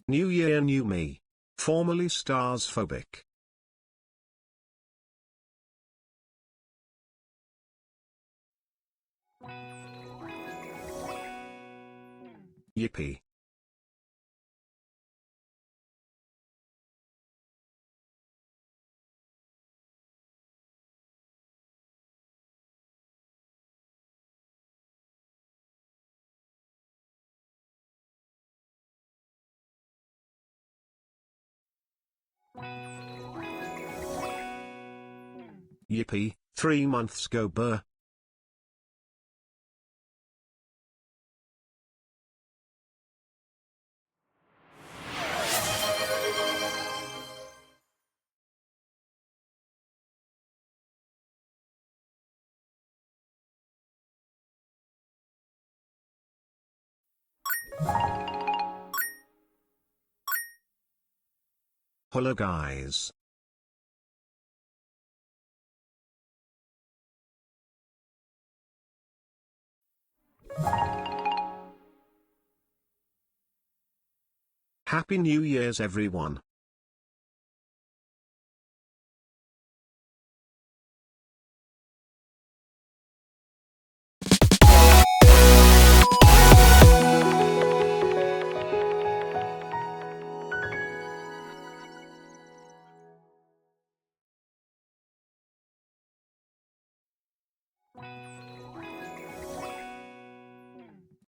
New year, new me. Formerly stars phobic. Yippee. Yippee, 3 months go burr. Hello guys. Happy New Year's everyone.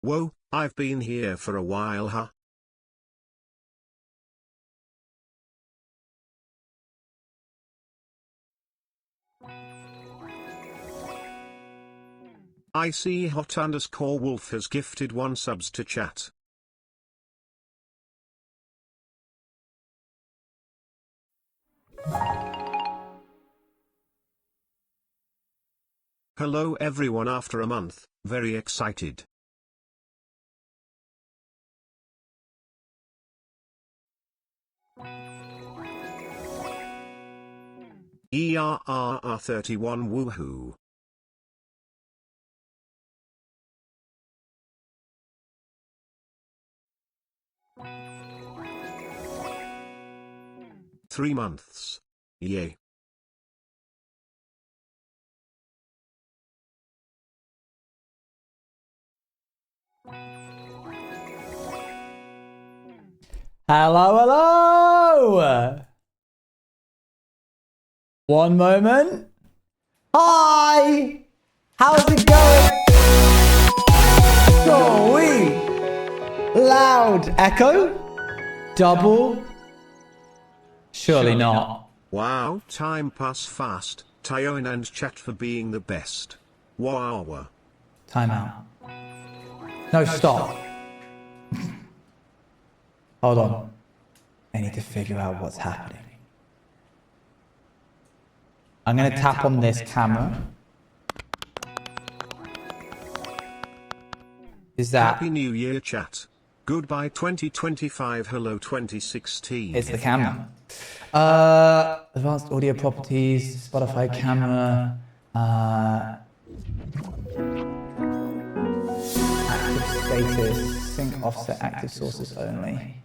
Whoa, I've been here for a while, huh? I see hot_wolf has gifted 1 subs to chat. Hello everyone after a month, very excited. ERR31 woohoo. Three months. Yay. Hello, hello! One moment. Hi! How's it going? Sweet! Loud echo? Double? Surely not. Wow, time pass fast. Owen and chat for being the best. Wow. Time out. No, stop. Hold on. I need to figure out what's happening. I'm going to tap on this camera. Is that... Happy New Year chat. Goodbye 2025, hello 2016. It's the camera. Advanced audio properties, Spotify camera, active status, sync offset active sources only.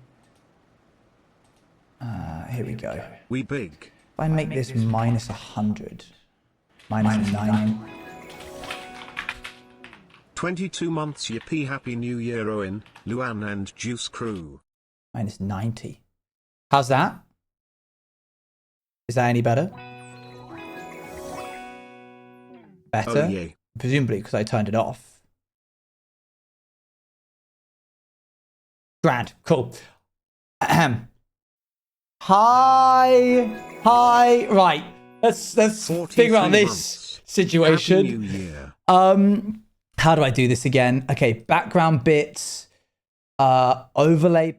Here we go. We big. If I make this minus 100, minus 9. 22 months yippee, happy new year Owen, Luan and Juice Crew. Minus 90. How's that? Is that any better? Better? Oh, yay. Presumably because I turned it off. Grand. Cool. Ahem. Hi. Right. Let's figure out this situation. Happy New Year. How do I do this again? Okay, background bits, overlay.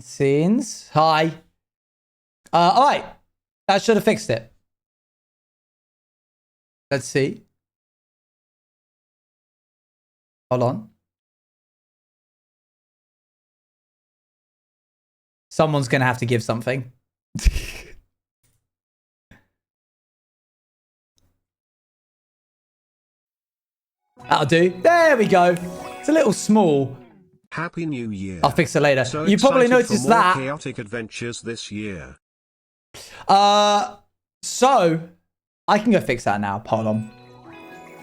Scenes. Hi. All right. That should have fixed it. Let's see. Hold on. Someone's going to have to give something. That'll do. There we go. It's a little small. Happy New Year. I'll fix it later. So you probably excited noticed for more that. chaotic adventures this year. So I can go fix that now. Hold on.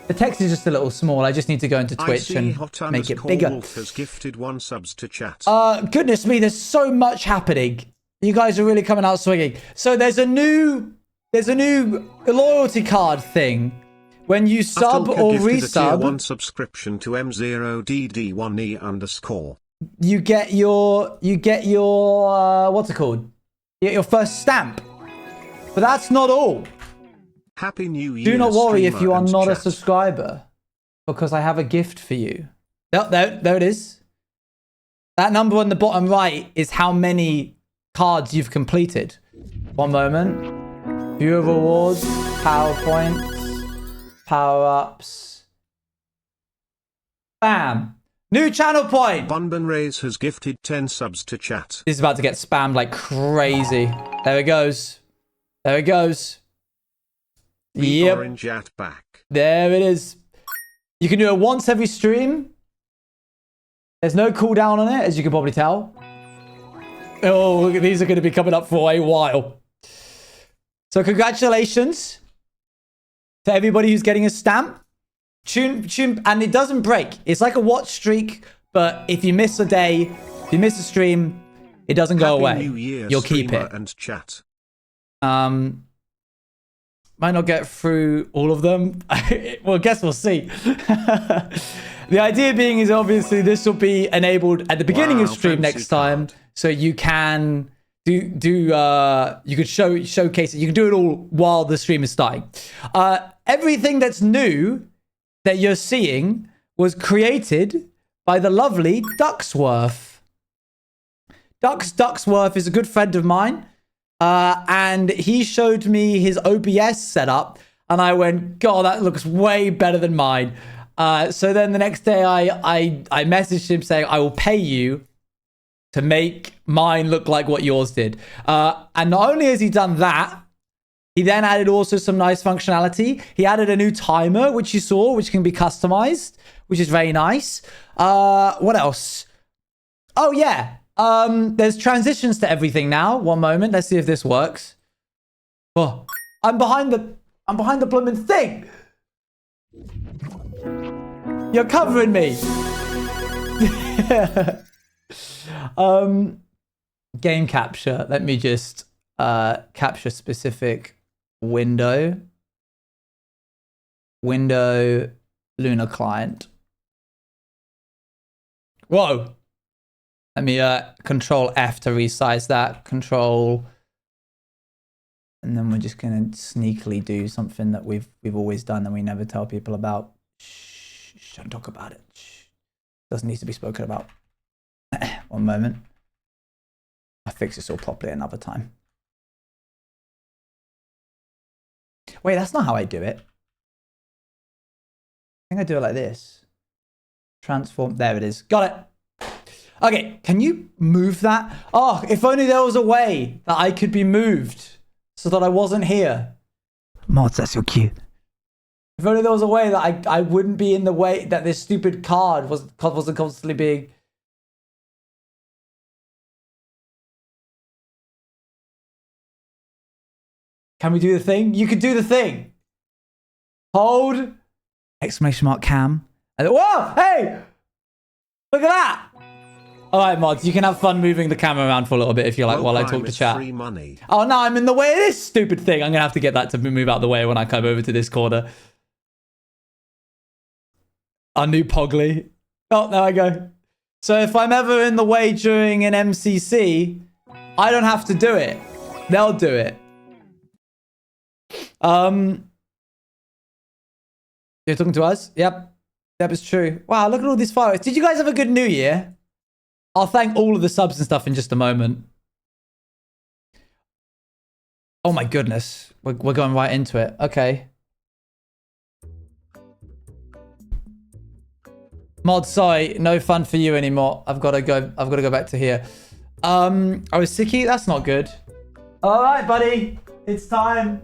The text is just a little small. I just need to go into Twitch and make it bigger. Wolf has gifted 1 subs to chat. Goodness me, there's so much happening. You guys are really coming out swinging. So there's a new loyalty card thing. When you sub or resub, 1 subscription to M0DD1E_. you get your what's it called? You get your first stamp. But that's not all. Happy New Year. Do not worry if you are not a chat. subscriber, because I have a gift for you. There it is. That number on the bottom right is how many cards you've completed. One moment. View rewards, PowerPoints, power-ups. Bam. New channel point. Bunban Rays has gifted 10 subs to chat. This is about to get spammed like crazy. There it goes. There it goes. Yep. Orange at back. There it is. You can do it once every stream. There's no cooldown on it, as you can probably tell. Oh, these are going to be coming up for a while. So congratulations to everybody who's getting a stamp. Tune, and it doesn't break. It's like a watch streak, but if you miss a day, if you miss a stream, it doesn't go away. New Year, you'll keep it. And chat. Might not get through all of them. Well, I guess we'll see. The idea being is obviously this will be enabled at the beginning of stream next time, so you can you could showcase it. You can do it all while the stream is starting. Everything that's new that you're seeing was created by the lovely Ducksworth. Ducksworth is a good friend of mine. And he showed me his OBS setup, and I went, God, that looks way better than mine. So then the next day I messaged him saying, I will pay you to make mine look like what yours did. And not only has he done that, he then added also some nice functionality. He added a new timer, which you saw, which can be customized, which is very nice. What else? Oh, yeah. There's transitions to everything now. One moment. Let's see if this works. Oh, I'm behind the blooming thing. You're covering me. Game capture. Let me just capture specific window. Window Luna client. Whoa. Let me Control F to resize that. Control, and then we're just gonna sneakily do something that we've always done and we never tell people about. Shh, don't talk about it. Shh. Doesn't need to be spoken about. One moment. I'll fix this all properly another time. Wait, that's not how I do it. I think I do it like this. Transform. There it is. Got it. Okay, can you move that? Oh, if only there was a way that I could be moved so that I wasn't here. Mods, that's your cue. If only there was a way that I wouldn't be in the way, that this stupid card wasn't constantly being... Can we do the thing? You can do the thing. Hold. Exclamation mark cam. And whoa, hey! Look at that! All right, mods, you can have fun moving the camera around for a little bit if you like while I talk to chat. Free money. Oh, no, I'm in the way of this stupid thing. I'm going to have to get that to move out the way when I come over to this corner. Our new Pogly. Oh, there I go. So if I'm ever in the way during an MCC, I don't have to do it. They'll do it. You're talking to us? Yep. Yep, it's true. Wow, look at all these fireworks. Did you guys have a good New Year? I'll thank all of the subs and stuff in just a moment. Oh my goodness. We're going right into it. Okay. Mod, sorry, no fun for you anymore. I've got to go back to here. Oh, is Sicky? That's not good. All right, buddy. It's time.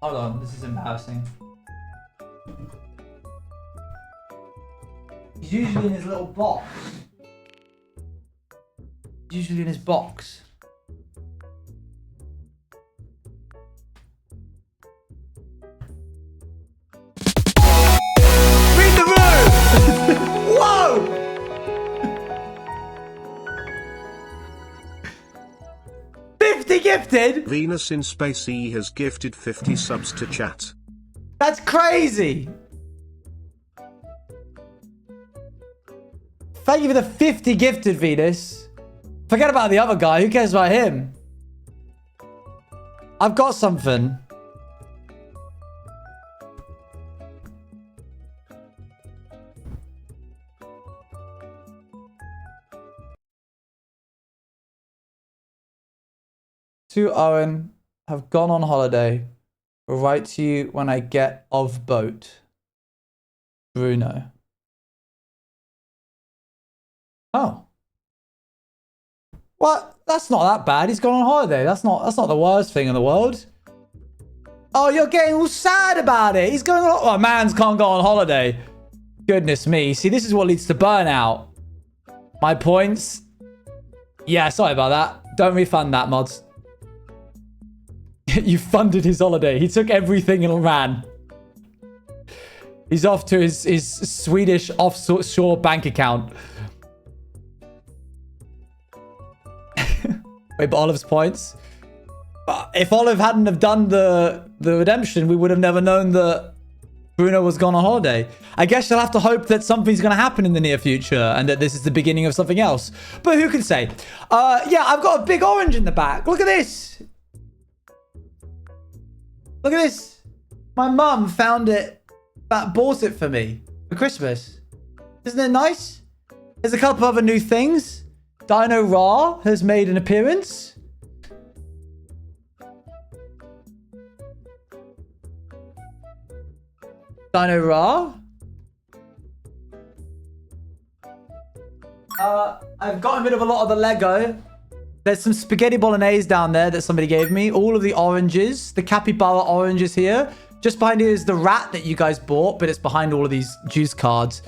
Hold on, this is embarrassing. He's usually in his little box. He's usually in his box. Read the room! Whoa! Gifted? Venus in Space E has gifted 50 subs to chat. That's crazy. Thank you for the 50 gifted, Venus. Forget about the other guy. Who cares about him? I've got something. To Owen, have gone on holiday. Will write to you when I get off boat. Bruno. Oh. What? That's not that bad. He's gone on holiday. That's not the worst thing in the world. Oh, you're getting all sad about it. He's going on. Oh, mans can't go on holiday. Goodness me. See, this is what leads to burnout. My points. Yeah, sorry about that. Don't refund that, mods. You funded his holiday. He took everything and ran. He's off to his Swedish offshore bank account. Wait, but Olive's points? If Olive hadn't have done the redemption, we would have never known that Bruno was gone on holiday. I guess you'll have to hope that something's going to happen in the near future and that this is the beginning of something else. But who can say? Yeah, I've got a big orange in the back. Look at this. Look at this. My mum found it, bought it for me for Christmas. Isn't it nice? There's a couple other new things. Dino Ra has made an appearance. Dino Ra. I've gotten rid of a lot of the Lego. There's some spaghetti bolognese down there that somebody gave me. All of the oranges, the capybara oranges here. Just behind here is the rat that you guys bought, but it's behind all of these juice cards.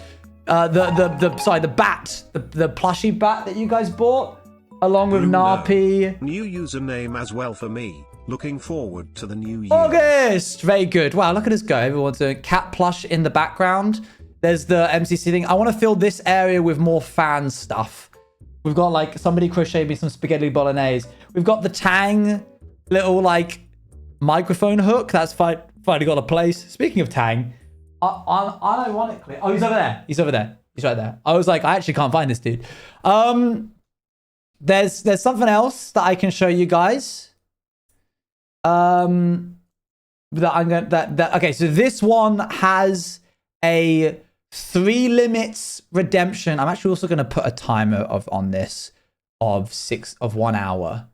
The bat, the plushy bat that you guys bought, along with Narpi. New username as well for me. Looking forward to the new year. August! Very good. Wow, look at us go. Everyone's doing cat plush in the background. There's the MCC thing. I want to fill this area with more fan stuff. We've got like somebody crochet me some spaghetti bolognese. We've got the Tang little like microphone hook. That's finally got a place. Speaking of Tang, unironically, oh, he's over there. He's over there. He's right there. I was like, I actually can't find this dude. There's something else that I can show you guys. Okay, so this one has a 3 limits redemption. I'm actually also going to put a timer on this of 1 hour.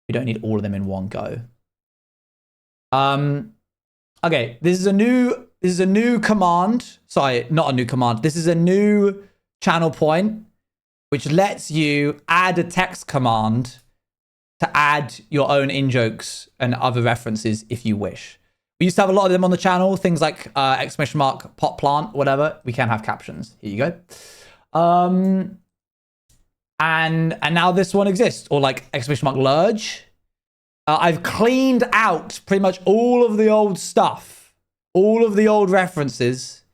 We don't need all of them in one go. Okay, this is a new command. Sorry, not a new command. This is a new channel point, which lets you add a text command to add your own in-jokes and other references if you wish. We used to have a lot of them on the channel, things like exclamation mark, pot plant, whatever. We can have captions. Here you go. And now this one exists, or like exclamation mark lurge. I've cleaned out pretty much all of the old stuff, all of the old references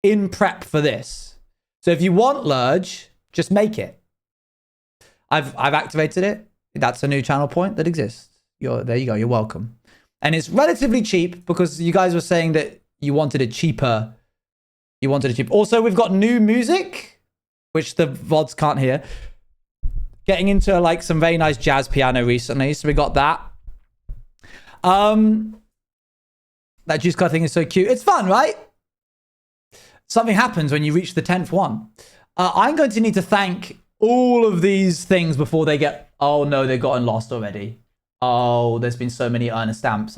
in prep for this. So if you want lurge, just make it. I've activated it. That's a new channel point that exists. There you go. You're welcome. And it's relatively cheap because you guys were saying that you wanted it cheaper. You wanted it cheap. Also, we've got new music, which the VODs can't hear. Getting into like some very nice jazz piano recently. So we got that. That juice card thing is so cute. It's fun, right? Something happens when you reach the 10th one. I'm going to need to thank all of these things before they get... Oh no, they've gotten lost already. Oh, there's been so many earner stamps.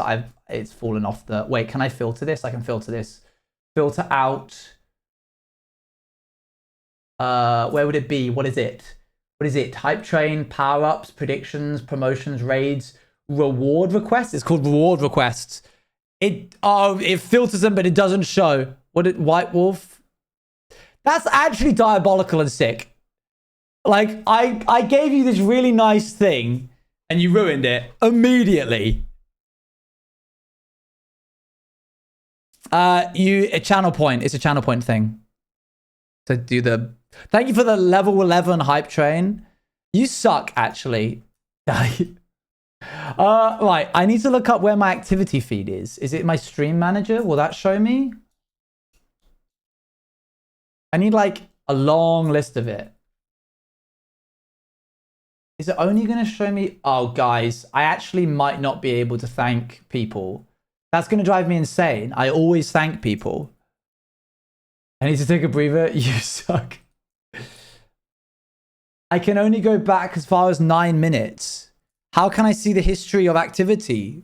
It's fallen off the... Wait, can I filter this? I can filter this. Filter out. Where would it be? What is it? What is it? Hype train, power-ups, predictions, promotions, raids, reward requests. It's called reward requests. It filters them, but it doesn't show. White Wolf? That's actually diabolical and sick. Like, I gave you this really nice thing, and you ruined it immediately. A channel point. It's a channel point thing. To do the... Thank you for the level 11 hype train. You suck, actually. Right, I need to look up where my activity feed is. Is it my stream manager? Will that show me? I need, like, a long list of it. Is it only going to show me... Oh, guys, I actually might not be able to thank people. That's going to drive me insane. I always thank people. I need to take a breather. You suck. I can only go back as far as 9 minutes. How can I see the history of activity?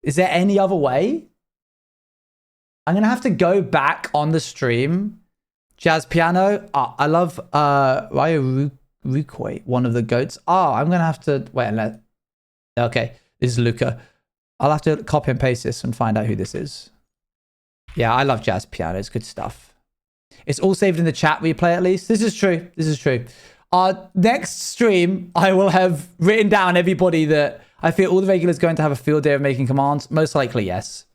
Is there any other way? I'm going to have to go back on the stream. Jazz Piano. Oh, I love Ryo Rukoi, one of the goats. Oh, I'm going to have to... Wait, okay, this is Luca. I'll have to copy and paste this and find out who this is. Yeah, I love Jazz Piano. It's good stuff. It's all saved in the chat replay at least. This is true. This is true. Next stream, I will have written down everybody that I feel all the regulars going to have a field day of making commands. Most likely, yes.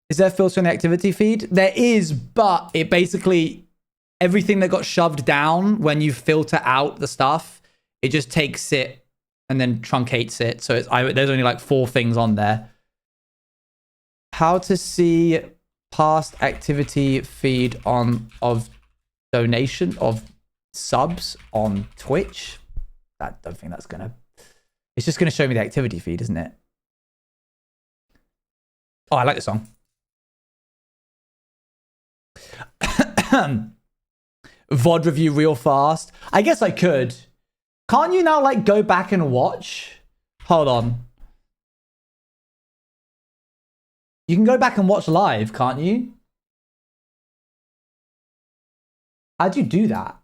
Is there a filter in the activity feed? There is, but it basically... Everything that got shoved down when you filter out the stuff, it just takes it and then truncates it. So there's only like 4 things on there. How to see past activity feed of donation of subs on Twitch. I don't think that's gonna... It's just gonna show me the activity feed, isn't it? Oh, I like the song. VOD review real fast. I guess I could. Can't you now, like, go back and watch? Hold on. You can go back and watch live, can't you? How'd you do that?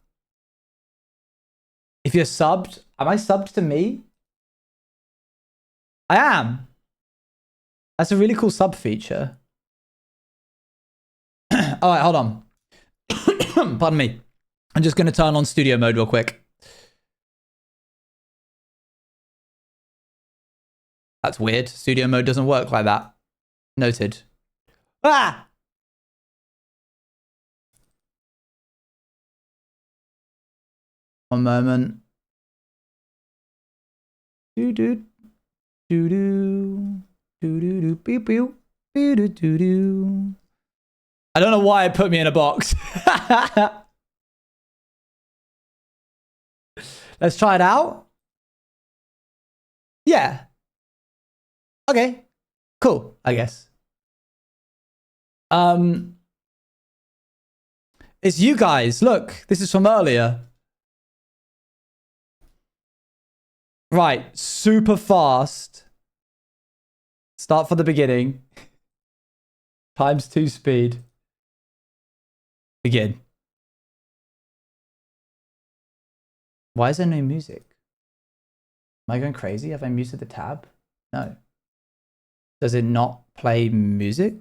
If you're subbed, am I subbed to me? I am. That's a really cool sub feature. All right, hold on. Pardon me. I'm just going to turn on studio mode real quick. That's weird. Studio mode doesn't work like that. Noted. Ah! One moment. Do-do. Do-do. Do-do-do. Beep-beep. Do-do-do-do. I don't know why it put me in a box. Let's try it out. Yeah. Okay. Cool, I guess. It's you guys. Look, this is from earlier. Right, super fast. Start from the beginning. ×2 speed. Begin. Why is there no music? Am I going crazy? Have I muted the tab? No. Does it not play music?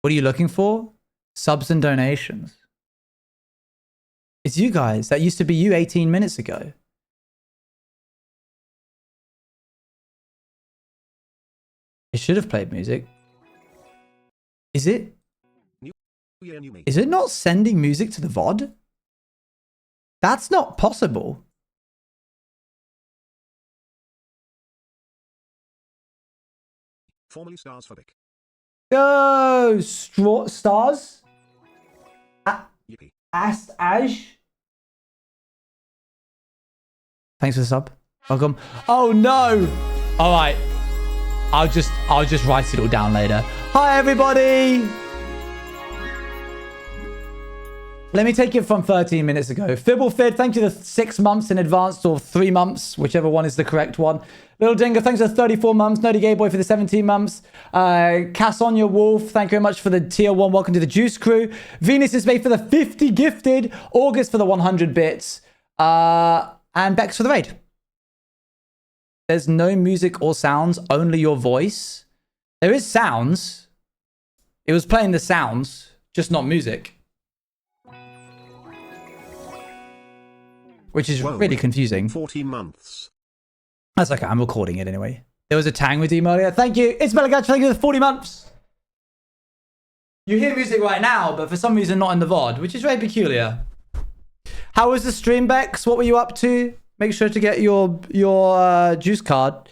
What are you looking for? Subs and donations. It's you guys. That used to be you 18 minutes ago. It should have played music. Is it? Is it not sending music to the VOD? That's not possible. Formerly stars for Vic. Go! Stars? Yippee. Aj. Thanks for the sub. Welcome. Oh no! Alright. I'll just write it all down later. Hi everybody! Let me take it from 13 minutes ago. Fibblefid, thank you for 6 months in advance, or 3 months, whichever one is the correct one. Little Dinger, thanks for 34 months. Nerdy Gay Boy for the 17 months. Cassonia Wolf, thank you very much for the tier 1. Welcome to the Juice Crew. Venus is made for the 50 gifted. August for the 100 bits. And Bex for the raid. There's no music or sounds, only your voice. There is sounds. It was playing the sounds, just not music. Which is really confusing. 40 months. That's okay, I'm recording it anyway. There was a Tang redeem earlier. Thank you. It's Melagach, thank you for the 40 months. You hear music right now, but for some reason not in the VOD, which is very peculiar. How was the stream, Bex? What were you up to? Make sure to get your juice card.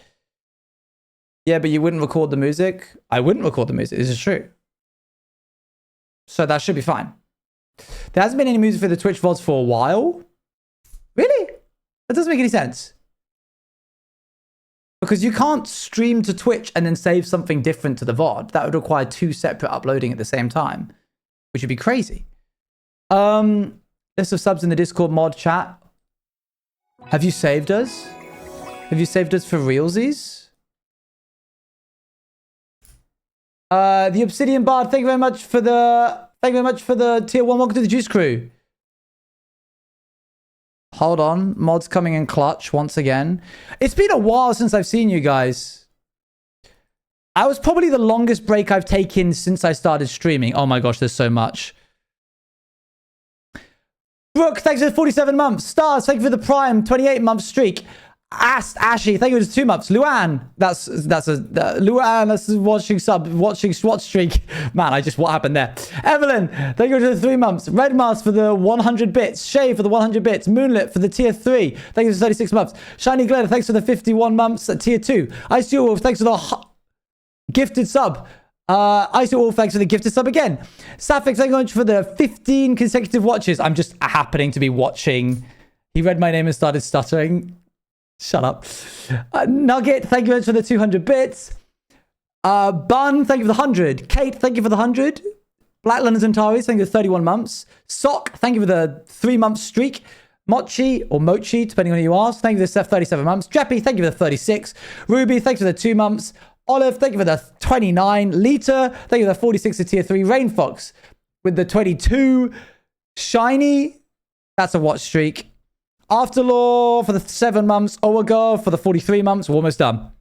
Yeah, but you wouldn't record the music. I wouldn't record the music. This is true. So that should be fine. There hasn't been any music for the Twitch VODs for a while. Really? That doesn't make any sense. Because you can't stream to Twitch and then save something different to the VOD. That would require 2 separate uploading at the same time, which would be crazy. List of subs in the Discord mod chat. Have you saved us? Have you saved us for realsies? The Obsidian Bard, thank you very much for the tier 1. Welcome to the Juice Crew. Hold on. Mods coming in clutch once again. It's been a while since I've seen you guys. I was probably the longest break I've taken since I started streaming. Oh my gosh, there's so much. Brooke, thanks for the 47 months. Stars, thank you for the Prime 28-month streak. Ashy, thank you for the 2 months. Luan, Luan, that's watching SWAT streak. Man, what happened there? Evelyn, thank you for the 3 months. Red Mask for the 100 bits. Shay for the 100 bits. Moonlit for the tier 3. Thank you for 36 months. Shiny Glitter, thanks for the 51 months at tier 2. Ice Wolf, thanks for the gifted sub. Ice Wolf, thanks for the gifted sub again. Sapphic, thank you much for the 15 consecutive watches. I'm just happening to be watching. He read my name and started stuttering. Shut up. Nugget, thank you very much for the 200 bits. Bun, thank you for the 100. Kate, thank you for the 100. Black London Antares, thank you for 31 months. Sock, thank you for the 3-month streak. Mochi, or Mochi, depending on who you ask, thank you for the 37 months. Jeppy, thank you for the 36. Ruby, thank you for the 2 months. Olive, thank you for the 29. Lita, thank you for the 46 to tier 3. Rainfox with the 22. Shiny, that's a watch streak. Afterlaw for the 7 months. Owagar for the 43 months. We're almost done.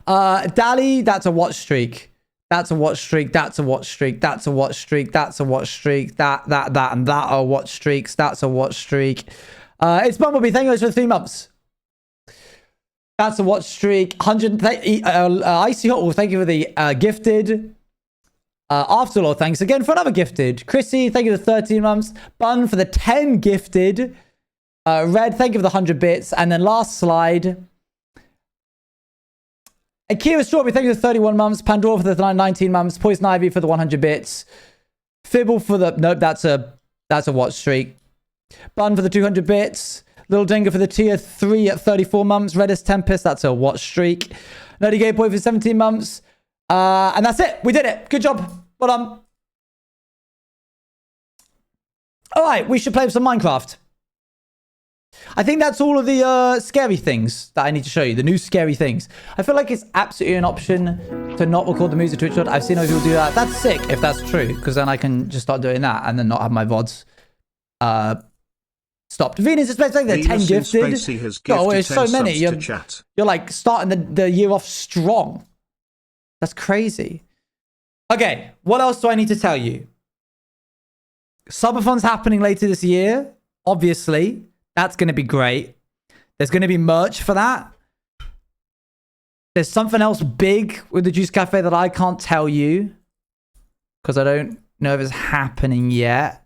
Dali, that's a watch streak. That's a watch streak. That's a watch streak. That's a watch streak. That's a watch streak. That, and that are watch streaks. That's a watch streak. It's Bumblebee. Thank you guys for the 3 months. That's a watch streak. 100. Icy Hot Wolf, thank you for the gifted. Afterlaw, thanks again for another gifted. Chrissy, thank you for the 13 months. Bun for the 10 gifted. Red, thank you for the 100 bits. And then last slide. Akira Strawberry, thank you for the 31 months. Pandora for the 19 months. Poison Ivy for the 100 bits. Fibble for the... Nope, that's a watch streak. Bun for the 200 bits. Little Dinger for the tier 3 at 34 months. Redis Tempest, that's a watch streak. Nerdy Gay Boy for 17 months. And that's it. We did it. Good job. Well done. All right, we should play some Minecraft. I think that's all of the scary things that I need to show you. The new scary things. I feel like it's absolutely an option to not record the music to Twitch. I've seen other people do that. That's sick if that's true, because then I can just start doing that and then not have my VODs stopped. Venus is like the 10 gifted. Oh, there's so many. You're like starting the year off strong. That's crazy. Okay, what else do I need to tell you? Subathon's happening later this year, obviously. That's going to be great. There's going to be merch for that. There's something else big with the Juice Cafe that I can't tell you because I don't know if it's happening yet.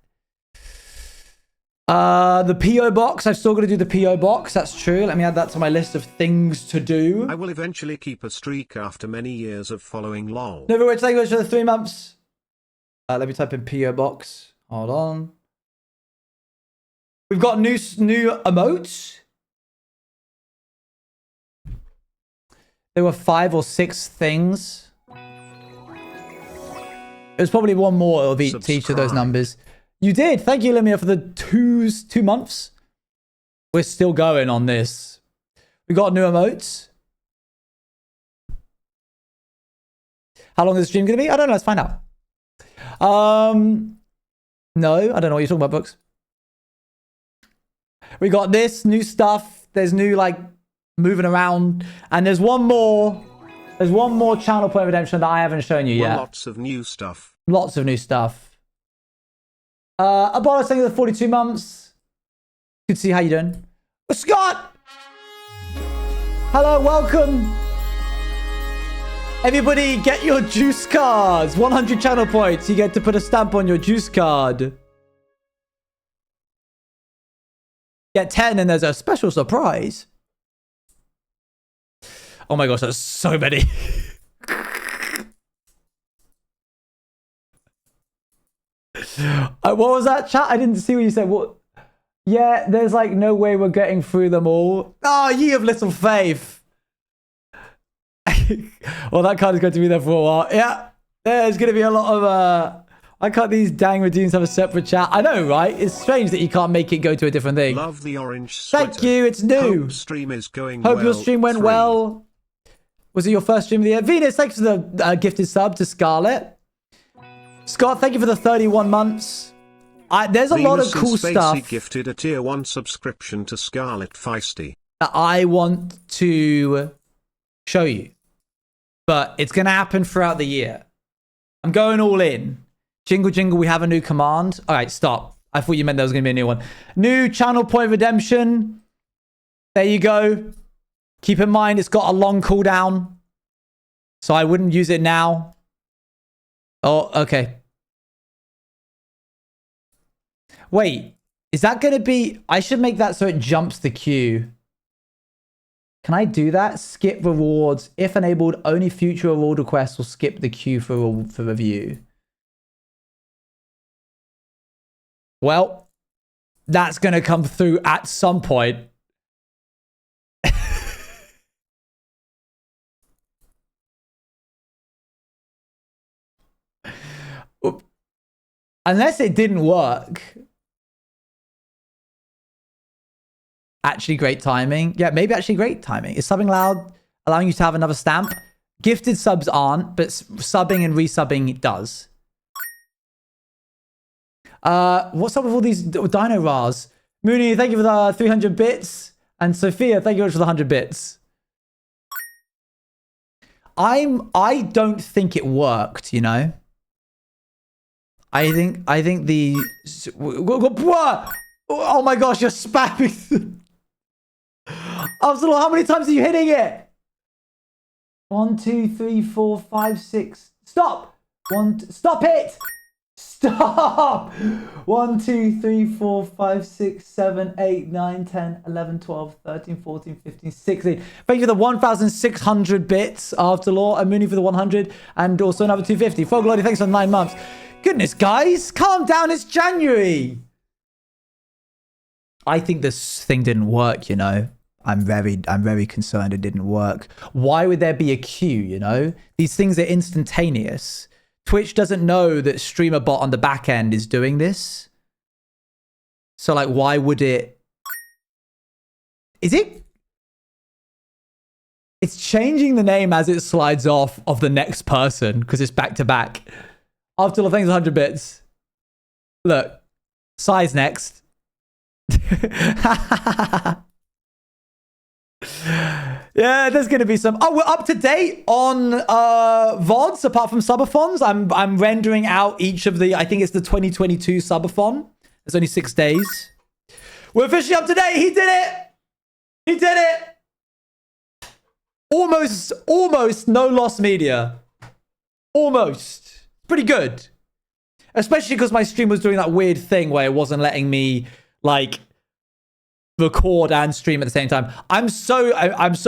The P.O. box. I've still got to do the P.O. box. That's true. Let me add that to my list of things to do. I will eventually keep a streak after many years of following LOL. No, but thank you for the 3 months. Let me type in P.O. box. Hold on. We've got new emotes. There were 5 or 6 things. There's probably one more of each of those numbers. You did. Thank you, Lemia, for the 2 months. We're still going on this. We got new emotes. How long is the stream going to be? I don't know. Let's find out. No, I don't know what you're talking about, Books. We got this new stuff. There's new, like, moving around. And there's one more. There's one more channel point of redemption that I haven't shown you yet. Lots of new stuff. Lots of new stuff. Apollo, thank you for the 42 months. Good to see you. How you doing? Scott! Hello, welcome. Everybody get your juice cards. 100 channel points. You get to put a stamp on your juice card. Get 10 and there's a special surprise. Oh my gosh, that's so many. What was that, chat? I didn't see what you said. What? Yeah, there's like no way we're getting through them all. Oh, ye of little faith. Well, that card is going to be there for a while. Yeah, there's going to be a lot of... Why can't these dang redeems have a separate chat? I know, right? It's strange that you can't make it go to a different thing. Love the orange sweater. Thank you, it's new. Hope stream is going Hope well. your stream went 3. well. Was it your first stream of the year? Venus, thanks for the gifted sub to Scarlett. Scott, thank you for the 31 months. There's a lot of cool stuff. Gifted a tier 1 subscription to Scarlet Feisty. That I want to show you. But it's going to happen throughout the year. I'm going all in. Jingle, jingle, we have a new command. All right, stop. I thought you meant there was going to be a new one. New channel point redemption. There you go. Keep in mind, it's got a long cooldown. So I wouldn't use it now. Oh, okay. Wait, is that going to be... I should make that so it jumps the queue. Can I do that? Skip rewards. If enabled, only future reward requests will skip the queue for review. Well, that's going to come through at some point. Unless it didn't work. Actually, great timing. Yeah, maybe actually great timing. Is subbing loud allowing you to have another stamp? Gifted subs aren't, but subbing and resubbing does. What's up with all these dino Ras? Mooney, thank you for the 300 bits. And Sophia, thank you for the 100 bits. I don't think it worked, you know? I think the... Oh my gosh, you're spamming. Absolutely, how many times are you hitting it? 1, 2, 3, 4, 5, 6. Stop! Stop it! Stop! 1, 2, 3, 4, 5, 6, 7, 8, 9, 10, 11, 12, 13, 14, 15, 16. Thank you for the 1,600 bits, Afterlaw, and Mooney for the 100, and also another 250. Foglody, thanks for 9 months. Goodness, guys, calm down, it's January. I think this thing didn't work, you know. I'm very concerned it didn't work. Why would there be a queue, you know? These things are instantaneous. Twitch doesn't know that streamer bot on the back end is doing this. So like, why would it? Is it? It's changing the name as it slides off of the next person because it's back to back. After all things 100 bits. Look, size next. Yeah, there's going to be some... Oh, we're up to date on VODs, apart from subathons. I'm rendering out each of the... I think it's the 2022 subathon. There's only 6 days. We're officially up to date. He did it! He did it! Almost no lost media. Almost. Pretty good. Especially because my stream was doing that weird thing where it wasn't letting me, like... record and stream at the same time. I'm so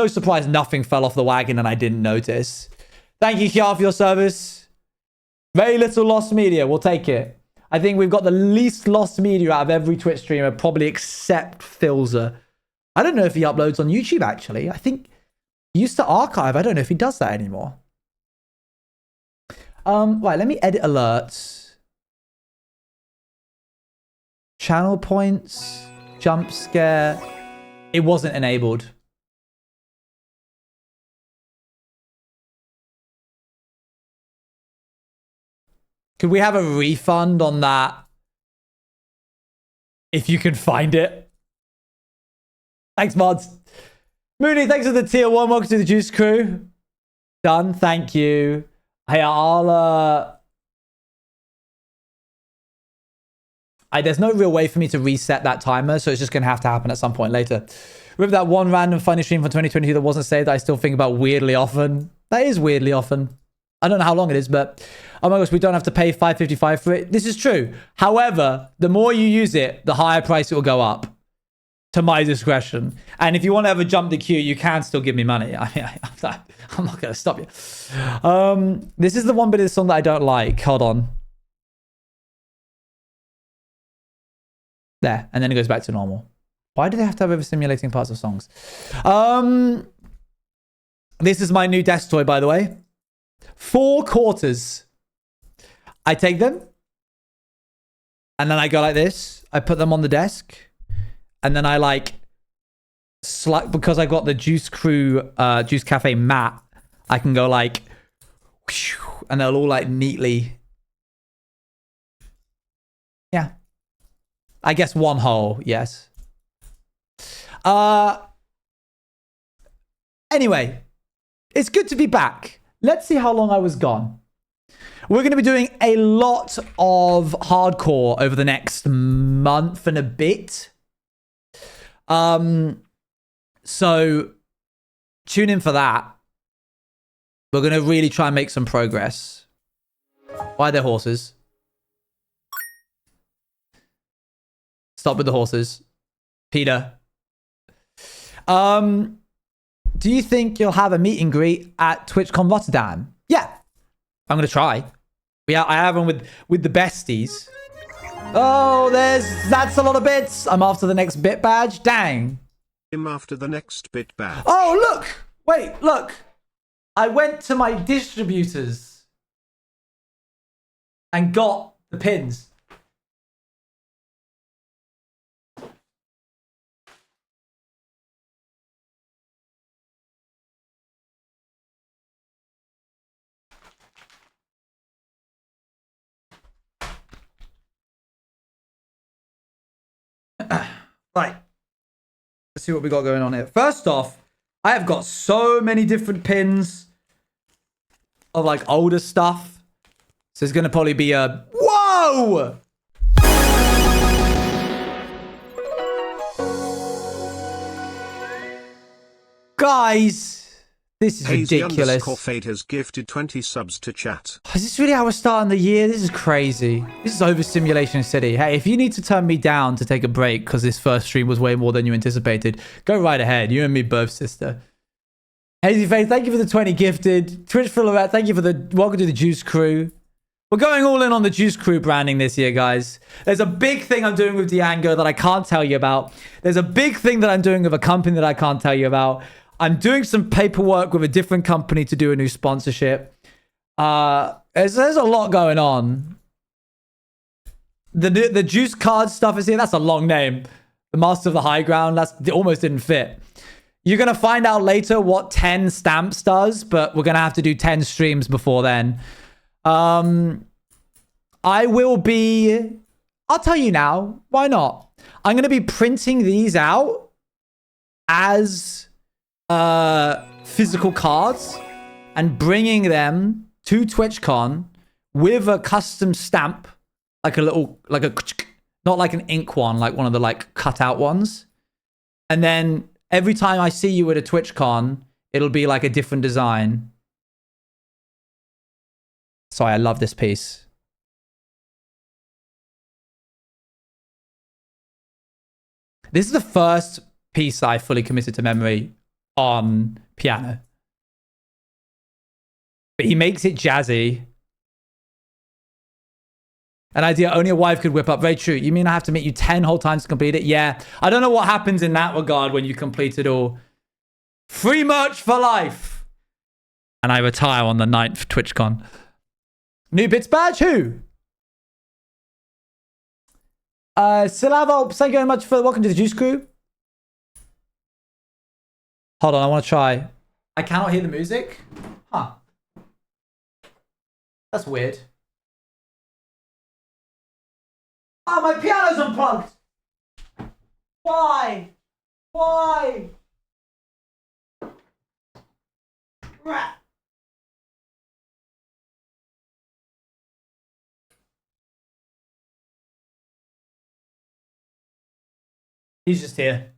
surprised nothing fell off the wagon and I didn't notice. Thank you, Kiara, for your service. Very little lost media. We'll take it. I think we've got the least lost media out of every Twitch streamer, probably except Filzer. I don't know if he uploads on YouTube, actually. I think he used to archive. I don't know if he does that anymore. Right, let me edit alerts. Channel points. Jump scare. It wasn't enabled. Could we have a refund on that? If you can find it. Thanks, mods. Mooney, thanks for the tier 1. Welcome to the Juice Crew. Done. Thank you. Hey, there's no real way for me to reset that timer, so it's just going to have to happen at some point later. With that one random funny stream from 2022 that wasn't saved, I still think about weirdly often. That is weirdly often. I don't know how long it is, but oh my gosh, we don't have to pay $5.55 for it. This is true. However, the more you use it, the higher price it will go up. To my discretion. And if you want to ever jump the queue, you can still give me money. I mean, I'm not going to stop you. This is the one bit of the song that I don't like. Hold on. There. And then it goes back to normal. Why do they have to have overstimulating parts of songs? This is my new desk toy, by the way. 4 quarters. I take them. And then I go like this. I put them on the desk. And then I because I got the Juice Crew, Juice Cafe mat, I can go like, and they'll all like neatly. Yeah. I guess one hole, yes. Anyway, it's good to be back. Let's see how long I was gone. We're going to be doing a lot of hardcore over the next month and a bit. So tune in for that. We're going to really try and make some progress. Why are there horses? Stop with the horses. Peter. Do you think you'll have a meet and greet at TwitchCon Rotterdam? Yeah. I'm going to try. I have one with the besties. Oh, that's a lot of bits. I'm after the next bit badge. Dang. I'm after the next bit badge. Oh, look. Wait, look. I went to my distributors and got the pins. Right. Let's see what we got going on here. First off, I have got so many different pins of like older stuff. So it's going to probably be a... Whoa! Guys, this is ridiculous. Fade has gifted 20 subs to chat. Is this really how we're starting the year? This is crazy. This is Overstimulation City. Hey, if you need to turn me down to take a break because this first stream was way more than you anticipated, go right ahead. You and me both, sister. Hazy Face, thank you for the 20 gifted. Twitch Philorette, thank you for the welcome to the Juice Crew. We're going all in on the Juice Crew branding this year, guys. There's a big thing I'm doing with Diango that I can't tell you about. There's a big thing that I'm doing with a company that I can't tell you about. I'm doing some paperwork with a different company to do a new sponsorship. There's a lot going on. The Juice Card stuff is here. That's a long name. The Master of the High Ground. It almost didn't fit. You're going to find out later what 10 stamps does, but we're going to have to do 10 streams before then. I will be... I'll tell you now. Why not? I'm going to be printing these out as... physical cards and bringing them to TwitchCon with a custom stamp, like not like an ink one, like one of the like cutout ones. And then every time I see you at a TwitchCon, it'll be like a different design. Sorry, I love this piece. This is the first piece I fully committed to memory on piano. But he makes it jazzy. An idea only a wife could whip up. Very true. You mean I have to meet you 10 whole times to complete it? Yeah. I don't know what happens in that regard when you complete it all. Free merch for life. And I retire on the 9th TwitchCon. New bits badge? Who? Silavo, thank you very much for welcome to the Juice Crew. Hold on, I want to try. I cannot hear the music? Huh. That's weird. Oh, my piano's unplugged! Why? Why? rat. He's just here.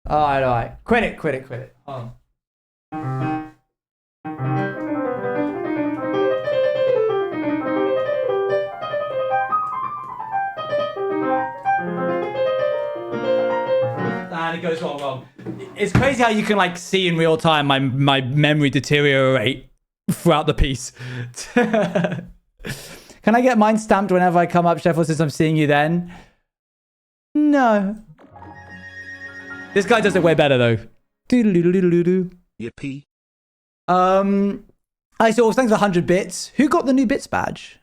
All right. Quit it. Oh. And it goes wrong. It's crazy how you can like see in real time my memory deteriorate throughout the piece. Can I get mine stamped whenever I come up, Sheffield, since I'm seeing you then? No. This guy does it way better though. Yippee. I saw thanks for 100 bits. Who got the new bits badge?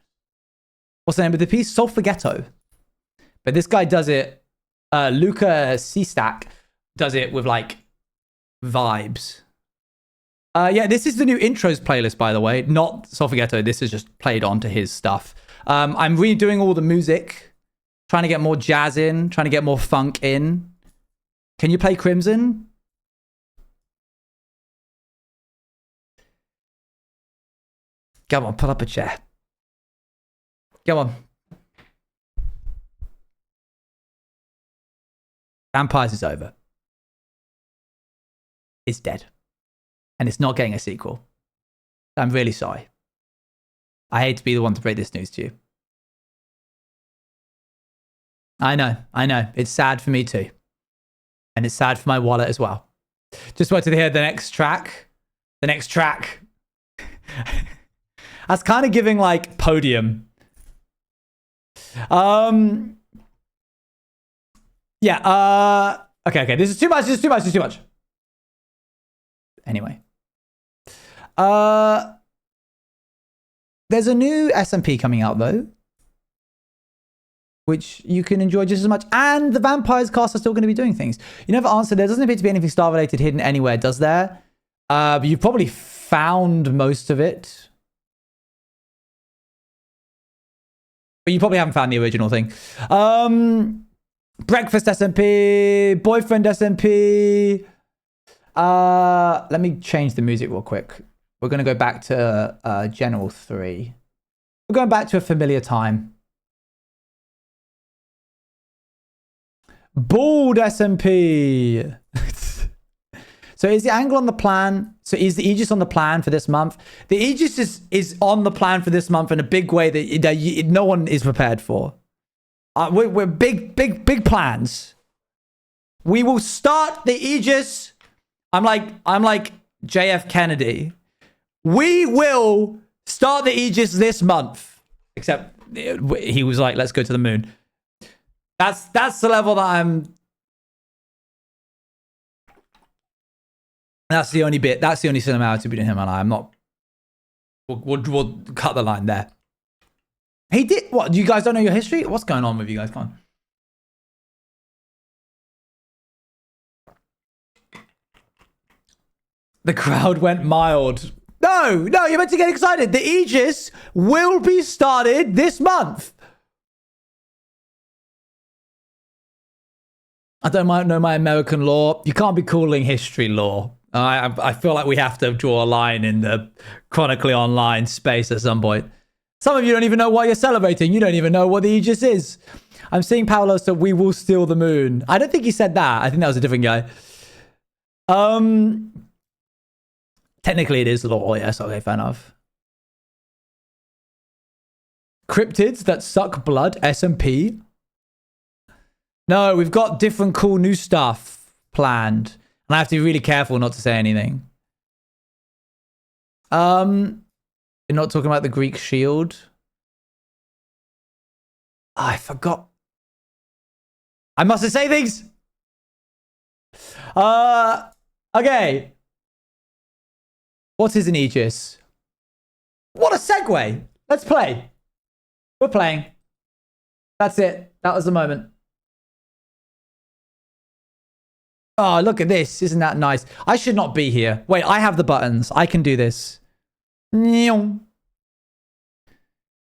What's the name of the piece? Solfagetto. But this guy does it. Luca C-Stack does it with like vibes. Yeah, this is the new intros playlist, by the way. Not Solfagetto. This is just played onto his stuff. I'm redoing all the music, trying to get more jazz in, trying to get more funk in. Can you play Crimson? Come on, pull up a chair. Come on. Vampires is over. It's dead. And it's not getting a sequel. I'm really sorry. I hate to be the one to break this news to you. I know. It's sad for me too. And it's sad for my wallet as well. Just wanted to hear the next track. That's kind of giving like Podium. Yeah, okay. This is too much. Anyway. There's a new SMP coming out though, which you can enjoy just as much. And the Vampires cast are still going to be doing things. You never answered. There doesn't appear to be anything star related hidden anywhere, does there? But you've probably found most of it. But you probably haven't found the original thing. Breakfast SMP, boyfriend SMP. Let me change the music real quick. We're going to go back to General 3. We're going back to a familiar time. Bald SMP. So is the angle on the plan? So is the Aegis on the plan for this month? The Aegis is on the plan for this month in a big way that no one is prepared for. We're big plans. We will start the Aegis. I'm like JF Kennedy. We will start the Aegis this month. Except he was like, let's go to the moon. That's the level that I'm. That's the only bit. That's the only similarity between him and I. I'm not. We'll cut the line there. He did what? You guys don't know your history? What's going on with you guys? Come on. The crowd went mild. No, you're meant to get excited. The Aegis will be started this month. I don't know my American law. You can't be calling history law. I feel like we have to draw a line in the chronically online space at some point. Some of you don't even know why you're celebrating. You don't even know what the Aegis is. I'm seeing Paolo, so we will steal the moon. I don't think he said that. I think that was a different guy. Technically it is law. Yes, okay, fair enough. Cryptids that suck blood, SMP. No, we've got different cool new stuff planned. And I have to be really careful not to say anything. You're not talking about the Greek shield. Oh, I forgot. I must say things. Okay. What is an Aegis? What a segue. Let's play. We're playing. That's it. That was the moment. Oh, look at this. Isn't that nice? I should not be here. Wait, I have the buttons. I can do this. And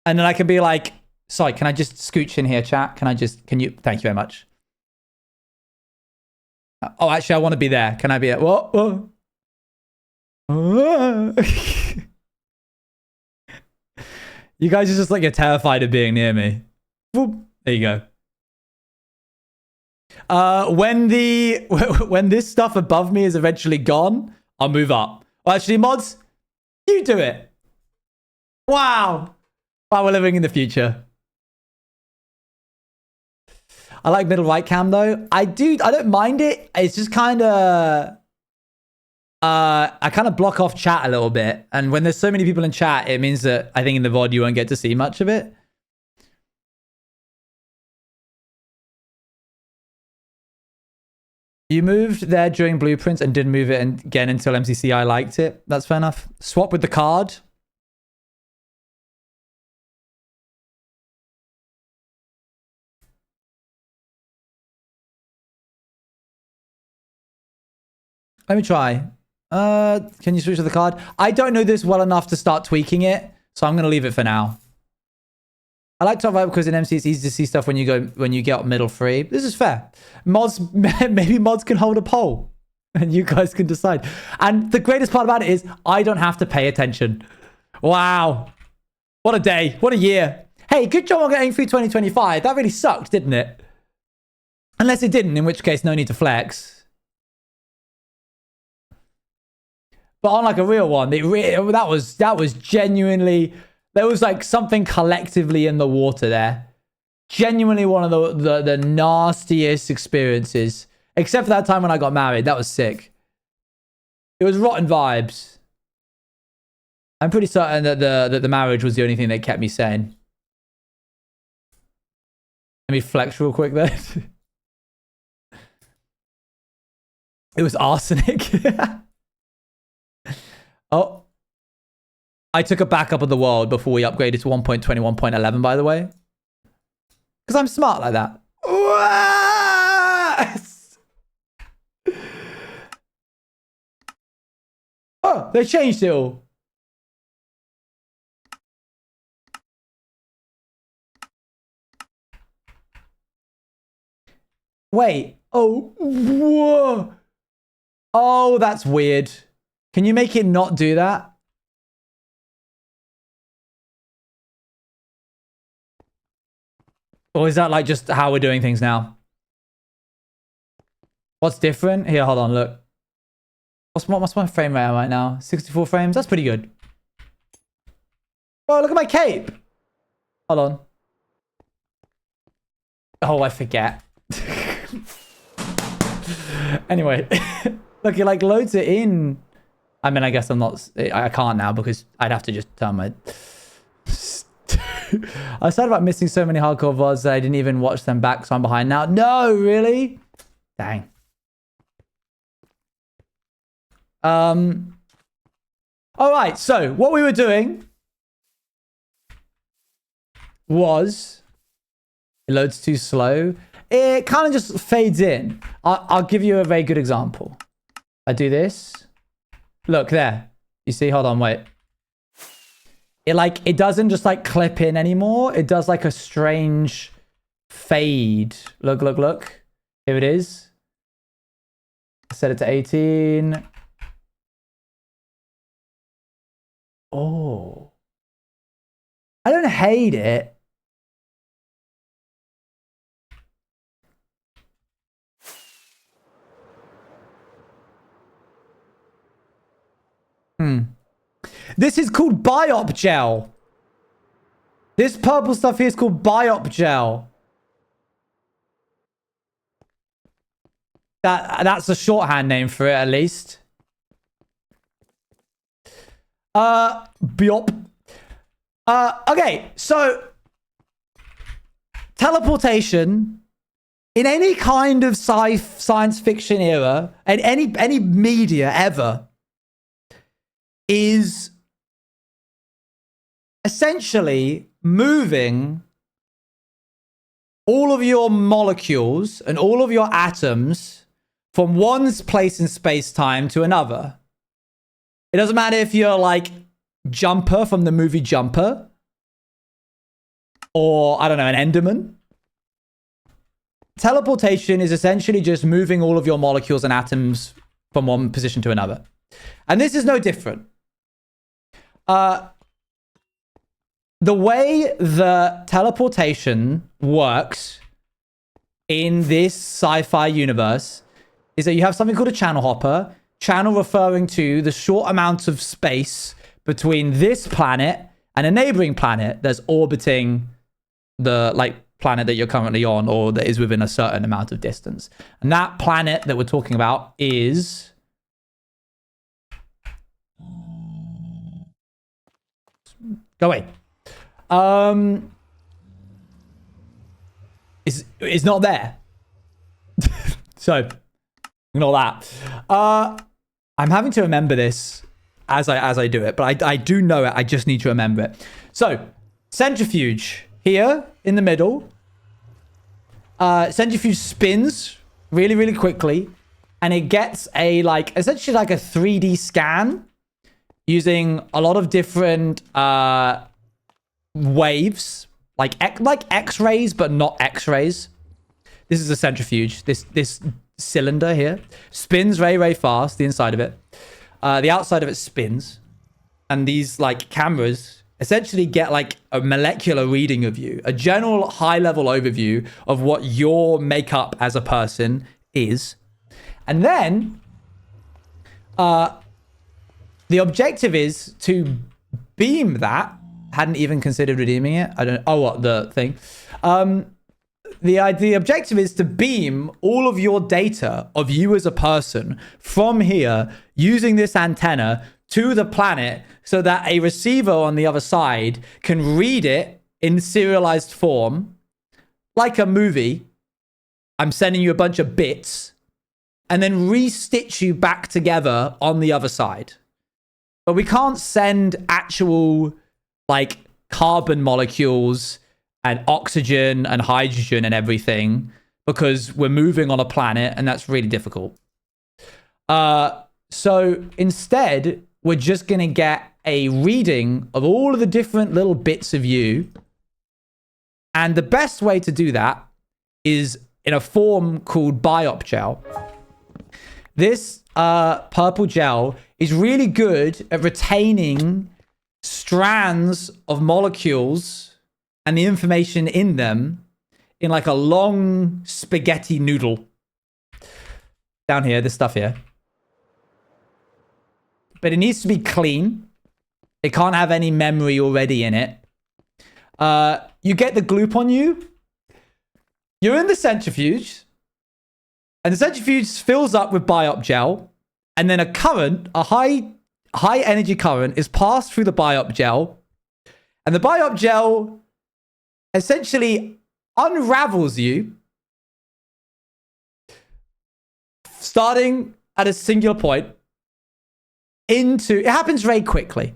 then I can be like, sorry, can I just scooch in here, chat? Can you, thank you very much. Oh, actually, I want to be there. Can I be at what? You guys are just like, you're terrified of being near me. Boop. There you go. When this stuff above me is eventually gone, I'll move up. Well, actually, mods, you do it. Wow. Wow, we're living in the future. I like middle right cam though. I don't mind it. It's just kind of I kind of block off chat a little bit. And when there's so many people in chat, it means that I think in the VOD you won't get to see much of it. You moved there during Blueprints and didn't move it again until MCC. I liked it. That's fair enough. Swap with the card. Let me try. Can you switch to the card? I don't know this well enough to start tweaking it, so I'm going to leave it for now. I like top right because in MC it's easy to see stuff when you get up middle free. This is fair. Mods, maybe mods can hold a poll and you guys can decide. And the greatest part about it is I don't have to pay attention. Wow. What a day. What a year. Hey, good job on getting through 2025. That really sucked, didn't it? Unless it didn't, in which case no need to flex. But on like a real one, that was genuinely... There was like something collectively in the water there. Genuinely one of the nastiest experiences. Except for that time when I got married. That was sick. It was rotten vibes. I'm pretty certain that the marriage was the only thing that kept me sane. Let me flex real quick then. It was arsenic. Oh. I took a backup of the world before we upgraded to 1.21.11, by the way. Because I'm smart like that. Oh, they changed it all. Wait. Oh, whoa. Oh, that's weird. Can you make it not do that? Or is that like just how we're doing things now? What's different? Here, hold on, look. What's my frame rate right now? 64 frames? That's pretty good. Oh, look at my cape. Hold on. Oh, I forget. Anyway. Look, it like loads it in. I mean, I guess I can't now because I'd have to just turn my... I was sad about missing so many hardcore VODs that I didn't even watch them back, so I'm behind now. No, really? Dang. All right, so what we were doing was... It loads too slow. It kind of just fades in. I'll give you a very good example. I do this. Look, there. You see? Hold on, wait. It doesn't just like clip in anymore. It does like a strange fade. Look, look, look. Here it is. Set it to 18. Oh. I don't hate it. This is called biop gel. This purple stuff here is called biop gel. That's a shorthand name for it, at least. Biop. Okay, so teleportation in any kind of science fiction era and any media ever is essentially moving all of your molecules and all of your atoms from one place in space-time to another. It doesn't matter if you're like Jumper from the movie Jumper or, I don't know, an Enderman. teleportation is essentially just moving all of your molecules and atoms from one position to another. And this is no different. The way the teleportation works in this sci-fi universe is that you have something called a channel hopper. Channel referring to the short amount of space between this planet and a neighboring planet that's orbiting the planet that you're currently on, or that is within a certain amount of distance. And that planet that we're talking about is go away. Is not there. So ignore that. I'm having to remember this as I do it, but I do know it. I just need to remember it. So centrifuge here in the middle. Centrifuge spins really, really quickly, and it gets a essentially like a 3D scan using a lot of different waves, like X-rays, but not X-rays. This is a centrifuge. This cylinder here spins very, very fast. The inside of it, the outside of it spins, and these cameras essentially get a molecular reading of you, a general high-level overview of what your makeup as a person is, and then the objective is to beam that. Hadn't even considered redeeming it. I don't. Oh, what the thing? The objective is to beam all of your data of you as a person from here using this antenna to the planet, so that a receiver on the other side can read it in serialized form, like a movie. I'm sending you a bunch of bits, and then re-stitch you back together on the other side. But we can't send actual carbon molecules and oxygen and hydrogen and everything, because we're moving on a planet, and that's really difficult. So instead, we're just going to get a reading of all of the different little bits of you. And the best way to do that is in a form called biop gel. This purple gel is really good at retaining strands of molecules and the information in them in a long spaghetti noodle. Down here, this stuff here. But it needs to be clean. It can't have any memory already in it. You get the gloop on you. You're in the centrifuge. And the centrifuge fills up with biop gel. And then a high energy current is passed through the biop gel. And the biop gel essentially unravels you, starting at a singular point. It happens very quickly,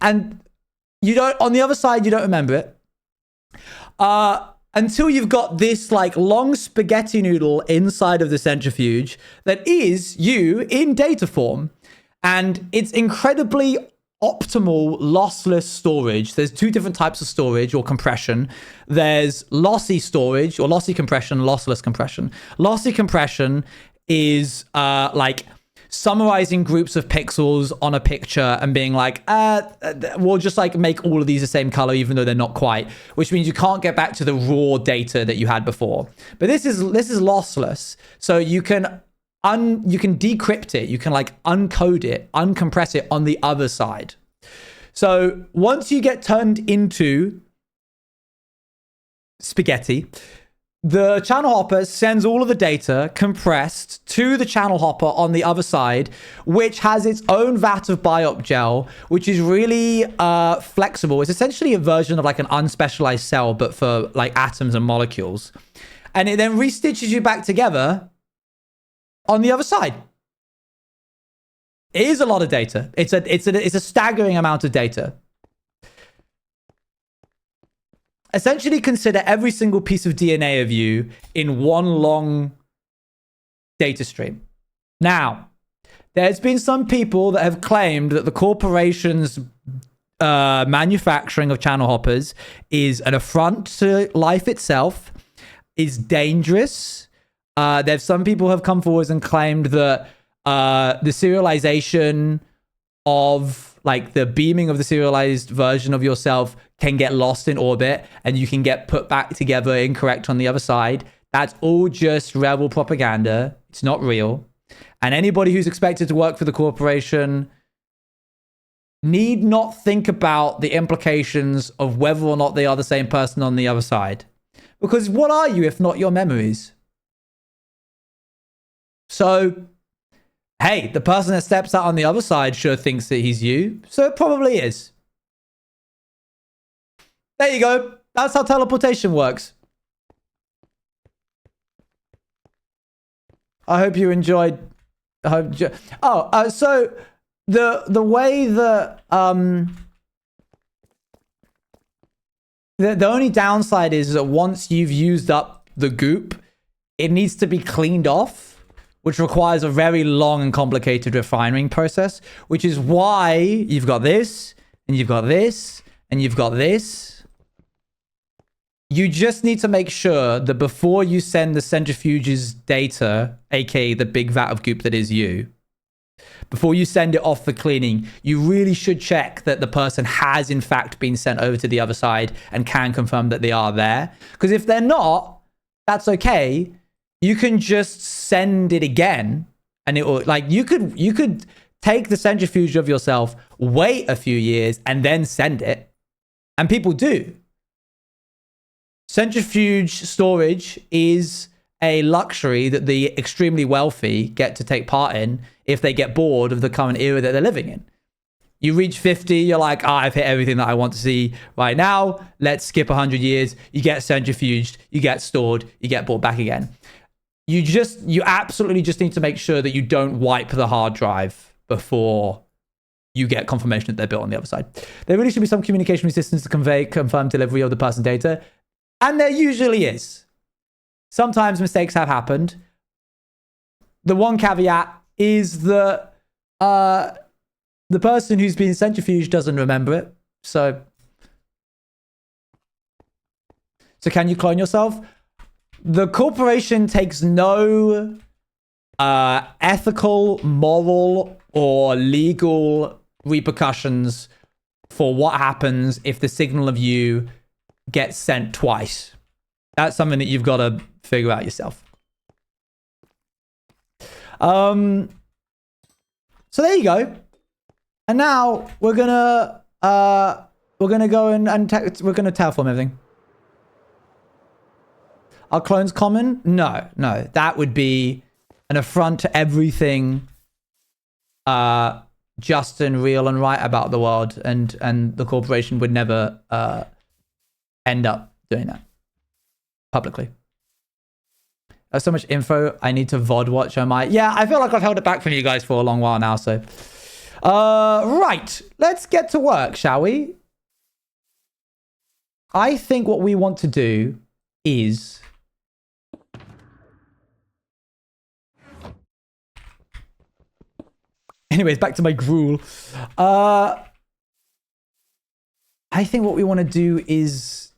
and you don't, on the other side, you don't remember it until you've got this long spaghetti noodle inside of the centrifuge that is you in data form. And it's incredibly optimal lossless storage. There's two different types of storage or compression. There's lossy storage or lossy compression, lossless compression. Lossy compression is summarizing groups of pixels on a picture and being we'll just make all of these the same color, even though they're not quite, which means you can't get back to the raw data that you had before. But this is lossless. So you can decrypt it. You can uncode it, uncompress it on the other side. So once you get turned into spaghetti, the channel hopper sends all of the data compressed to the channel hopper on the other side, which has its own vat of biop gel, which is really flexible. It's essentially a version of an unspecialized cell, but for atoms and molecules. And it then restitches you back together on the other side. It is a lot of data. It's a staggering amount of data. Essentially, consider every single piece of DNA of you in one long data stream. Now, there's been some people that have claimed that the corporation's manufacturing of channel hoppers is an affront to life itself, is dangerous. There's some people have come forward and claimed that the serialization of like the beaming of the serialized version of yourself can get lost in orbit and you can get put back together incorrect on the other side. That's all just rebel propaganda. It's not real. And anybody who's expected to work for the corporation need not think about the implications of whether or not they are the same person on the other side. Because what are you if not your memories? So, hey, the person that steps out on the other side sure thinks that he's you. So it probably is. There you go. That's how teleportation works. I hope you enjoyed. So the way that the only downside is that once you've used up the goop, it needs to be cleaned off, which requires a very long and complicated refining process, which is why you've got this, and you've got this, and you've got this. You just need to make sure that before you send the centrifuge's data, aka the big vat of goop that is you, before you send it off for cleaning, you really should check that the person has in fact been sent over to the other side and can confirm that they are there. Because if they're not, that's okay. You can just send it again, and it will, like, you could take the centrifuge of yourself, wait a few years, and then send it. And people do. Centrifuge storage is a luxury that the extremely wealthy get to take part in if they get bored of the current era that they're living in. You reach 50, you're like, I've hit everything that I want to see right now. Let's skip 100 years. You get centrifuged, you get stored, you get brought back again. You absolutely just need to make sure that you don't wipe the hard drive before you get confirmation that they're built on the other side. There really should be some communication resistance to confirm delivery of the person data. And there usually is. Sometimes mistakes have happened. The one caveat is that the person who's been centrifuged doesn't remember it. So can you clone yourself? The corporation takes no ethical, moral, or legal repercussions for what happens if the signal of you gets sent twice. That's something that you've got to figure out yourself. So there you go. And now we're gonna go we're gonna terraform everything. Are clones common? No. That would be an affront to everything just and real and right about the world, and the corporation would never end up doing that publicly. There's so much info. I need to VOD watch. Yeah, I feel like I've held it back from you guys for a long while now. So, right, let's get to work, shall we? I think what we want to do is anyways, back to my gruel. I think what we want to do is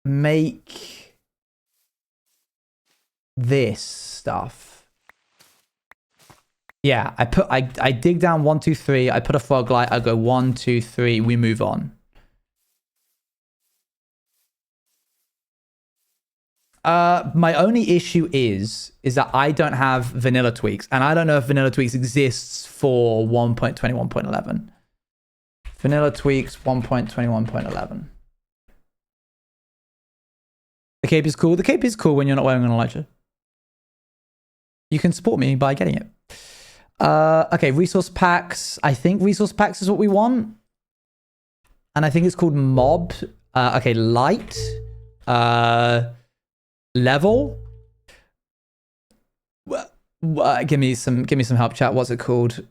make this stuff. Yeah, I dig down 1, 2, 3. I put a fog light. I go 1, 2, 3. We move on. My only issue is that I don't have vanilla tweaks, and I don't know if vanilla tweaks exists for 1.21.11. Vanilla tweaks 1.21.11. The cape is cool. The cape is cool when you're not wearing an elytra. You can support me by getting it. Okay, resource packs. I think resource packs is what we want. And I think it's called mob. Okay, light. Level. Give me some help, chat. What's it called?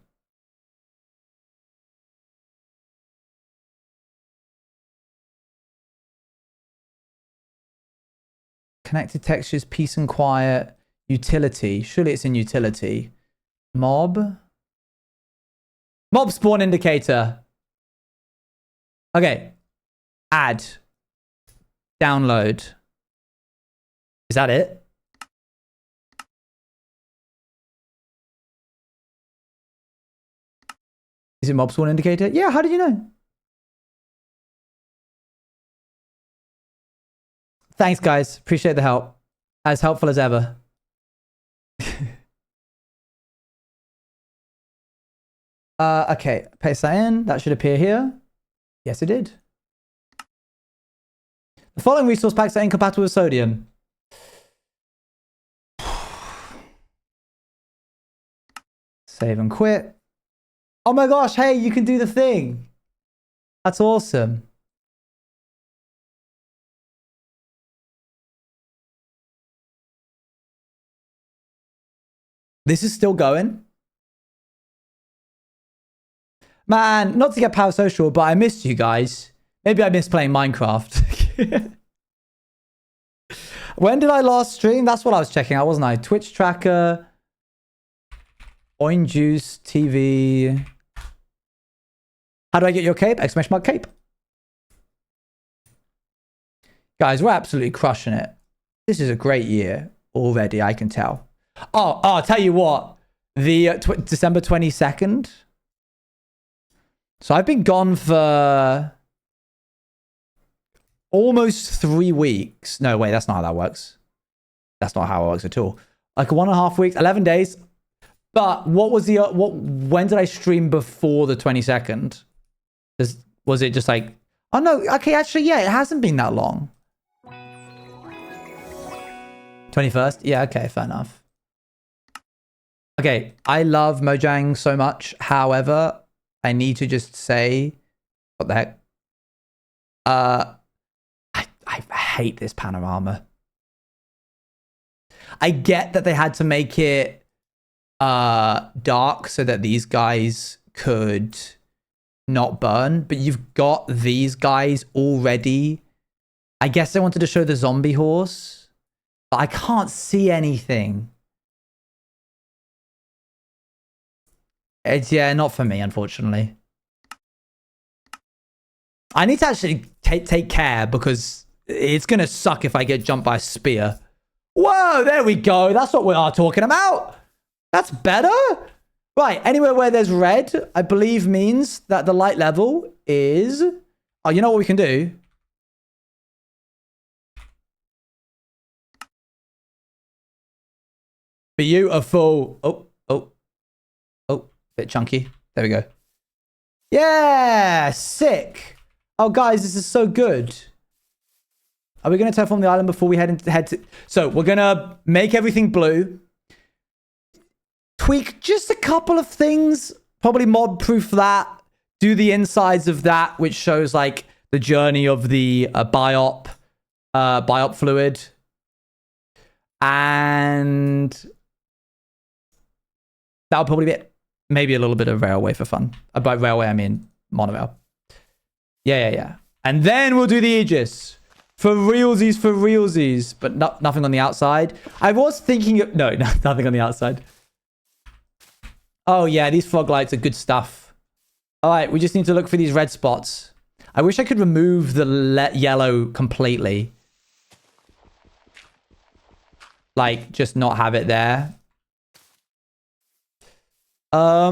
Connected textures, peace and quiet, utility. Surely it's in utility. Mob spawn indicator. Okay. Add. Download. Is that it? Is it mob spawn indicator? Yeah, how did you know? Thanks, guys. Appreciate the help. As helpful as ever. Okay, paste that in. That should appear here. Yes, it did. The following resource packs are incompatible with sodium. Save and quit. Oh my gosh, hey, you can do the thing. That's awesome. This is still going. Man, not to get power social, but I missed you guys. Maybe I missed playing Minecraft. When did I last stream? That's what I was checking out, wasn't I? Twitch tracker. Orange juice TV. How do I get your cape? Exclamation mark cape. Guys, we're absolutely crushing it. This is a great year already, I can tell. Oh, I'll tell you what. The December 22nd. So I've been gone for almost 3 weeks. No, wait, that's not how that works. That's not how it works at all. Like 1.5 weeks, 11 days. But what was the when did I stream before the 22nd? Was it just like, oh no, okay, actually, yeah, it hasn't been that long. 21st? Yeah, okay, fair enough. Okay, I love Mojang so much. However, I need to just say, what the heck? I hate this panorama. I get that they had to make it dark so that these guys could not burn, but you've got these guys already. I guess they wanted to show the zombie horse, but I can't see anything. It's, yeah, not for me, unfortunately. I need to actually take care because it's going to suck if I get jumped by a spear. Whoa, there we go. That's what we are talking about. That's better. Right, anywhere where there's red, I believe means that the light level is... Oh, you know what we can do? Beautiful. Oh, bit chunky. There we go. Yeah, sick. Oh, guys, this is so good. Are we going to terraform the island before we head to... So, we're going to make everything blue. Tweak just a couple of things. Probably mod-proof that. Do the insides of that, which shows, like, the journey of the biop fluid. And... that'll probably be it. Maybe a little bit of railway for fun. By railway, I mean monorail. Yeah. And then we'll do the Aegis. For realsies. But nothing on the outside. I was thinking of... No, nothing on the outside. Oh, yeah, these fog lights are good stuff. All right, we just need to look for these red spots. I wish I could remove the yellow completely. Like, just not have it there. I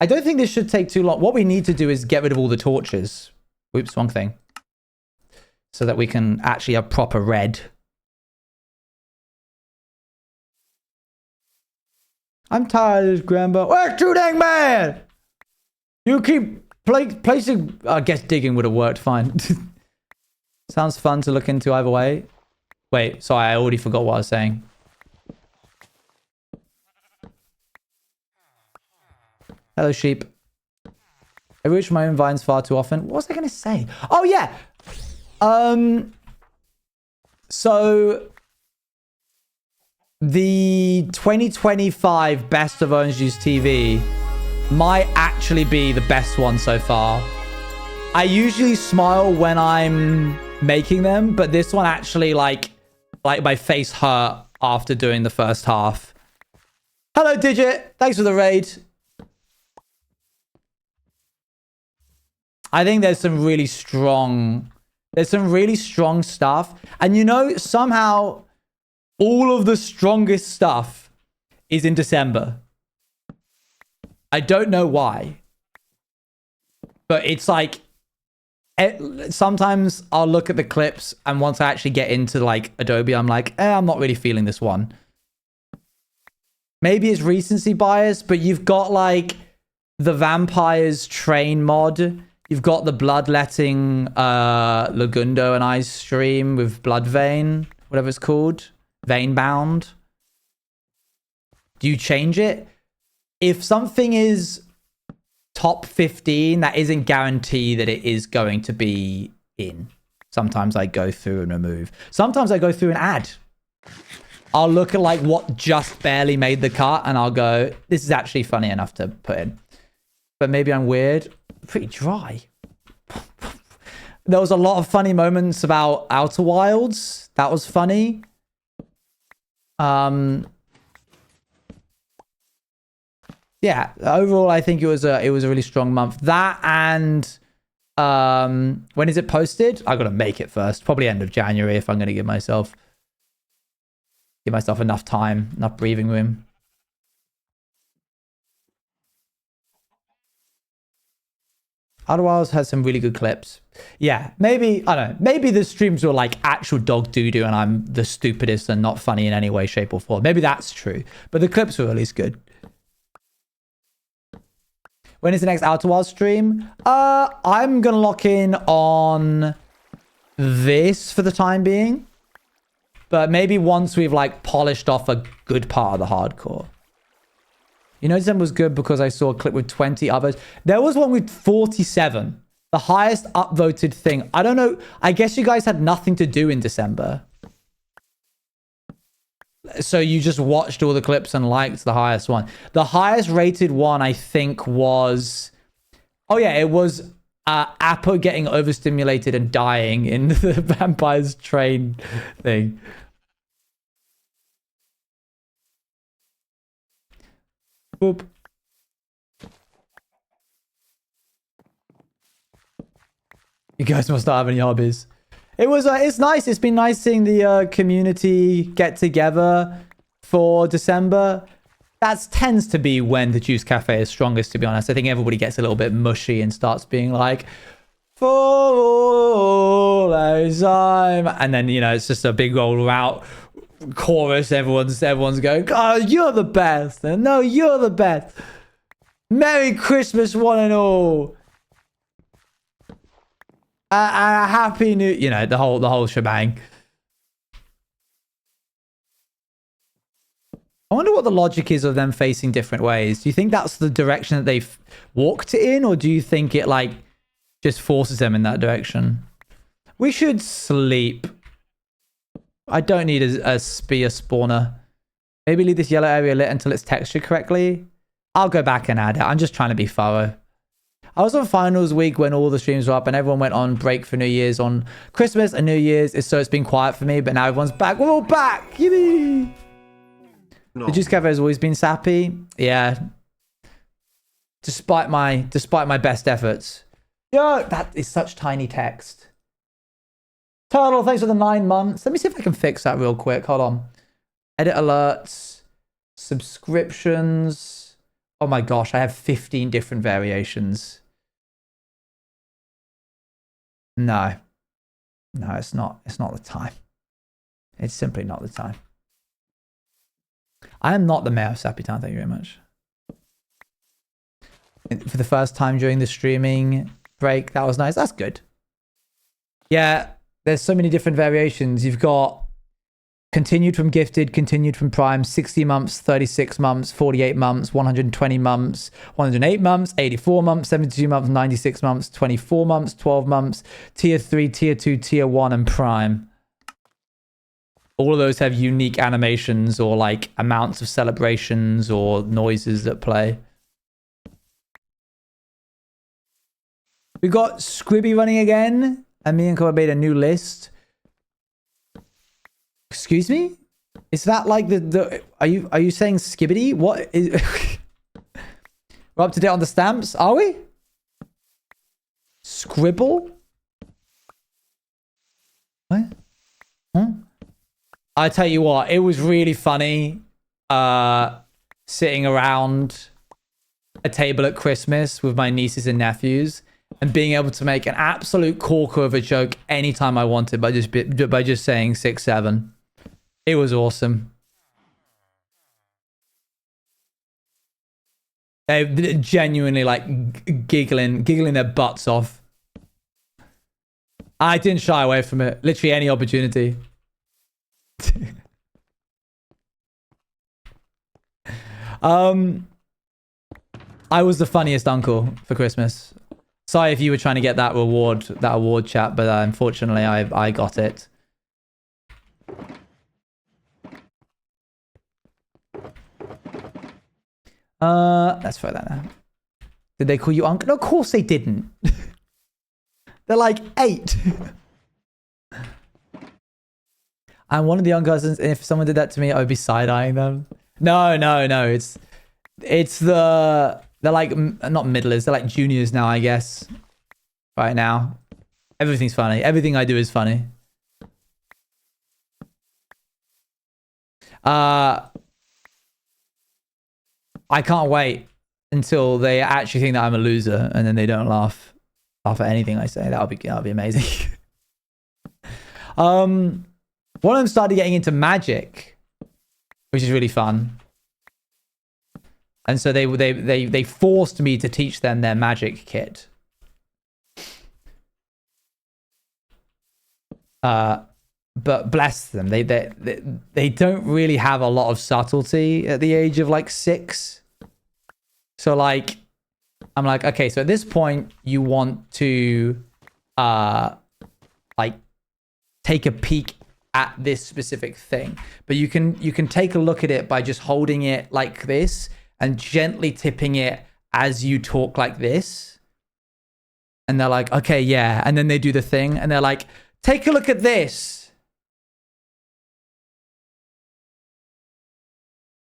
don't think this should take too long. What we need to do is get rid of all the torches. Oops, wrong thing. So that we can actually have proper red. I'm tired of this, Grandpa. Where's shooting, man? You keep placing... I guess digging would have worked fine. Sounds fun to look into either way. Wait, sorry, I already forgot what I was saying. Hello, sheep. I reach my own vines far too often. What was I going to say? Oh, yeah. So... the 2025 Best of Orange Juice TV might actually be the best one so far. I usually smile when I'm making them, but this one actually, like my face hurt after doing the first half. Hello, Digit. Thanks for the raid. I think there's some really strong There's some really strong stuff. And you know, somehow all of the strongest stuff is in December. I don't know why. But it's like, sometimes I'll look at the clips and once I actually get into like Adobe, I'm like, I'm not really feeling this one. Maybe it's recency bias, but you've got like the Vampires Train mod. You've got the Bloodletting Lagundo and Ice stream with Bloodvein, whatever it's called. Vein-bound. Do you change it? If something is top 15, that isn't guaranteed that it is going to be in. Sometimes I go through and remove. Sometimes I go through and add. I'll look at like what just barely made the cut and I'll go, this is actually funny enough to put in. But maybe I'm weird. Pretty dry. There was a lot of funny moments about Outer Wilds. That was funny. Yeah, overall, I think it was a really strong month. That and when is it posted? I gotta make it first. Probably end of January if I'm gonna give myself enough time, enough breathing room. Outer Wilds has some really good clips. Yeah, maybe, I don't know, maybe the streams were like actual dog doo-doo and I'm the stupidest and not funny in any way, shape or form. Maybe that's true, but the clips were at least good. When is the next Outer Wilds stream? I'm gonna lock in on this for the time being. But maybe once we've like polished off a good part of the hardcore. You know, December was good because I saw a clip with 20 others. There was one with 47. The highest upvoted thing. I don't know. I guess you guys had nothing to do in December. So you just watched all the clips and liked the highest one. The highest rated one, I think, was... Oh, yeah, it was Apo getting overstimulated and dying in the Vampires Train thing. Boop. You guys must not have any hobbies. It was, it's nice. It's been nice seeing the community get together for December. That tends to be when the Juice Cafe is strongest, to be honest. I think everybody gets a little bit mushy and starts being like, for all time. And then, you know, it's just a big roll out chorus. Everyone's going, oh, you're the best. And no, you're the best. Merry Christmas, one and all. A happy new, you know, the whole shebang. I wonder what the logic is of them facing different ways. Do you think that's the direction that they've walked in, or do you think it like just forces them in that direction? We should sleep. I don't need a spear spawner. Maybe leave this yellow area lit until it's textured correctly. I'll go back and add it. I'm just trying to be thorough. I was on finals week when all the streams were up and everyone went on break for New Year's on Christmas and New Year's. So it's been quiet for me, but now everyone's back. We're all back. Yippee! No. The Juice Cafe has always been sappy. Yeah. Despite my best efforts. Yo, that is such tiny text. Turtle, thanks for the 9 months. Let me see if I can fix that real quick. Hold on. Edit alerts. Subscriptions. Oh my gosh, I have 15 different variations. No. No, it's not. It's not the time. It's simply not the time. I am not the mayor of Sappy Town, thank you very much. For the first time during the streaming break, that was nice. That's good. Yeah, there's so many different variations. You've got continued from gifted, continued from prime, 60 months, 36 months, 48 months, 120 months, 108 months, 84 months, 72 months, 96 months, 24 months, 12 months, tier 3, tier 2, tier 1, and prime. All of those have unique animations or like amounts of celebrations or noises that play. We got Squibby running again, and me and Koa made a new list. Excuse me? Is that like the are you saying skibbity? What is we're up to date on the stamps, are we? Scribble? I tell you what, it was really funny sitting around a table at Christmas with my nieces and nephews and being able to make an absolute corker of a joke anytime I wanted by just saying 6-7. It was awesome. They genuinely like giggling their butts off. I didn't shy away from it. Literally any opportunity. I was the funniest uncle for Christmas. Sorry if you were trying to get that award chat, but unfortunately I got it. Let's throw that now. Did they call you uncle? No, of course they didn't. They're like 8. I'm one of the young cousins, and if someone did that to me, I would be side-eyeing them. No. It's they're like, not middlers, they're like juniors now, I guess. Right now. Everything's funny. Everything I do is funny. I can't wait until they actually think that I'm a loser, and then they don't laugh at anything I say. That'll be amazing. One of them started getting into magic, which is really fun. And so they forced me to teach them their magic kit. But bless them, they don't really have a lot of subtlety at the age of like 6. So like, I'm like, okay, so at this point you want to like take a peek at this specific thing, but you can take a look at it by just holding it like this and gently tipping it as you talk like this. And they're like, okay, yeah. And then they do the thing and they're like, take a look at this.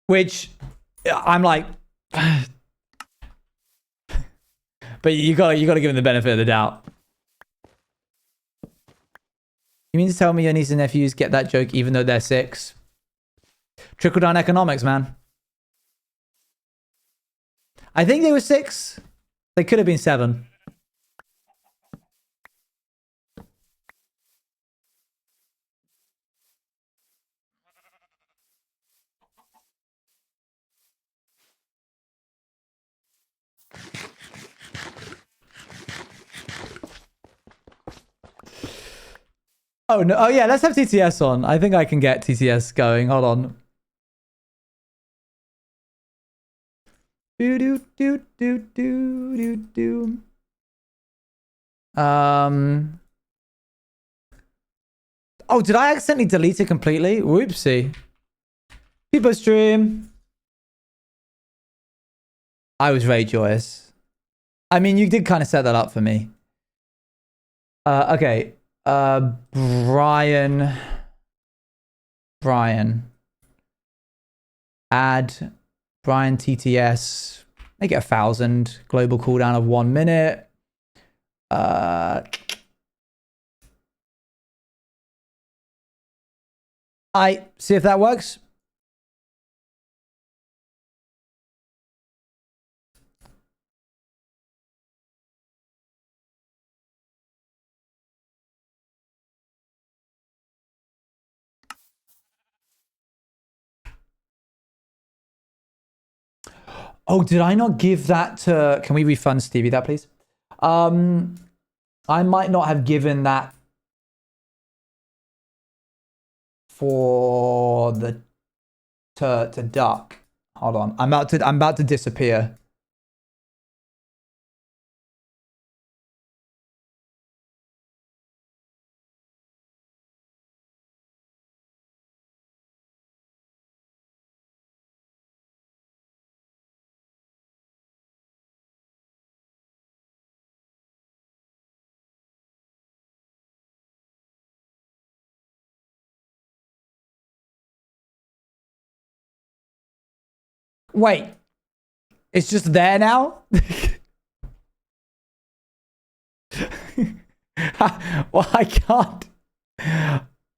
Which I'm like, but you gotta give them the benefit of the doubt. You mean to tell me your nieces and nephews get that joke even though they're 6? Trickle down economics, man. I think they were 6. They could have been 7. Oh no! Oh yeah, let's have TTS on. I think I can get TTS going. Hold on. Do. Oh, did I accidentally delete it completely? Whoopsie. People stream. I was very joyous. I mean, you did kind of set that up for me. Okay. Brian. Add Brian TTS. Make it 1,000. Global cooldown of 1 minute. I see if that works. Oh, did I not give that to... Can we refund Stevie that, please? I might not have given that for the... To Duck. Hold on. I'm about to disappear. Wait. It's just there now? Well, I can't.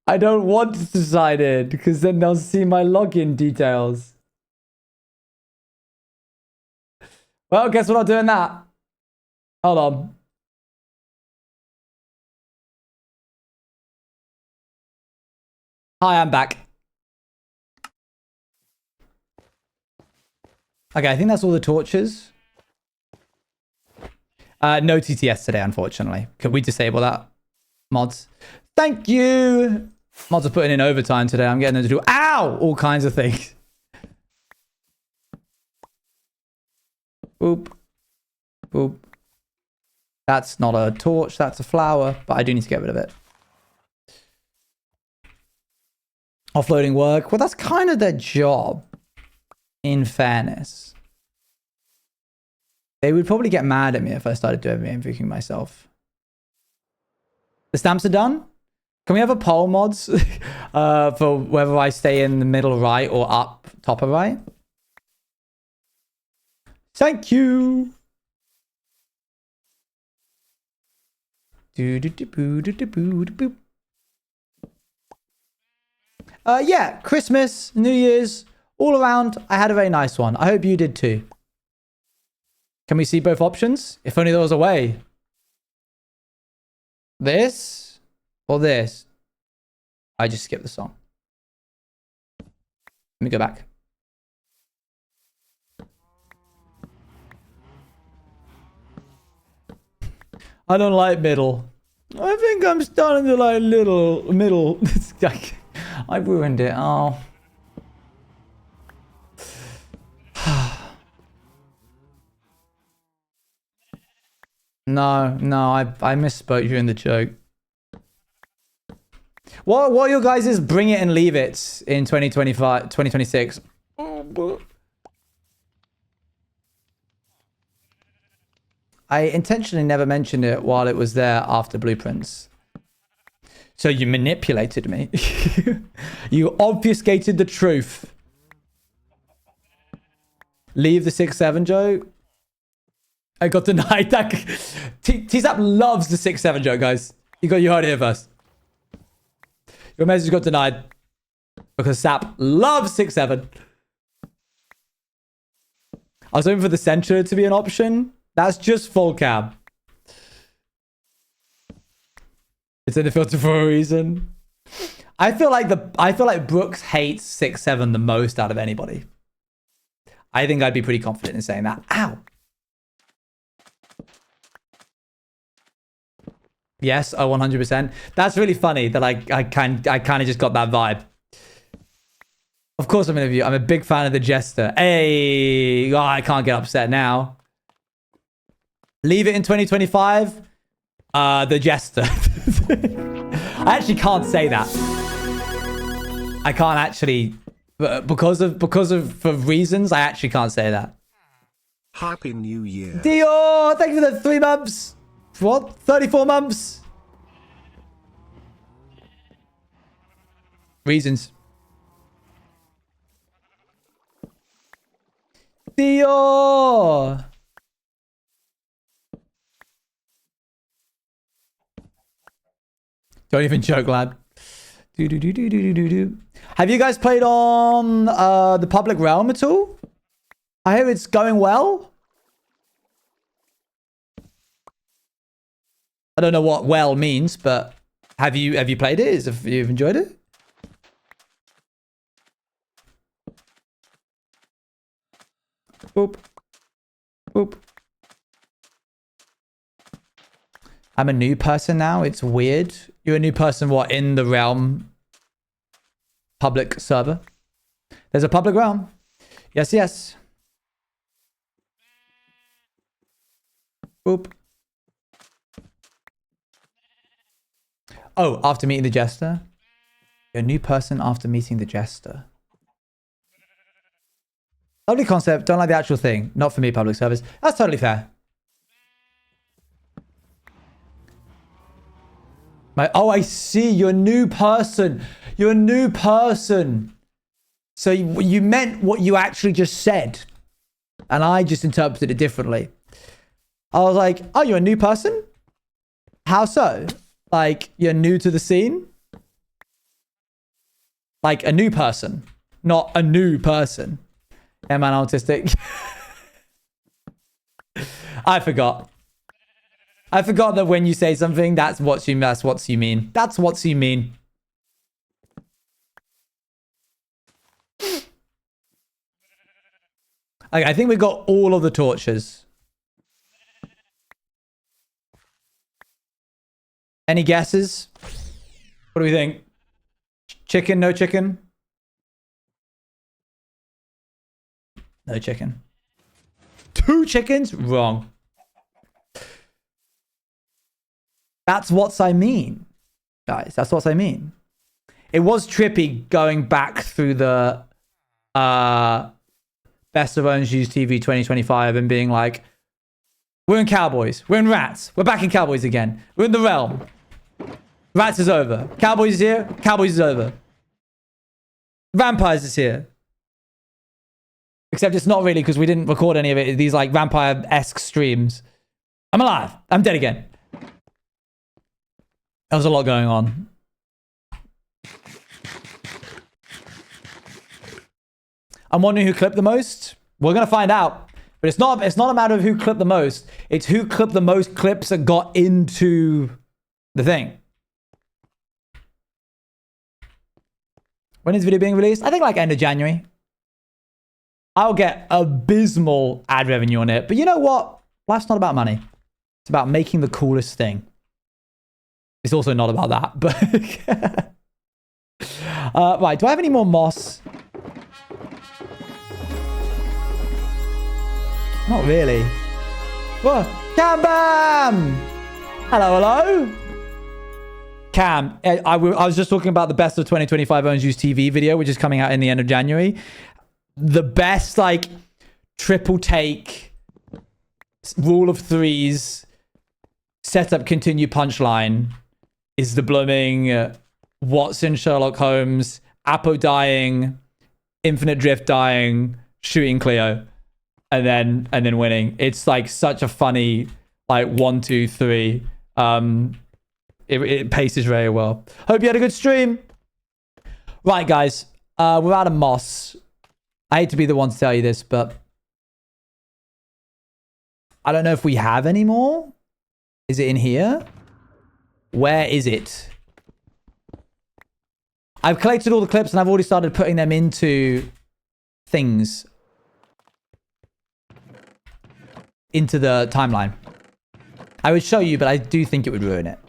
I don't want to sign in because then they'll see my login details. Well, guess we're not doing that. Hold on. Hi, I'm back. Okay, I think that's all the torches. No TTS today, unfortunately. Could we disable that? Mods. Thank you! Mods are putting in overtime today. I'm getting them to do, ow! All kinds of things. Boop. Boop. That's not a torch, that's a flower, but I do need to get rid of it. Offloading work. Well, that's kind of their job, in fairness. They would probably get mad at me if I started doing everything myself. The stamps are done. Can we have a poll, mods, for whether I stay in the middle right or up top or right? Thank you. Yeah, Christmas, New Year's, all around. I had a very nice one. I hope you did too. Can we see both options? If only there was a way. This or this? I just skipped the song. Let me go back. I don't like middle. I think I'm starting to like middle. I ruined it. Oh. No, I misspoke during the joke. What are your guys' bring it and leave it in 2025, 2026? I intentionally never mentioned it while it was there after blueprints. So you manipulated me. You obfuscated the truth. Leave the 6-7 joke. I got denied. T-Zap loves the 6-7 joke, guys. You heard it here first. Your message got denied because Sap loves 6-7. I was hoping for the censure to be an option. That's just full cam. It's in the filter for a reason. I feel like Brooks hates 6-7 the most out of anybody. I think I'd be pretty confident in saying that. Ow. Yes, 100%. That's really funny that I kind of just got that vibe. Of course I'm in a view. I'm a big fan of the Jester. Hey, oh, I can't get upset now. Leave it in 2025. The Jester. I actually can't say that. I can't actually, for reasons. I actually can't say that. Happy New Year. Dior, thank you for the 3 months. What? 34 months? Reasons. Dior. Don't even joke, lad. Have you guys played on the public realm at all? I hear it's going well. I don't know what well means, but have you played it? Have you enjoyed it? Boop. Boop. I'm a new person now. It's weird. You're a new person, what, in the realm public server? There's a public realm. Yes, yes. Boop. Oh, after meeting the Jester? You're a new person after meeting the Jester. Lovely concept. Don't like the actual thing. Not for me, public service. That's totally fair. Oh, I see. You're a new person. You're a new person. So you meant what you actually just said. And I just interpreted it differently. I was like, oh, you're a new person? How so? Like, you're new to the scene? Like a new person, not a new person. Am I autistic? I forgot. I forgot that when you say something, that's what you mean. That's what you mean. Okay, I think we got all of the torches. Any guesses? What do we think? Chicken, no chicken? No chicken. 2 chickens? Wrong. That's what I mean. Guys, that's what I mean. It was trippy going back through the Best of Owen's Used TV 2025 and being like, we're in Cowboys. We're in Rats. We're back in Cowboys again. We're in the Realm. Rats is over. Cowboys is here. Cowboys is over. Vampires is here. Except it's not really because we didn't record any of it. These like vampire-esque streams. I'm alive. I'm dead again. There was a lot going on. I'm wondering who clipped the most. We're gonna find out. But it's not a matter of who clipped the most. It's who clipped the most clips that got into the thing. When is the video being released? I think like end of January. I'll get abysmal ad revenue on it. But you know what? Life's not about money. It's about making the coolest thing. It's also not about that. But right, do I have any more moss? Not really. Whoa. Cam Bam! Hello, hello. Cam, I was just talking about the best of 2025 Owen's Used TV video, which is coming out in the end of January. The best, like, triple take, rule of threes, setup, continue, punchline is the blooming Watson, Sherlock Holmes, Apo dying, Infinite Drift dying, shooting Cleo. And then winning. It's like such a funny, like 1, 2, 3. It paces very well. Hope you had a good stream. Right, guys. We're out of moss. I hate to be the one to tell you this, but I don't know if we have any more. Is it in here? Where is it? I've collected all the clips and I've already started putting them into things. Into the timeline. I would show you, but I do think it would ruin it.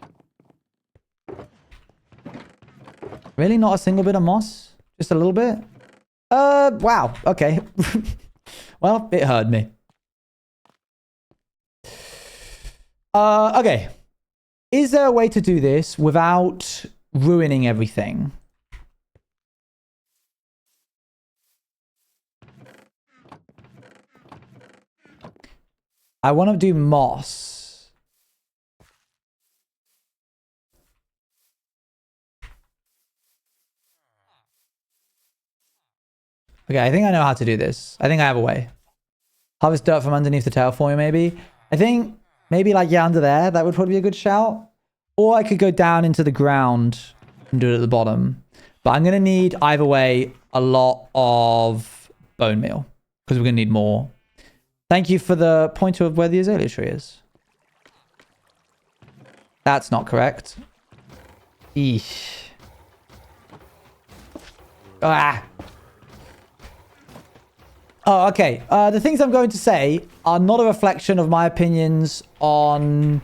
Really? Not a single bit of moss? Just a little bit? Wow. Okay. Well, it hurt me. Okay. Is there a way to do this without ruining everything? I want to do moss. Okay, I think I know how to do this. I think I have a way. Harvest dirt from underneath the terraforming, maybe. I think maybe like, yeah, under there. That would probably be a good shout. Or I could go down into the ground and do it at the bottom. But I'm going to need, either way, a lot of bone meal. Because we're going to need more. Thank you for the pointer of where the azalea tree is. That's not correct. Eesh. Ah. Oh, okay. The things I'm going to say are not a reflection of my opinions on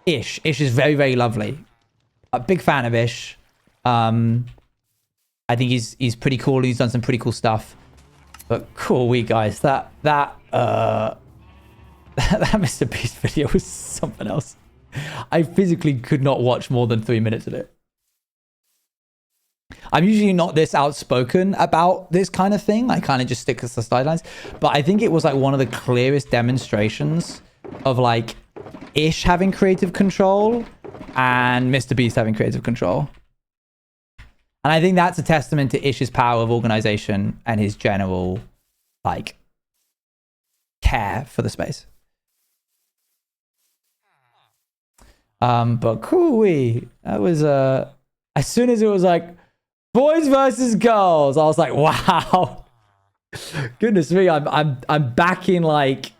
Ish. Ish is very, very lovely. A big fan of Ish. I think he's pretty cool. He's done some pretty cool stuff. But cool week, guys. That Mr. Beast video was something else. I physically could not watch more than 3 minutes of it. I'm usually not this outspoken about this kind of thing. I kind of just stick to the sidelines. But I think it was like one of the clearest demonstrations of like Ish having creative control and Mr. Beast having creative control. And I think that's a testament to Ish's power of organization and his general like care for the space. But cool, that was as soon as it was like, Boys versus girls. I was like, wow. Goodness me, I'm back in like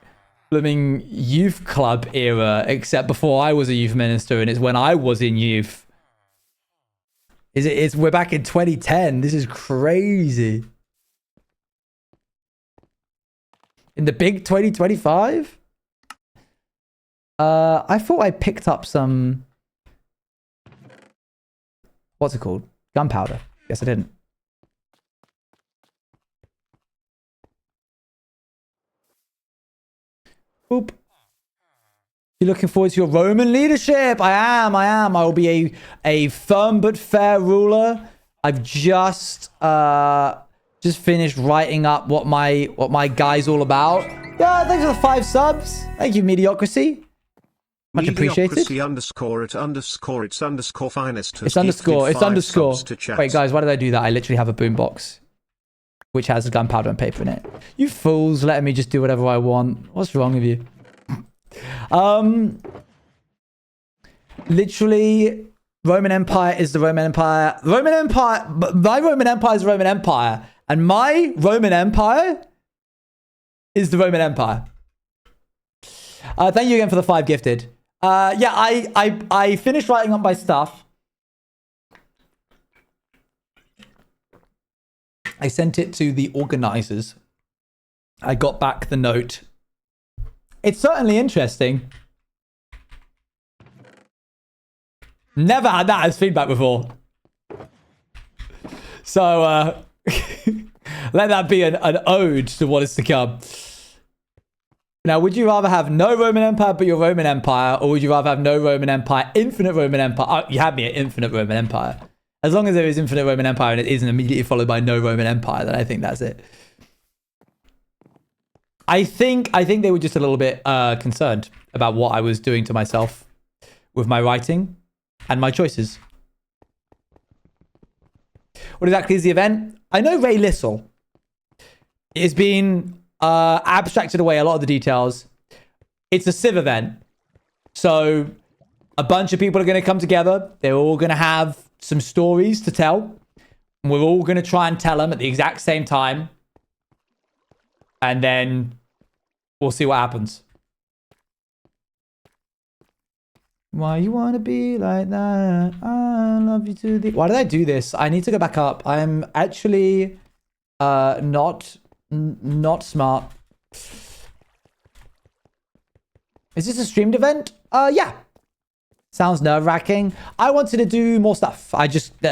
blooming youth club era, except before I was a youth minister, and it's when I was in youth. We're back in 2010. This is crazy. In the big 2025? I thought I picked up some... What's it called? Gunpowder. Guess I didn't. Boop. You're looking forward to your Roman leadership? I am. I will be a firm but fair ruler. I've just finished writing up what my guy's all about. Yeah, thanks for the 5 subs. Thank you, Mediocrity. Much appreciated. _it's_finest. It's underscore. Wait, guys, why did I do that? I literally have a boombox which has gunpowder and paper in it. You fools letting me just do whatever I want. What's wrong with you? Literally, Roman Empire is the Roman Empire. My Roman Empire is the Roman Empire. And my Roman Empire is the Roman Empire. Thank you again for the 5 gifted. Yeah, I finished writing up my stuff. I sent it to the organizers. I got back the note. It's certainly interesting. Never had that as feedback before. So, let that be an ode to what is to come. Now, would you rather have no Roman Empire but your Roman Empire, or would you rather have no Roman Empire, infinite Roman Empire? Oh, you had me at infinite Roman Empire. As long as there is infinite Roman Empire and it isn't immediately followed by no Roman Empire, then I think that's it. I think they were just a little bit concerned about what I was doing to myself with my writing and my choices. What exactly is the event? I know Ray Lissel. It's been abstracted away a lot of the details. It's a Civ event. So a bunch of people are going to come together. They're all going to have some stories to tell. And we're all going to try and tell them at the exact same time. And then we'll see what happens. Why you want to be like that? I love you to the... Why did I do this? I need to go back up. I'm actually not smart. Is this a streamed event? Yeah. Sounds nerve-wracking. I wanted to do more stuff.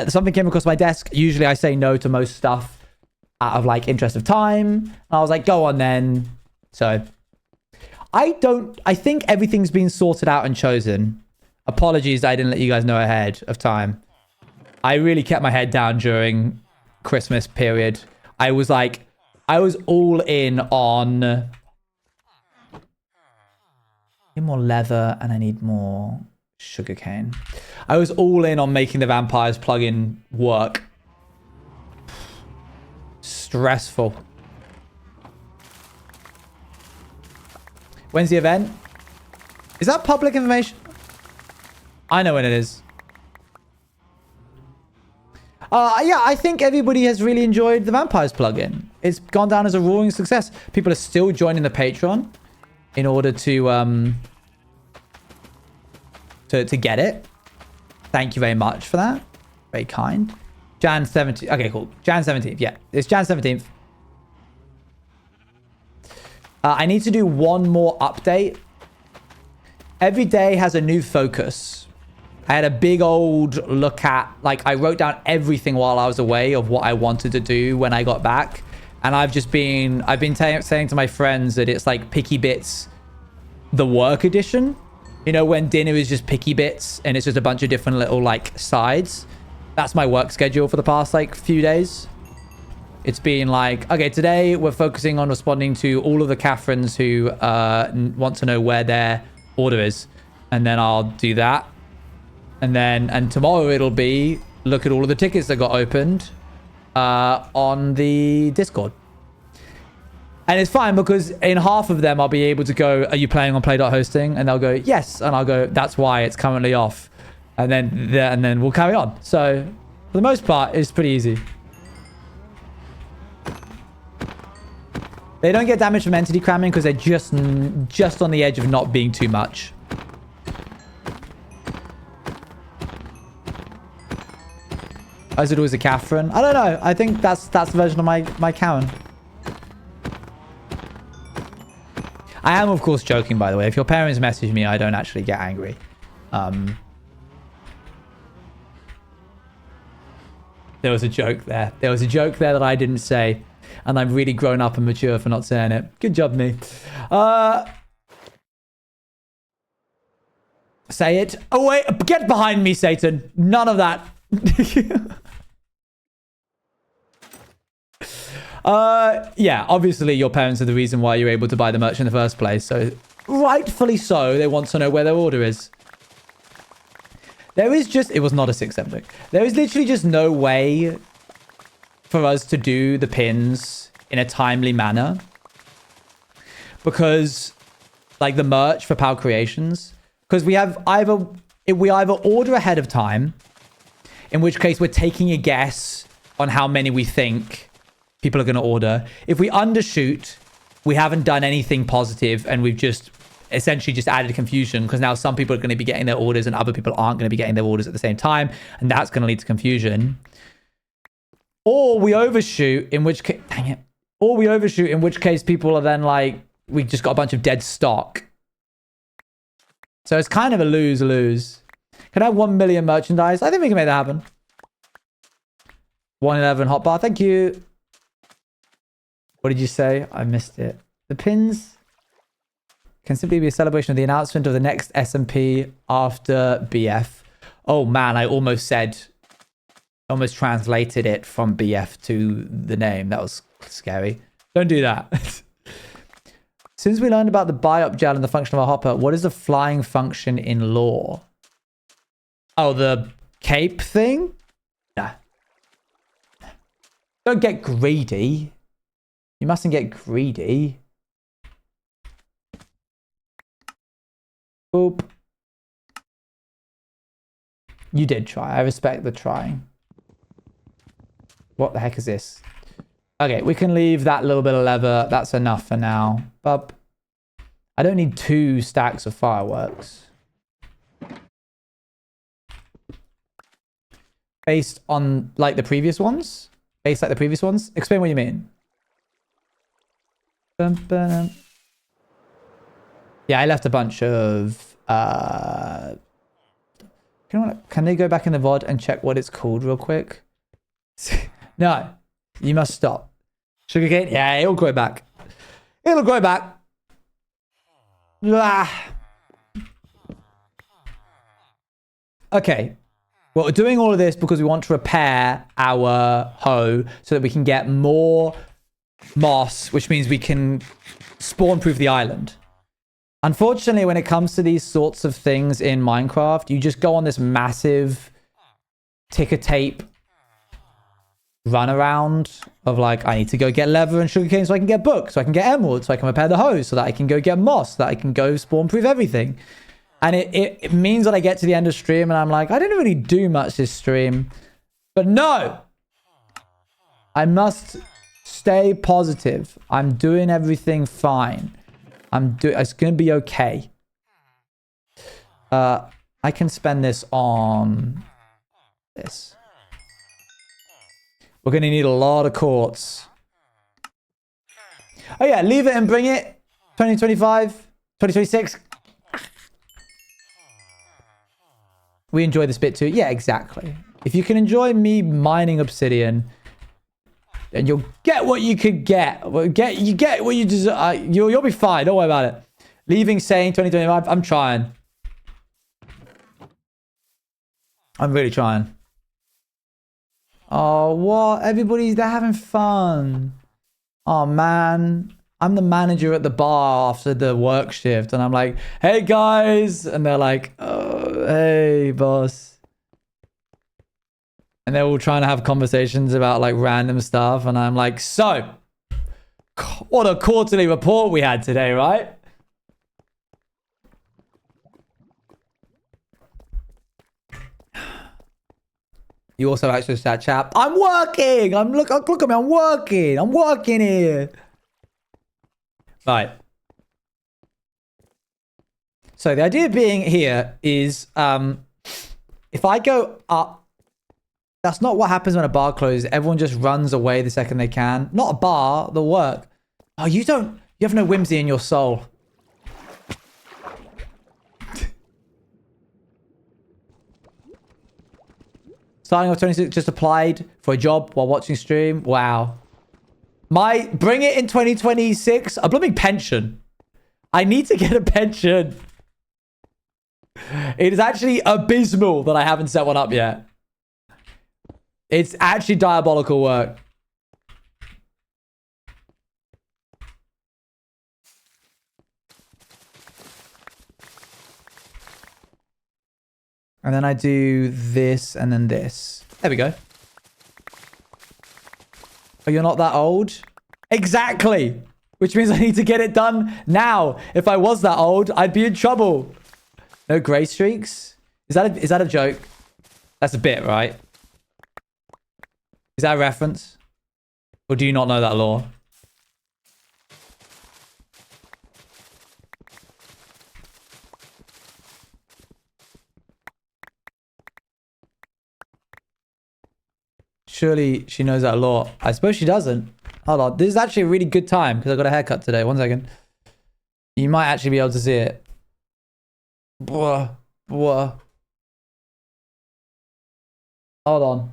Something came across my desk. Usually I say no to most stuff out of like interest of time. And I was like, go on then. So I think everything's been sorted out and chosen. Apologies that I didn't let you guys know ahead of time. I really kept my head down during Christmas period. I was all in on... I need more leather and I need more sugarcane. I was all in on making the Vampires plugin work. Stressful. When's the event? Is that public information? I know when it is. Yeah, I think everybody has really enjoyed the Vampires plugin. It's gone down as a roaring success. People are still joining the Patreon in order to get it. Thank you very much for that. Very kind. Jan 17th. Okay, cool. Jan 17th. Yeah, it's Jan 17th. I need to do one more update. Every day has a new focus. I had a big old look at, like, I wrote down everything while I was away of what I wanted to do when I got back. And I've been saying to my friends that it's like Picky Bits, the work edition. You know, when dinner is just picky bits and it's just a bunch of different little like sides. That's my work schedule for the past like few days. It's been like, okay, today we're focusing on responding to all of the Catherines who want to know where their order is. And then I'll do that. And tomorrow it'll be look at all of the tickets that got opened on the Discord. And it's fine because in half of them I'll be able to go, are you playing on play.hosting? And they'll go, yes. And I'll go, that's why it's currently off. And then we'll carry on. So For the most part, it's pretty easy. They don't get damage from entity cramming because they're just on the edge of not being too much. As it was a Catherine. I don't know. I think that's the version of my Karen. I am, of course, joking, by the way. If your parents message me, I don't actually get angry. There was a joke there. There was a joke there that I didn't say. And I'm really grown up and mature for not saying it. Good job, me. Say it. Oh, wait. Get behind me, Satan. None of that. Yeah, obviously your parents are the reason why you're able to buy the merch in the first place. So rightfully so, they want to know where their order is. There is just... It was not a 6-7. There is literally just no way for us to do the pins in a timely manner. Because, like, the merch for PAL Creations. Because we either order ahead of time, in which case we're taking a guess on how many we think people are going to order. If we undershoot, we haven't done anything positive and we've just essentially just added confusion because now some people are going to be getting their orders and other people aren't going to be getting their orders at the same time, and that's going to lead to confusion. Or we overshoot, in which case... Dang it. Or we overshoot, in which case people are then like, we just got a bunch of dead stock. So it's kind of a lose-lose. Can I have 1 million merchandise? I think we can make that happen. 111 hotbar. Thank you. What did you say? I missed it. The pins can simply be a celebration of the announcement of the next SMP after BF. Oh man, I almost translated it from BF to the name. That was scary. Don't do that. Since we learned about the buy-up gel and the function of our hopper, what is the flying function in lore? Oh, the cape thing? Nah. Don't get greedy. You mustn't get greedy. Boop. You did try. I respect the trying. What the heck is this? Okay, we can leave that little bit of leather. That's enough for now. Bub. I don't need 2 stacks of fireworks. Based on, like, the previous ones? Based like the previous ones? Explain what you mean. Yeah, I left a bunch of... Can they go back in the VOD and check what it's called real quick? No. You must stop. Sugarcane? Yeah, it'll grow back. It'll grow back. Ah. Okay. Well, we're doing all of this because we want to repair our hoe so that we can get more moss, which means we can spawn-proof the island. Unfortunately, when it comes to these sorts of things in Minecraft, you just go on this massive ticker tape run around of like, I need to go get leather and sugarcane so I can get books, so I can get emeralds, so I can repair the hoe, so that I can go get moss, so that I can go spawn-proof everything. And it means that I get to the end of stream and I'm like, I didn't really do much this stream. But no! I must stay positive. I'm doing everything fine. It's going to be okay. I can spend this on this. We're going to need a lot of quartz. Oh yeah, leave it and bring it. 2025, 2026. We enjoy this bit too. Yeah, exactly. If you can enjoy me mining obsidian, then you'll get what you could get. You get what you deserve. You'll be fine. Don't worry about it. Leaving saying 2025. I'm trying. I'm really trying. Oh, what? They're having fun. Oh, man. I'm the manager at the bar after the work shift. And I'm like, hey, guys. And they're like, oh, hey, boss. And they're all trying to have conversations about like random stuff. And I'm like, so, what a quarterly report we had today, right? You also access that chat. I'm working. Look at me. I'm working. I'm working here. Right. So the idea being here is, if I go up, that's not what happens when a bar closes. Everyone just runs away the second they can. Not a bar, the work. Oh, you have no whimsy in your soul. Starting off 26, just applied for a job while watching stream. Wow. Bring it in 2026. A blooming pension. I need to get a pension. It is actually abysmal that I haven't set one up yet. It's actually diabolical work. And then I do this and then this. There we go. Oh, you're not that old? Exactly. Which means I need to get it done now. If I was that old, I'd be in trouble. No gray streaks? Is that a joke? That's a bit, right? Is that a reference? Or do you not know that law? Surely she knows that law. I suppose she doesn't. Hold on. This is actually a really good time because I got a haircut today. 1 second. You might actually be able to see it. Hold on.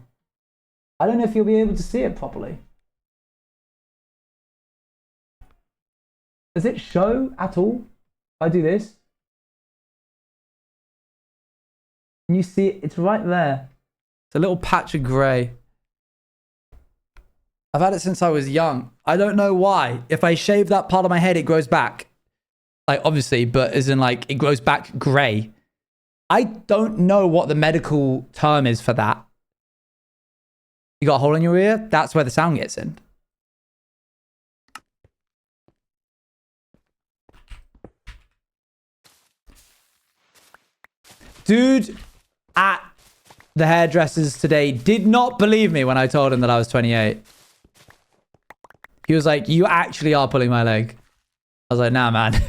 I don't know if you'll be able to see it properly. Does it show at all? If I do this. Can you see it? It's right there. It's a little patch of grey. I've had it since I was young. I don't know why. If I shave that part of my head, it grows back. Like, obviously, but as in, like, it grows back grey. I don't know what the medical term is for that. You got a hole in your ear? That's where the sound gets in. Dude at the hairdressers today did not believe me when I told him that I was 28. He was like, "You actually are pulling my leg." I was like, "Nah, man."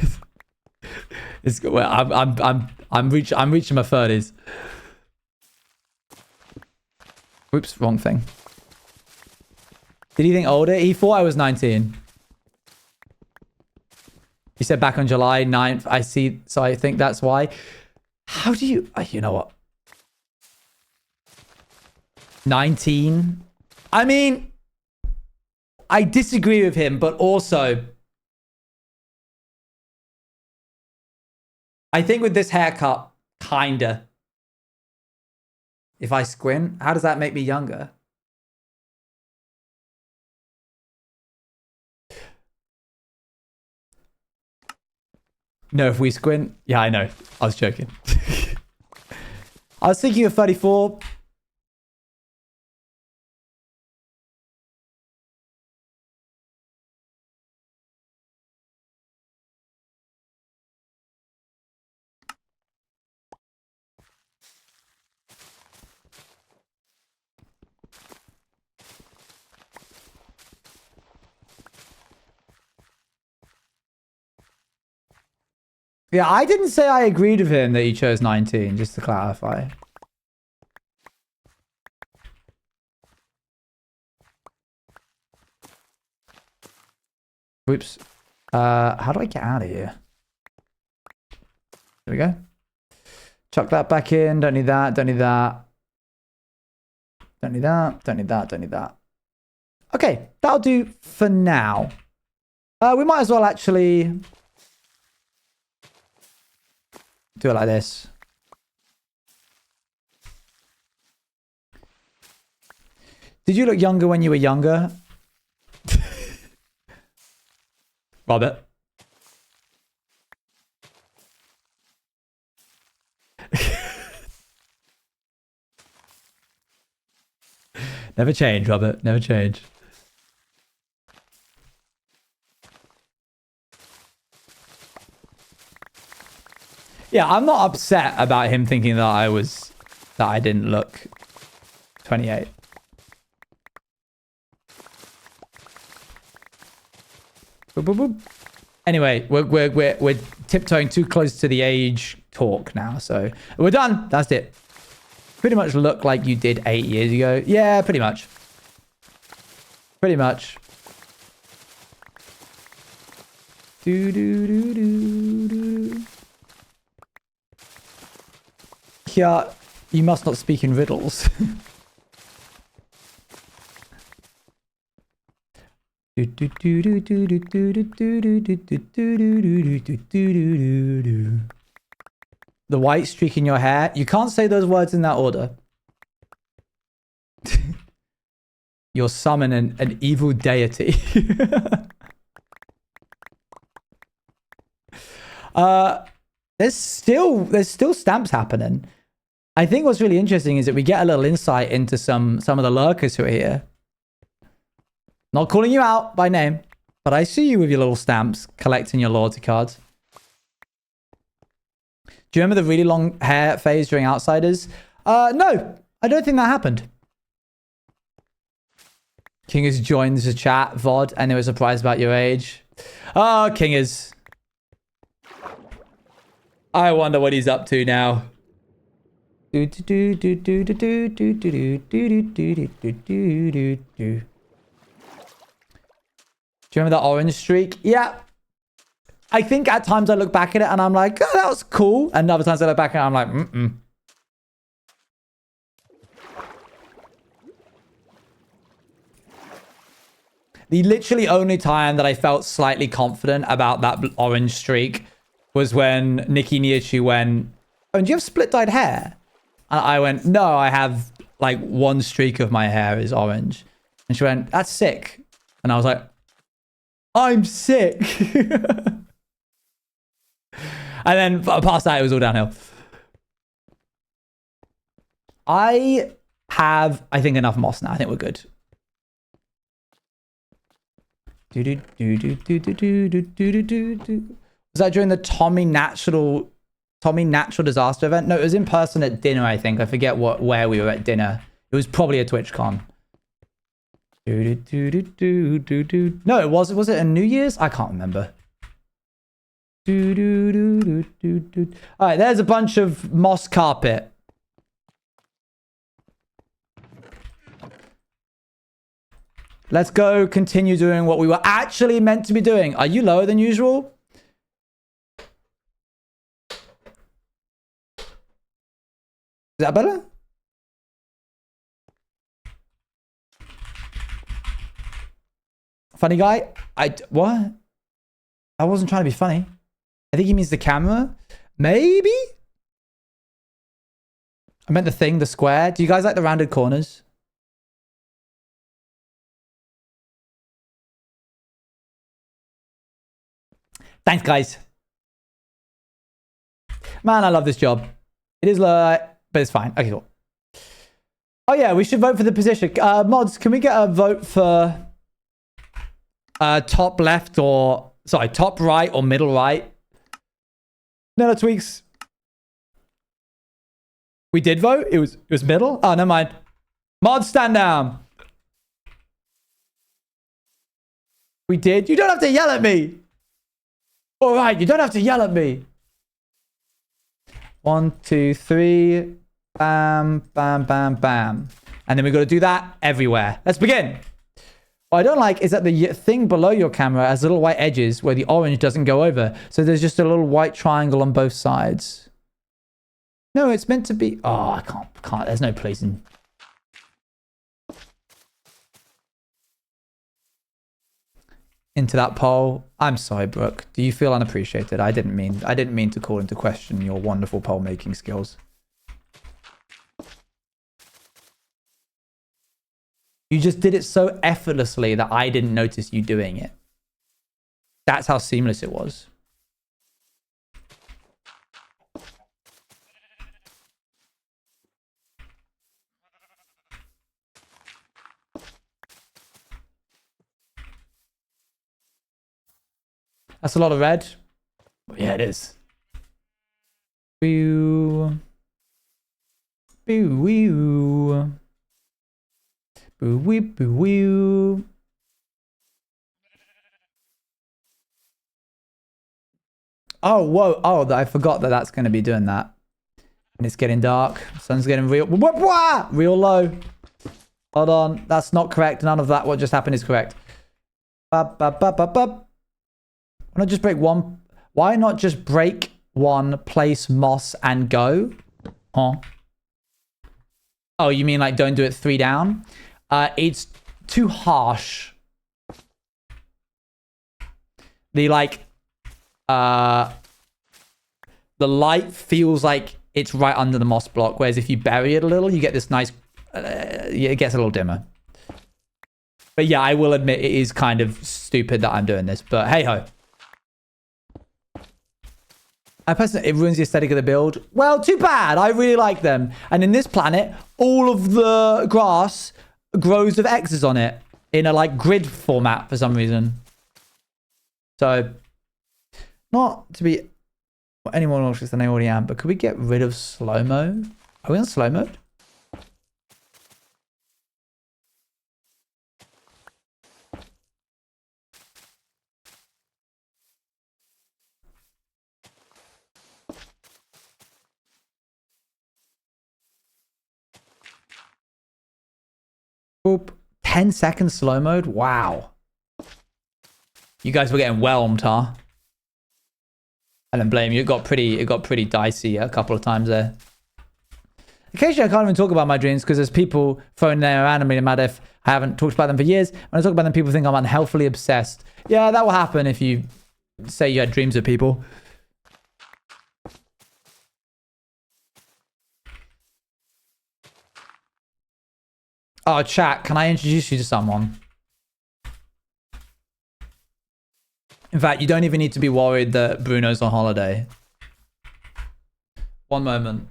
It's well, I'm reaching my 30s. Whoops, wrong thing. Did he think older? He thought I was 19. He said back on July 9th. I see, so I think that's why. How do you... You know what? 19? I mean, I disagree with him, but also... I think with this haircut, kinda. If I squint, how does that make me younger? No, if we squint... Yeah, I know. I was joking. I was thinking of 34. Yeah, I didn't say I agreed with him that he chose 19, just to clarify. Whoops. How do I get out of here? There we go. Chuck that back in. Don't need that. Don't need that. Don't need that. Don't need that. Don't need that. Okay, that'll do for now. We might as well actually... do it like this. Did you look younger when you were younger? Robert. Never change, Robert. Never change. Yeah, I'm not upset about him thinking that I didn't look 28. Boop, boop, boop. Anyway, we're tiptoeing too close to the age talk now, so we're done. That's it. Pretty much look like you did 8 years ago. Yeah, pretty much. Pretty much. Do do do do do. Yeah, you must not speak in riddles. The white streak in your hair. You can't say those words in that order. You'll summon an evil deity. There's still stamps happening. I think what's really interesting is that we get a little insight into some of the lurkers who are here. Not calling you out by name, but I see you with your little stamps collecting your loyalty cards. Do you remember the really long hair phase during Outsiders? No, I don't think that happened. Kingers joins the chat, VOD, and they were surprised about your age. Oh, Kingers. I wonder what he's up to now. Do do do do do do do do do do do do do. Do you remember that orange streak? Yeah. I think at times I look back at it and I'm like, oh, that was cool. And other times I look back at it and I'm like, mm-mm. The literally only time that I felt slightly confident about that orange streak was when Nikki Niachu went, oh, do you have split-dyed hair? And I went, no, I have like one streak of my hair is orange. And she went, that's sick. And I was like, I'm sick. And then past that, it was all downhill. I think, enough moss now. I think we're good. Was that during the Tommy Natural Disaster event? No, it was in person at dinner, I think. I forget where we were at dinner. It was probably a TwitchCon. No, it was. Was it a New Year's? I can't remember. All right, there's a bunch of moss carpet. Let's go continue doing what we were actually meant to be doing. Are you lower than usual? Is that better? Funny guy? What? I wasn't trying to be funny. I think he means the camera. Maybe? I meant the thing, the square. Do you guys like the rounded corners? Thanks, guys. Man, I love this job. It is low, but it's fine. Okay, cool. Oh, yeah, we should vote for the position. Mods, can we get a vote for top left or... Sorry, top right or middle right? No, tweaks. We did vote? It was middle? Oh, never mind. Mods, stand down. We did? You don't have to yell at me. All right, you don't have to yell at me. 1, 2, 3. Bam, bam, bam, bam. And then we've got to do that everywhere. Let's begin. What I don't like is that the thing below your camera has little white edges where the orange doesn't go over. So there's just a little white triangle on both sides. No, it's meant to be... Oh, I can't. There's no pleasing. Into that poll. I'm sorry, Brooke. Do you feel unappreciated? I didn't mean to call into question your wonderful poll making skills. You just did it so effortlessly that I didn't notice you doing it. That's how seamless it was. That's a lot of red. Yeah, it is. Pew. Pew. Boo wee boo wee. Oh, whoa. Oh, I forgot that that's going to be doing that. And it's getting dark. Sun's getting real low. Hold on. That's not correct. None of that what just happened is correct. Why not just break one? Why not just break one, place moss, and go? Huh? Oh, you mean like don't do it 3 down? It's too harsh. The light feels like it's right under the moss block, whereas if you bury it a little, you get this nice... it gets a little dimmer. But yeah, I will admit it is kind of stupid that I'm doing this, but hey-ho. I personally, it ruins the aesthetic of the build. Well, too bad. I really like them. And in this planet, all of the grass grows with X's on it in a like grid format for some reason. So, not to be anyone else than I already am, but could we get rid of slow-mo? Are we on slow mode? Boop. 10 seconds slow mode? Wow. You guys were getting whelmed, huh? I don't blame you. It got pretty dicey a couple of times there. Occasionally, I can't even talk about my dreams because there's people throwing their around me no matter if I haven't talked about them for years. When I talk about them, people think I'm unhealthily obsessed. Yeah, that will happen if you say you had dreams of people. Oh, chat, can I introduce you to someone? In fact, you don't even need to be worried that Bruno's on holiday. One moment.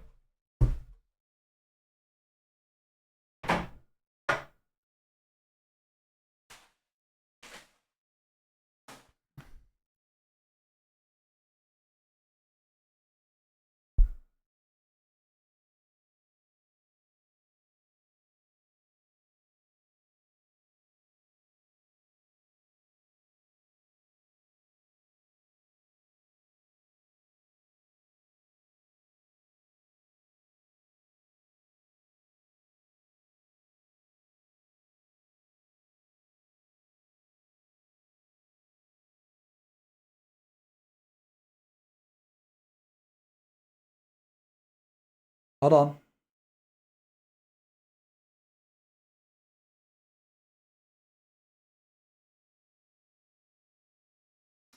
Hold on.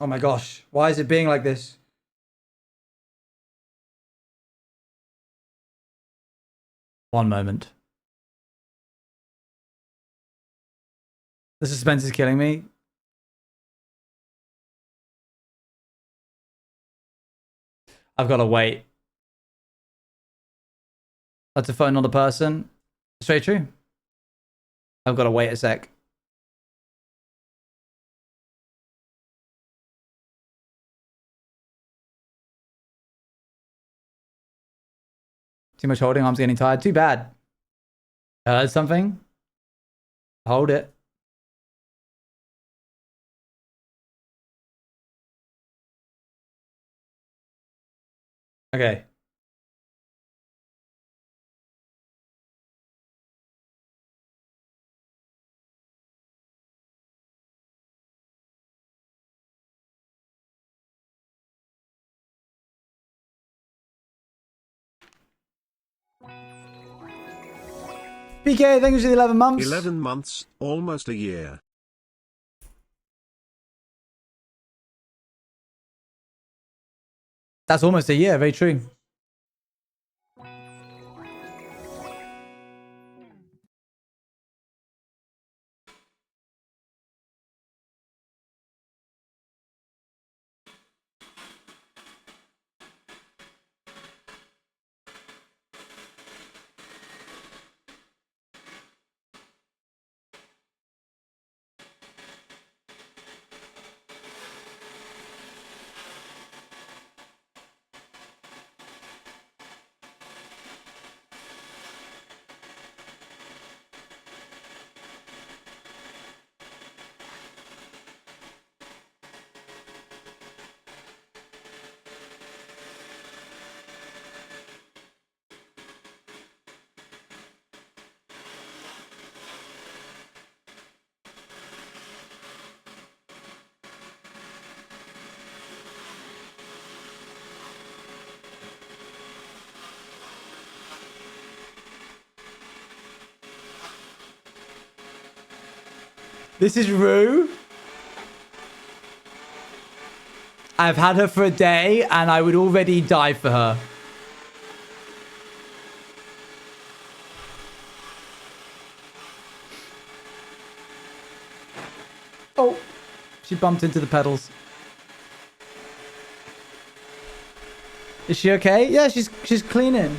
Oh my gosh. Why is it being like this? One moment. The suspense is killing me. I've got to wait. That's a phone, not a person. It's very true. I've got to wait a sec. Too much holding. Arms getting tired. Too bad. I heard something. Hold it. Okay. PK, thank you for the 11 months. 11 months, almost a year. That's almost a year. Very true. This is Rue. I've had her for a day and I would already die for her. Oh, she bumped into the pedals. Is she okay? Yeah, she's cleaning.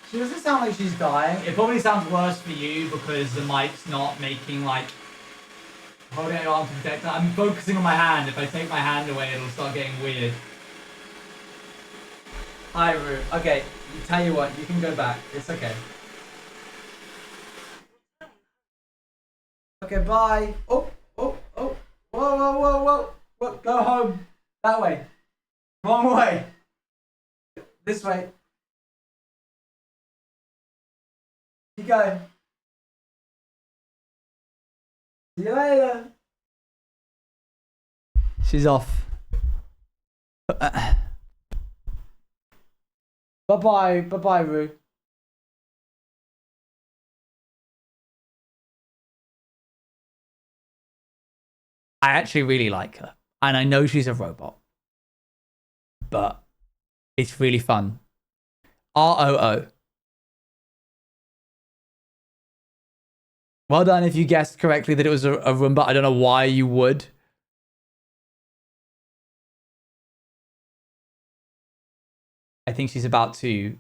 She doesn't sound like she's dying. It probably sounds worse for you because the mic's not making like holding it on to protect her. I'm focusing on my hand. If I take my hand away, it'll start getting weird. Hi, Rue. Okay, tell you what, you can go back. It's okay. Okay, bye. Oh. Whoa. Whoa. Go home. That way. Wrong way. This way. Keep going. See you later. She's off. Bye-bye. Bye-bye, Rue. I actually really like her. And I know she's a robot. But it's really fun. ROO. Well done if you guessed correctly that it was a Roomba. I don't know why you would. I think she's about to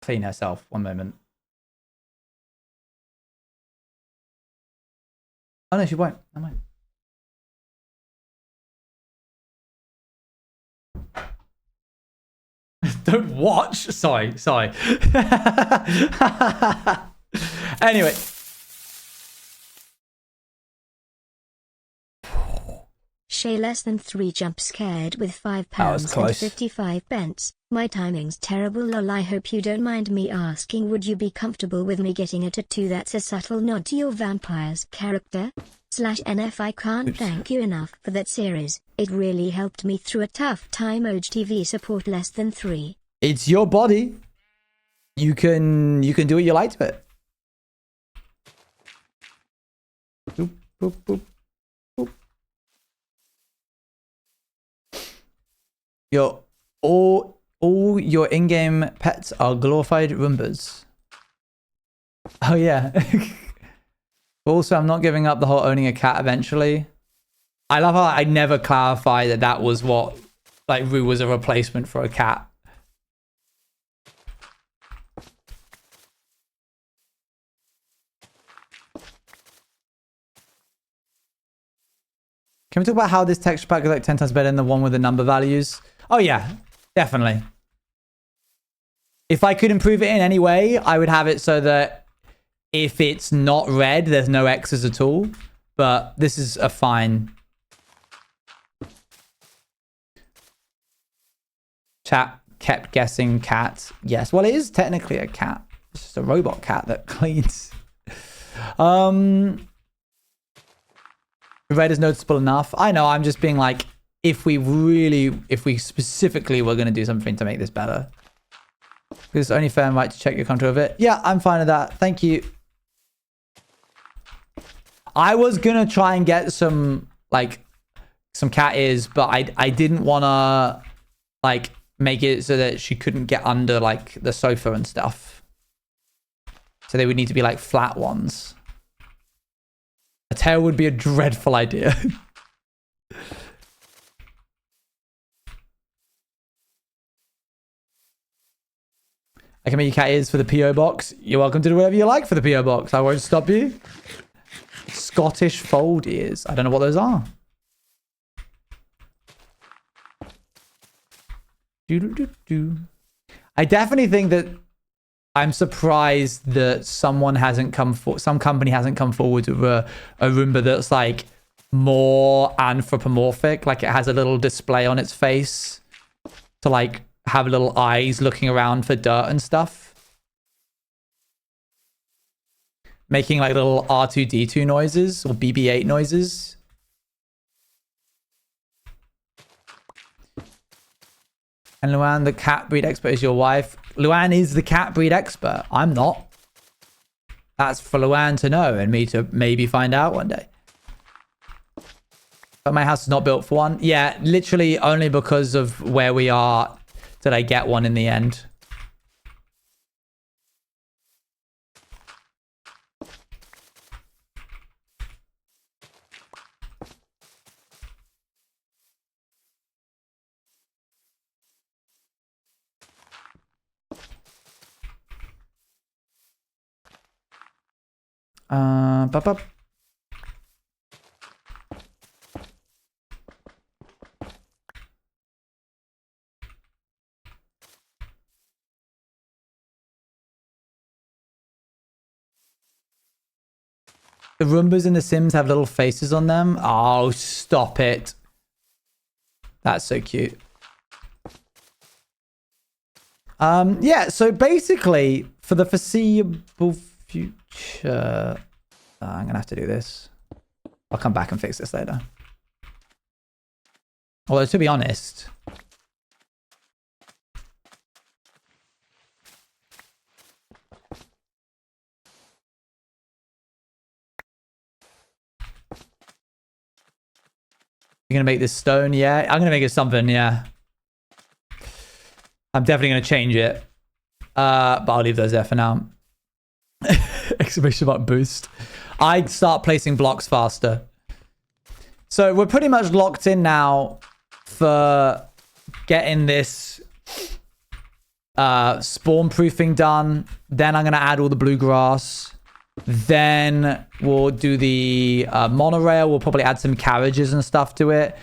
clean herself. One moment. Oh no, she won't. Never mind. Don't watch. Sorry. Anyway. Shay less than 3 jump scared with £5 and 55 pence. My timing's terrible lol. I hope you don't mind me asking, would you be comfortable with me getting a tattoo that's a subtle nod to your vampire's character? /NF I can't thank you enough for that series. It really helped me through a tough time. OG TV support less than 3. It's your body. You can do what you like to it. Boop, boop, boop, boop. All your in-game pets are glorified Roombas. Oh yeah. Also, I'm not giving up the whole owning a cat eventually. I love how I never clarified that was what, like, Rue was a replacement for a cat. Can we talk about how this texture pack is like 10 times better than the one with the number values? Oh yeah, definitely. If I could improve it in any way, I would have it so that if it's not red, there's no X's at all. But this is a fine. Chat kept guessing cat. Yes, well, it is technically a cat. It's just a robot cat that cleans. Red is noticeable enough. I know, I'm just being like, if we specifically were going to do something to make this better. Because it's only fair and right to check your control of it. Yeah, I'm fine with that. Thank you. I was going to try and get some cat ears, but I didn't want to, like, make it so that she couldn't get under, like, the sofa and stuff. So they would need to be, like, flat ones. A tail would be a dreadful idea. I can make you cat ears for the PO box. You're welcome to do whatever you like for the PO box. I won't stop you. Scottish fold ears. I don't know what those are. I definitely think that I'm surprised that some company hasn't come forward with a Roomba that's like more anthropomorphic. Like it has a little display on its face to like have little eyes looking around for dirt and stuff. making like little R2D2 noises or BB-8 noises. And Luan, the cat breed expert, is your wife. Luan is the cat breed expert. I'm not. That's for Luan to know and me to maybe find out one day. But my house is not built for one. Yeah, literally only because of where we are did I get one in the end. Bup, bup. The Roombas in The Sims have little faces on them. Oh, stop it. That's so cute. Yeah, so basically, for the foreseeable future... I'm going to have to do this. I'll come back and fix this later. Although, to be honest... You're going to make this stone? Yeah. I'm going to make it something, yeah. I'm definitely going to change it. But I'll leave those there for now. Exclamation mark boost. I'd start placing blocks faster. So we're pretty much locked in now for getting this spawn proofing done. Then I'm going to add all the bluegrass. Then we'll do the monorail. We'll probably add some carriages and stuff to it.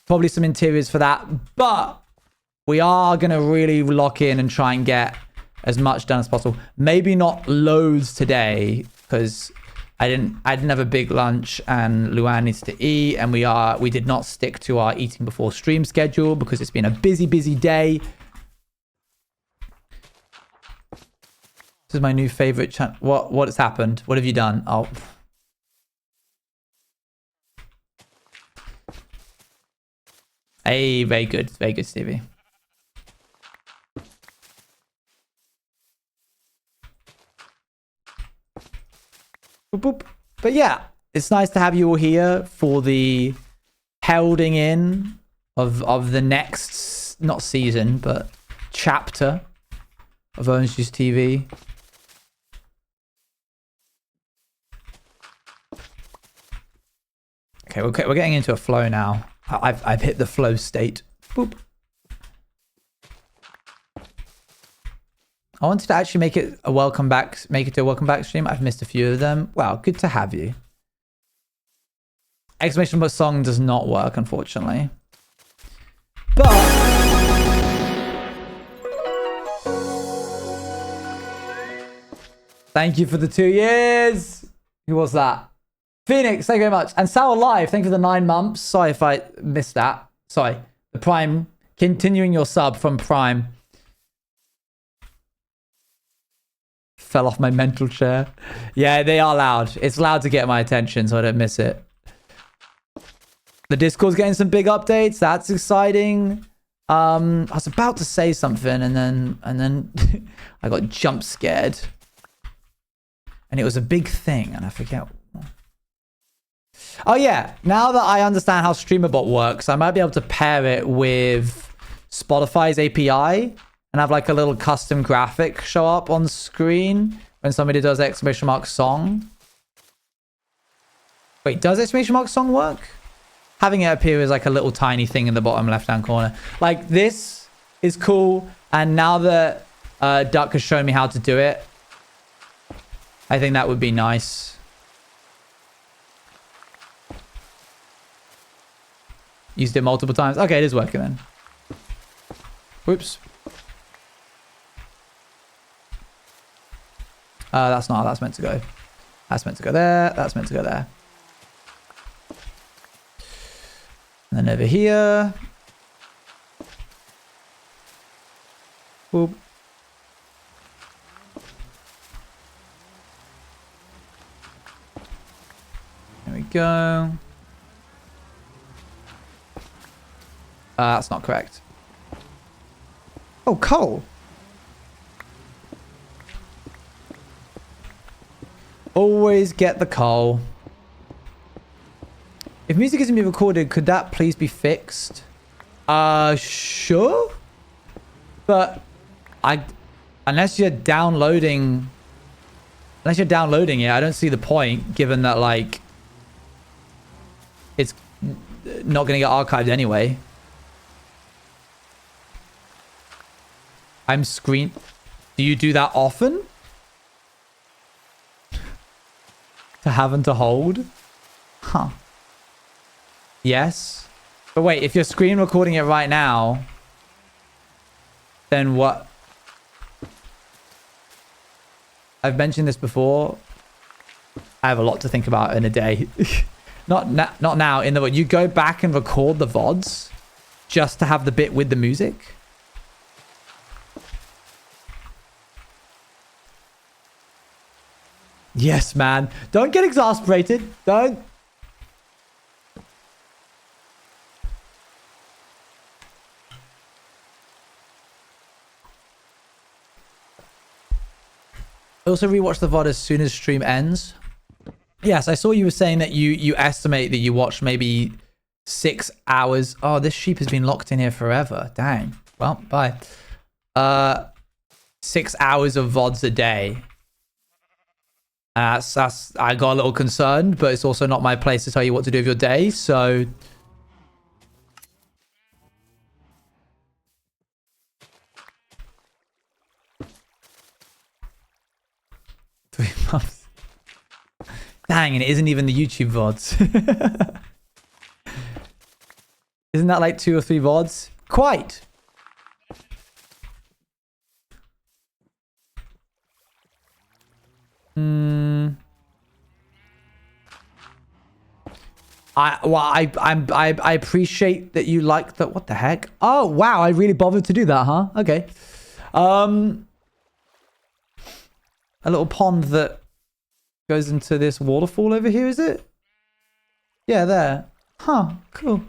Probably some interiors for that. But we are going to really lock in and try and get as much done as possible. Maybe not loads today because I didn't have a big lunch and Luan needs to eat, and we did not stick to our eating before stream schedule because it's been a busy day. This is my new favorite channel. What has happened? What have you done? Oh. Hey, very good, Stevie. Boop, boop. But yeah, it's nice to have you all here for the heralding in of the next, not season, but chapter of Owen's Juice TV. Okay, we're getting into a flow now. I've hit the flow state. Boop. I wanted to actually make it to a welcome back stream. I've missed a few of them. Wow, good to have you. Exclamation mark song does not work, unfortunately. But thank you for the 2 years. Who was that? Phoenix, thank you very much. And Sour Live, thank you for the 9 months. Sorry if I missed that. Sorry. The Prime, continuing your sub from Prime. Fell off my mental chair. Yeah, they are loud. It's loud to get my attention, so I don't miss it. The Discord's getting some big updates. That's exciting. I was about to say something and then I got jump scared. And it was a big thing and I forget. Oh yeah, now that I understand how StreamerBot works, I might be able to pair it with Spotify's API and have like a little custom graphic show up on screen when somebody does exclamation mark song. Wait, does exclamation mark song work? Having it appear as like a little tiny thing in the bottom left-hand corner. Like this is cool. And now that Duck has shown me how to do it, I think that would be nice. Used it multiple times. Okay, it is working then. Whoops. That's not how that's meant to go. That's meant to go there. That's meant to go there. And then over here. Boop. There we go. That's not correct. Oh, coal. Always get the coal. If music isn't being recorded, could that please be fixed? Sure. But unless you're downloading it, I don't see the point, given that like it's not going to get archived anyway. Do you do that often? To have and to hold? Huh. Yes. But wait, if you're screen recording it right now, then what? I've mentioned this before. I have a lot to think about in a day. Not now. You go back and record the VODs just to have the bit with the music. Yes, man. Don't get exasperated. Don't. I also rewatch the VOD as soon as stream ends. Yes, I saw you were saying that you estimate that you watch maybe 6 hours. Oh, this sheep has been locked in here forever. Dang. Well, bye. 6 hours of VODs a day. I got a little concerned, but it's also not my place to tell you what to do with your day, so... Three months. Dang, and it isn't even the YouTube VODs. Isn't that like 2 or 3 VODs? Quite. I appreciate that you like that. What the heck? Oh wow, I really bothered to do that, huh? Okay. A little pond that goes into this waterfall over here, is it? Yeah, there. Huh, cool.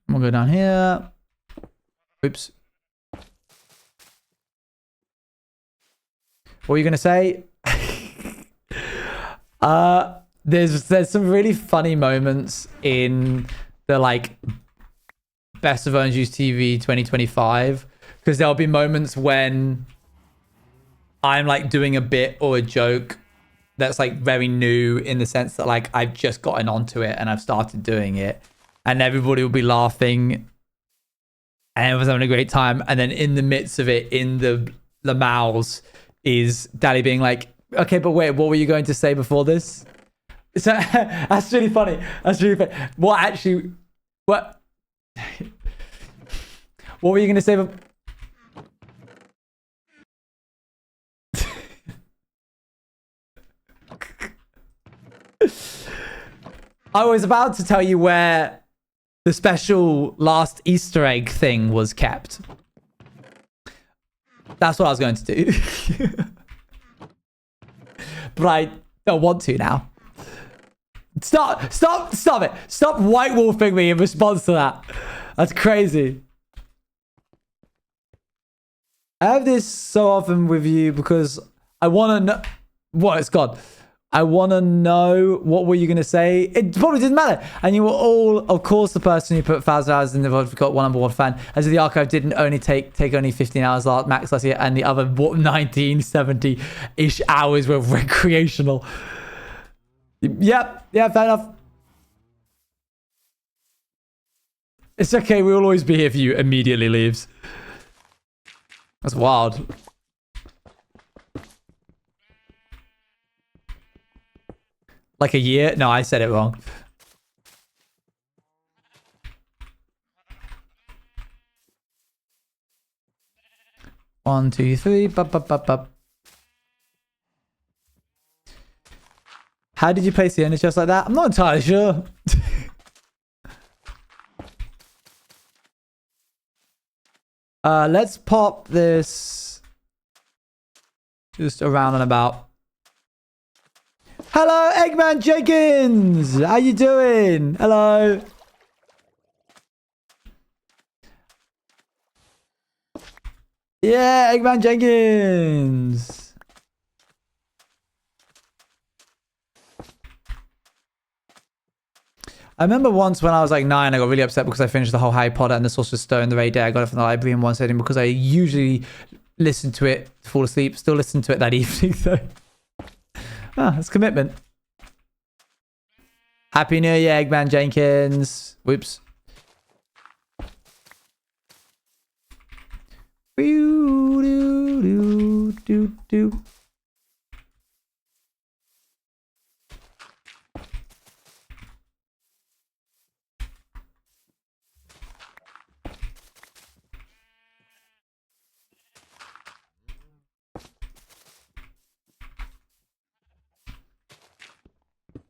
We'll go down here. Oops. What were you gonna say? There's some really funny moments in the like Best of Owen Juice TV 2025, because there'll be moments when I'm like doing a bit or a joke that's like very new, in the sense that like I've just gotten onto it and I've started doing it, and everybody will be laughing and everyone's having a great time, and then in the midst of it, in the mouths, is Daddy being like, okay, but wait, what were you going to say before this? So that's really funny. That's really funny. What were you going to say? I was about to tell you where the special last Easter egg thing was kept. That's what I was going to do. But I don't want to now. Stop it. Stop white wolfing me in response to that. That's crazy. I have this so often with you because I want to know what it's gone. I want to know what were you going to say. It probably didn't matter. And you were all, of course, the person who put 1,000 hours in the VOD got one number one fan. As if the archive didn't only take only 15 hours max last year, and the other 1970-ish hours were recreational. Yep, yeah, fair enough. It's okay. We'll always be here for you. Immediately leaves. That's wild. Like a year? No, I said it wrong. One, two, three. Bup, bup, bup, bup. How did you place the end just like that? I'm not entirely sure. Let's pop this just around and about. Hello, Eggman Jenkins. How you doing? Hello. Yeah, Eggman Jenkins. I remember once when I was like 9, I got really upset because I finished the whole Harry Potter and the Sorcerer's Stone the very day I got it from the library in one sitting because I usually listen to it to fall asleep. Still listen to it that evening though. That's commitment. Happy New Year, Eggman Jenkins. Whoops.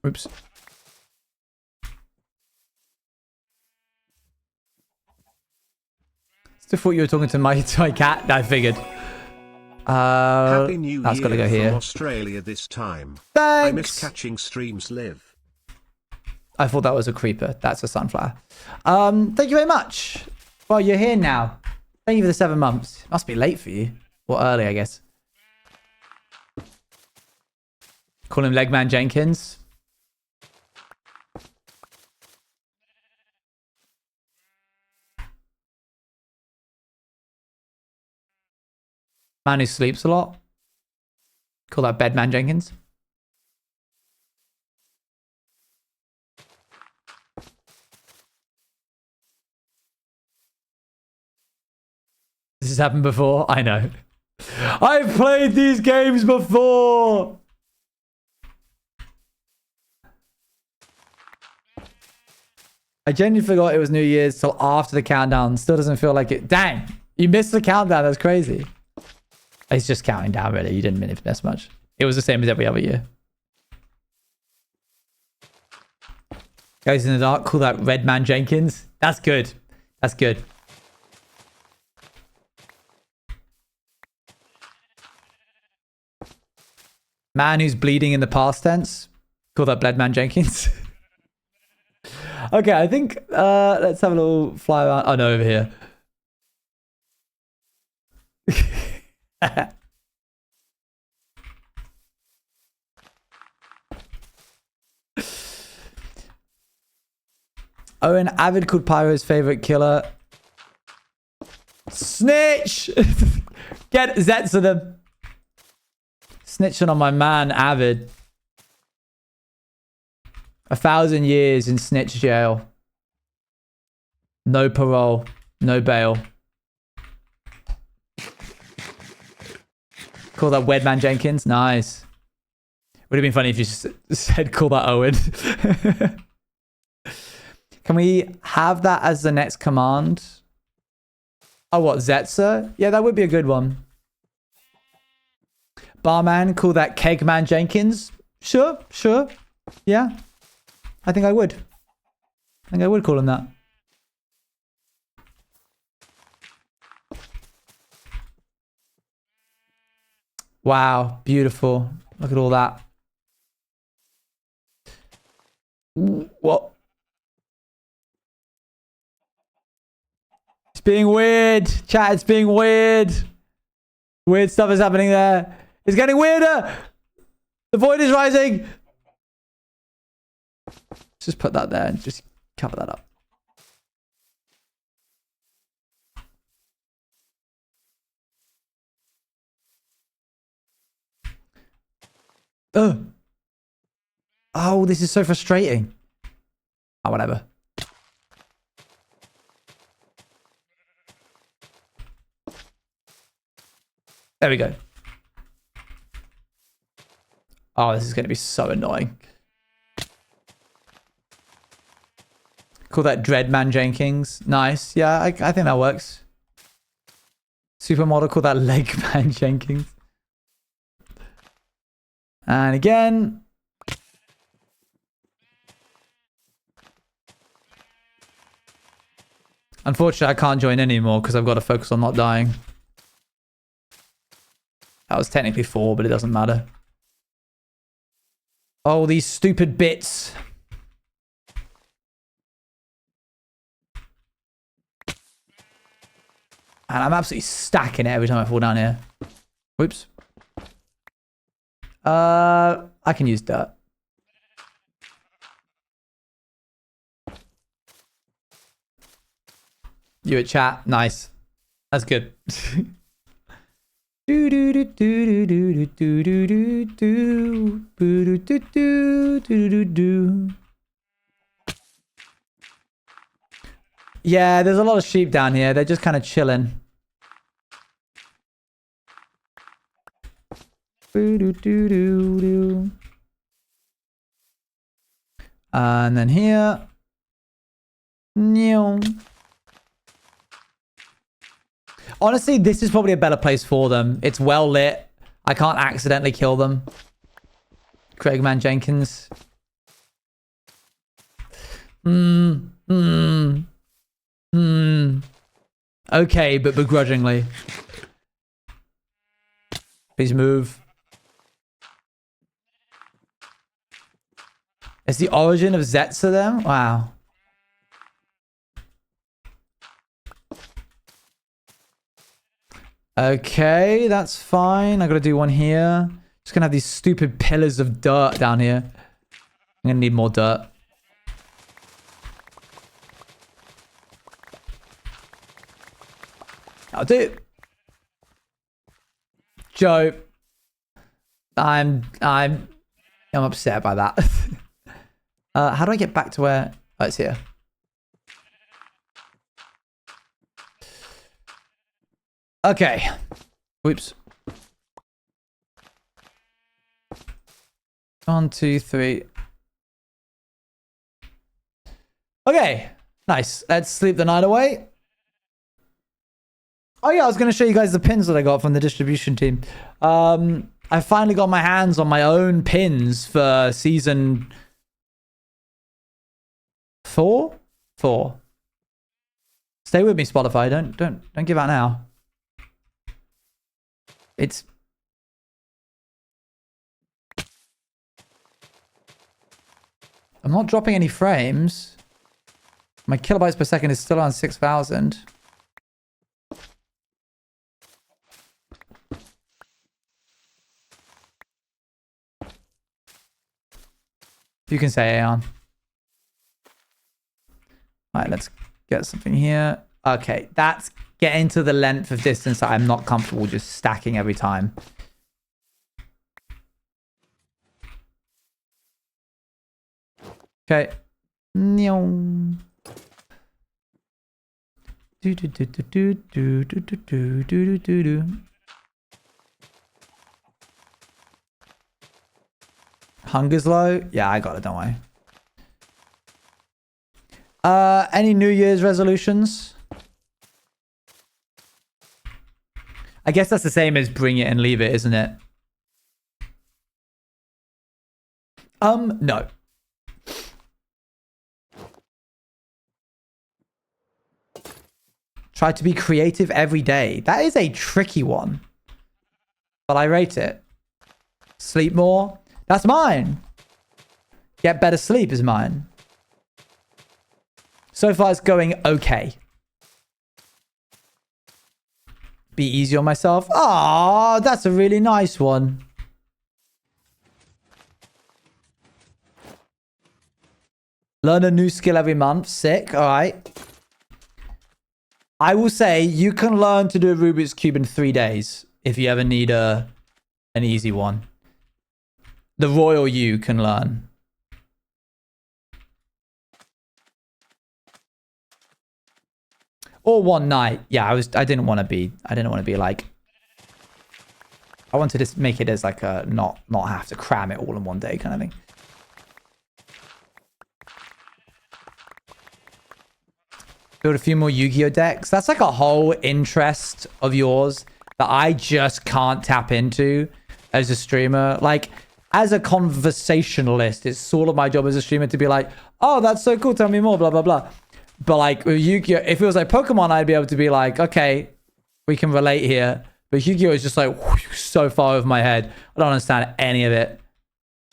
Oops. Still thought you were talking to my cat. I figured. Happy New that's got to Year go here. from Australia this time. Thanks. I miss catching streams live. I thought that was a creeper. That's a sunflower. Thank you very much. Well, you're here now. Thank you for the 7 months. Must be late for you. Or early, I guess. Call him Legman Jenkins. Man who sleeps a lot. Call that Bedman Jenkins. This has happened before. I know. I've played these games before. I genuinely forgot it was New Year's till after the countdown. Still doesn't feel like it. Dang. You missed the countdown. That's crazy. It's just counting down, really. You didn't miss much. It was the same as every other year. Guys in the dark, call that Redman Jenkins. That's good. That's good. Man who's bleeding in the past tense. Call that Bloodman Jenkins. Okay, I think let's have a little fly around. Oh no, over here. Owen, Avid called Pyro's favorite killer. Snitch! Get Zets of them. Snitching on my man, Avid. 1,000 years in snitch jail. No parole. No bail. Call that Wedman Jenkins. Nice. Would have been funny if you just said call that Owen. Can we have that as the next command? Oh, what? Zetzer? Yeah, that would be a good one. Barman, call that Kegman Jenkins. Sure, sure. Yeah. I think I would. I think I would call him that. Wow, beautiful. Look at all that. What? It's being weird. Chat, it's being weird. Weird stuff is happening there. It's getting weirder. The void is rising. Let's just put that there and just cover that up. Oh, this is so frustrating. Oh, whatever. There we go. Oh, this is going to be so annoying. Call that Dreadman Jenkins. Nice. Yeah, I think that works. Supermodel, call that Legman Jenkins. And again. Unfortunately, I can't join anymore because I've got to focus on not dying. That was technically 4, but it doesn't matter. Oh, these stupid bits. And I'm absolutely stacking it every time I fall down here. Whoops. I can use dirt. You at chat? Nice. That's good. Yeah, there's a lot of sheep down here. They're just kind of chilling. And then here. Honestly, this is probably a better place for them. It's well lit. I can't accidentally kill them. Craigman Jenkins. Okay, but begrudgingly. Please move. It's the origin of Zetsa then? Wow. Okay, that's fine. I gotta do one here. Just gonna have these stupid pillars of dirt down here. I'm gonna need more dirt. I'll do it. Joe. I'm upset by that. How do I get back to where... Oh, it's here. Okay. Whoops. 1, 2, 3. Okay. Nice. Let's sleep the night away. Oh yeah, I was going to show you guys the pins that I got from the distribution team. I finally got my hands on my own pins for season 4? 4. Stay with me, Spotify. Don't give out now. It's... I'm not dropping any frames. My kilobytes per second is still on 6,000. You can say Aeon. Alright, let's get something here. Okay, that's getting to the length of distance that I'm not comfortable just stacking every time. Okay. Hunger's low? Yeah, I got it, don't worry. Any New Year's resolutions? I guess that's the same as bring it and leave it, isn't it? No. Try to be creative every day. That is a tricky one. But I rate it. Sleep more. That's mine. Get better sleep is mine. So far it's going okay. Be easy on myself. Ah, that's a really nice one. Learn a new skill every month. Sick. All right. I will say you can learn to do a Rubik's Cube in 3 days if you ever need an easy one. The royal you can learn. Or one night. Yeah, I didn't want to be like, I wanted to make it as like a not have to cram it all in one day kind of thing. Build a few more Yu-Gi-Oh decks. That's like a whole interest of yours that I just can't tap into as a streamer. Like, as a conversationalist, it's sort of my job as a streamer to be like, oh, that's so cool, tell me more, blah, blah, blah. But like with Yu-Gi-Oh, if it was like Pokemon, I'd be able to be like, okay, we can relate here. But Yu-Gi-Oh is just like whoosh, so far over my head. I don't understand any of it.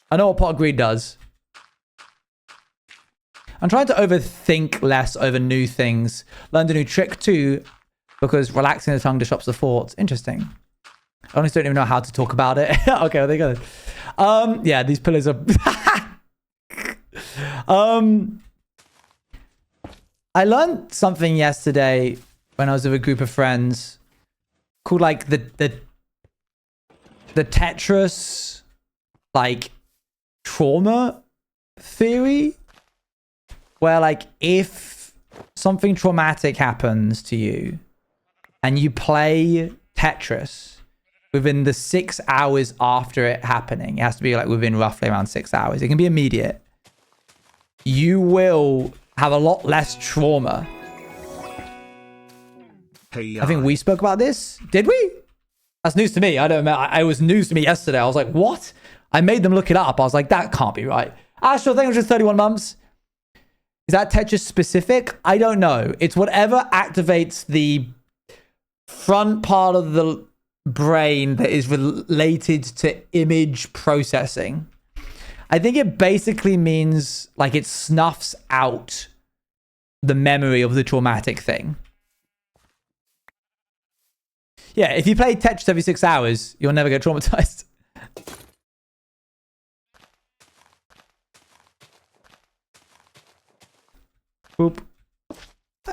I know what Pot of Greed does. I'm trying to overthink less over new things. Learned a new trick too, because relaxing the tongue disrupts the thoughts. Interesting. I honestly don't even know how to talk about it. Okay, well, there you go. Yeah, these pillars are... I learned something yesterday when I was with a group of friends called like the Tetris like trauma theory, where like if something traumatic happens to you and you play Tetris within the 6 hours after it happening, it has to be like within roughly around 6 hours, it can be immediate, you will have a lot less trauma. Hey, I think we spoke about this. Did we? That's news to me. I don't know. I was news to me yesterday. I was like, what? I made them look it up. I was like, that can't be right. Astro, thank you for 31 months. Is that Tetris specific? I don't know. It's whatever activates the front part of the brain that is related to image processing. I think it basically means like it snuffs out the memory of the traumatic thing. Yeah, if you play Tetris every 6 hours, you'll never get traumatized. Boop.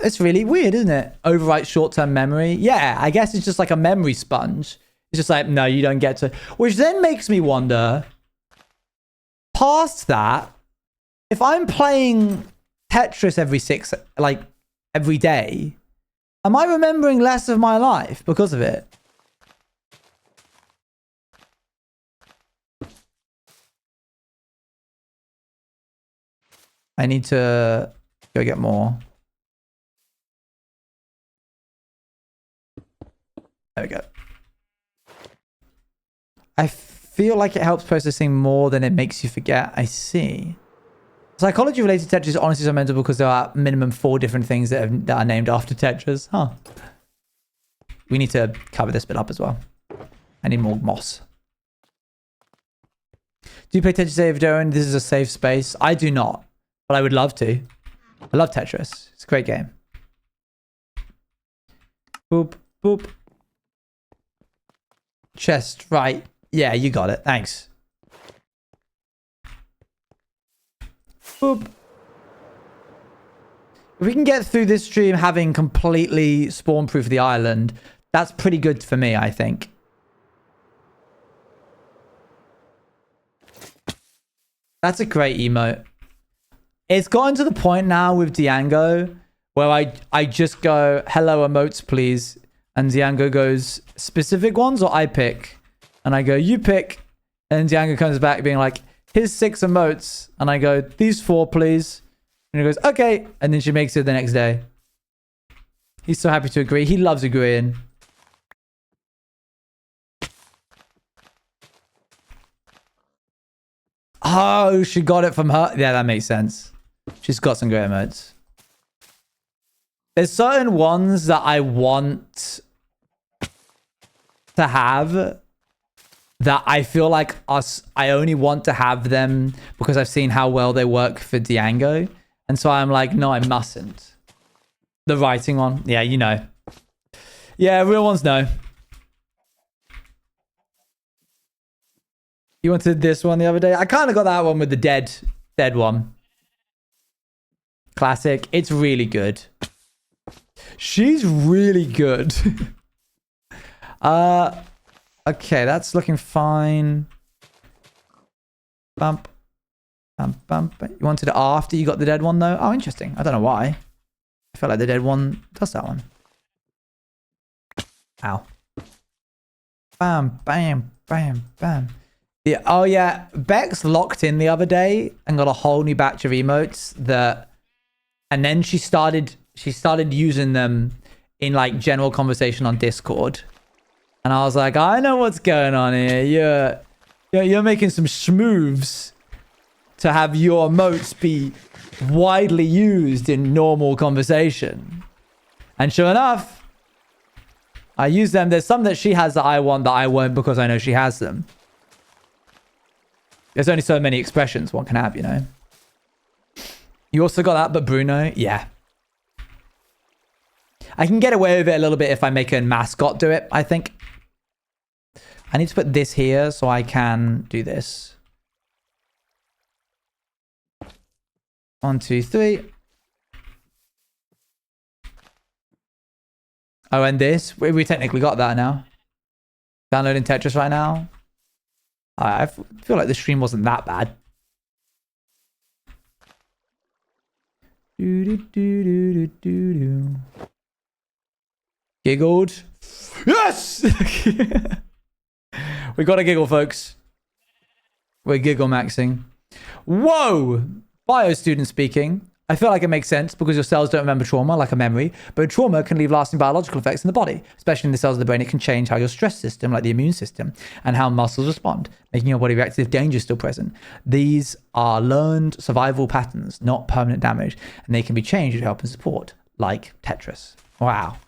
It's really weird, isn't it? Overwrite short-term memory. Yeah, I guess it's just like a memory sponge. It's just like, no, you don't get to... Which then makes me wonder, past that, if I'm playing Tetris every day, am I remembering less of my life because of it? I need to go get more. There we go. I feel like it helps processing more than it makes you forget. I see. Psychology related Tetris is honestly so mental because there are minimum 4 different things that are named after Tetris. Huh. We need to cover this bit up as well. I need more moss. Do you play Tetris Save Owen? This is a safe space. I do not, but I would love to. I love Tetris. It's a great game. Boop, boop. Chest, right. Yeah, you got it. Thanks. Boop. If we can get through this stream having completely spawn-proof the island, that's pretty good for me, I think. That's a great emote. It's gotten to the point now with Diango where I just go, hello emotes, please. And Diango goes, specific ones or I pick? And I go, you pick. And Diango comes back being like, here's 6 emotes. And I go, these 4, please. And he goes, okay. And then she makes it the next day. He's so happy to agree. He loves agreeing. Oh, she got it from her. Yeah, that makes sense. She's got some great emotes. There's certain ones that I want to have that I feel like I only want to have them because I've seen how well they work for Diango. And so I'm like, no, I mustn't. The writing one. Yeah, you know. Yeah, real ones know. You wanted this one the other day? I kind of got that one with the dead one. Classic. It's really good. She's really good. Okay, that's looking fine. Bump. Bump, bump. You wanted it after you got the dead one, though? Oh, interesting. I don't know why. I felt like the dead one does that one. Ow. Bam, bam, bam, bam. Yeah. Oh, yeah. Bex locked in the other day and got a whole new batch of emotes that... And then she started using them in, like, general conversation on Discord. And I was like, I know what's going on here. You're making some schmoves. to have your emotes be widely used in normal conversation. And sure enough, I use them. There's some that she has that I want that I won't because I know she has them. There's only so many expressions one can have, you know. You also got that, but Bruno, yeah. I can get away with it a little bit if I make a mascot do it, I think. I need to put this here so I can do this. 1, 2, 3. Oh, and this. We technically got that now. Downloading Tetris right now. I feel like the stream wasn't that bad. Giggled. Yes! We got a giggle, folks. We're giggle maxing. Whoa! Bio student speaking. I feel like it makes sense because your cells don't remember trauma like a memory, but trauma can leave lasting biological effects in the body, especially in the cells of the brain. It can change how your stress system, like the immune system, and how muscles respond, making your body react if danger is still present. These are learned survival patterns, not permanent damage, and they can be changed to help and support, like Tetris. Wow.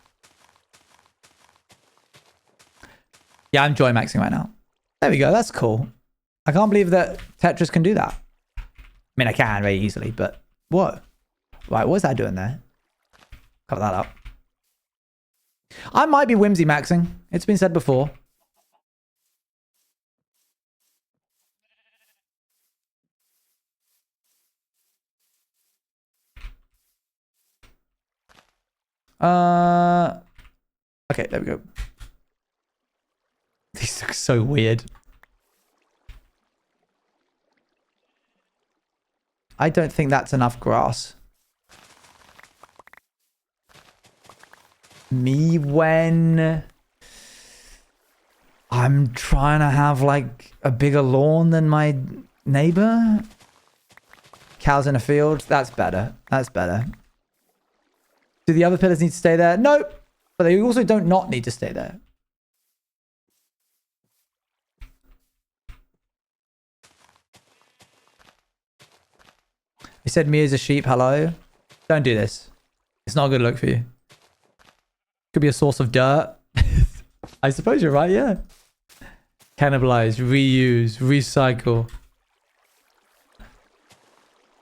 Yeah, I'm joy maxing right now. There we go. That's cool. I can't believe that Tetris can do that. I mean, I can very easily, but whoa. Right, what's that doing there? Cover that up. I might be whimsy maxing. It's been said before. Okay, there we go. These look so weird. I don't think that's enough grass. Me when I'm trying to have like a bigger lawn than my neighbor. Cows in a field. That's better. That's better. Do the other pillars need to stay there? No, but they also don't not need to stay there. He said me as a sheep. Hello. Don't do this. It's not a good look for you. Could be a source of dirt. I suppose you're right, yeah. Cannibalize, reuse, recycle.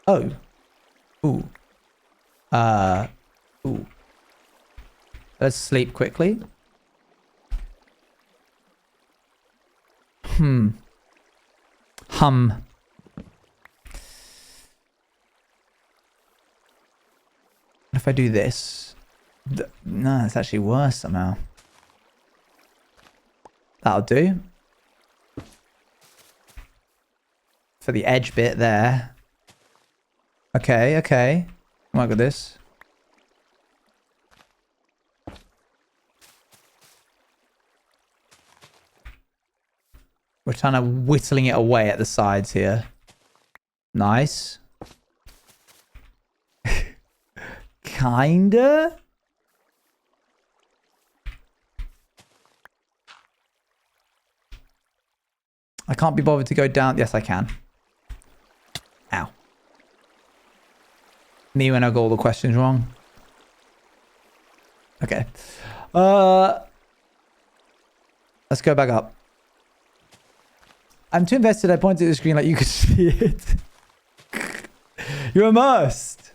Oh. Ooh. Ooh. Let's sleep quickly. Hum. If I do this... No, it's actually worse somehow. That'll do. For the edge bit there. Okay, okay. Work with this. We're kind of whittling it away at the sides here. Nice. Kinda. I can't be bothered to go down. Yes, I can. Ow. Me when I got all the questions wrong. Okay. Let's go back up. I'm too invested. I pointed at the screen like you could see it. You're immersed.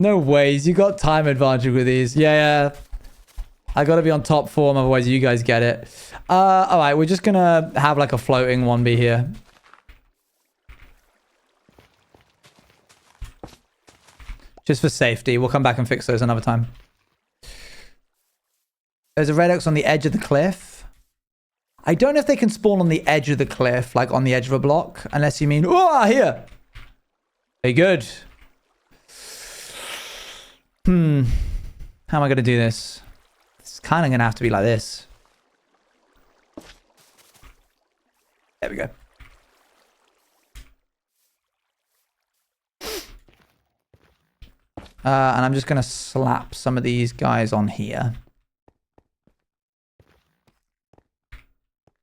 No ways. You got time advantage with these. Yeah. I gotta be on top form, otherwise you guys get it. Alright, we're just gonna have like a floating 1B here. Just for safety. We'll come back and fix those another time. There's a red X on the edge of the cliff. I don't know if they can spawn on the edge of the cliff, like on the edge of a block, unless you mean, oh, here. Very good. How am I gonna do this? It's kind of going to have to be like this. There we go. And I'm just going to slap some of these guys on here.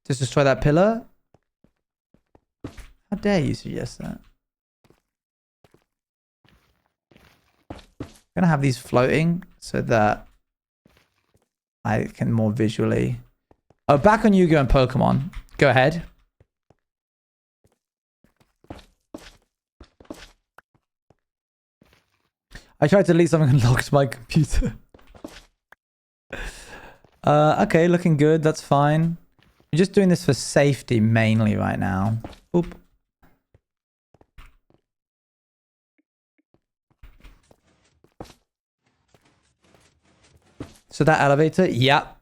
Just destroy that pillar? How dare you suggest that? I'm gonna have these floating so that I can more visually... Oh, back on Yu-Gi-Oh! And Pokemon. Go ahead. I tried to delete something and locked my computer. Okay, looking good. That's fine. I'm just doing this for safety mainly right now. Oop. So that elevator, yep.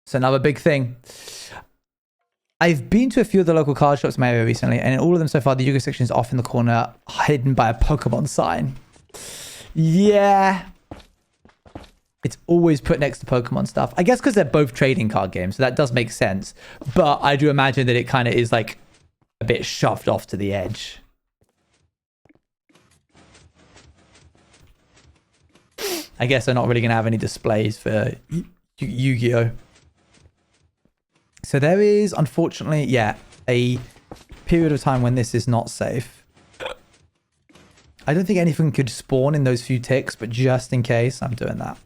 It's another big thing. I've been to a few of the local card shops in my area recently, and in all of them so far, the Yu-Gi-Oh! Section is off in the corner, hidden by a Pokemon sign. Yeah. It's always put next to Pokemon stuff. I guess because they're both trading card games, so that does make sense. But I do imagine that it kind of is like a bit shoved off to the edge. I guess they're not really going to have any displays for Yu-Gi-Oh! So there is, unfortunately, yeah, a period of time when this is not safe. I don't think anything could spawn in those few ticks, but just in case, I'm doing that.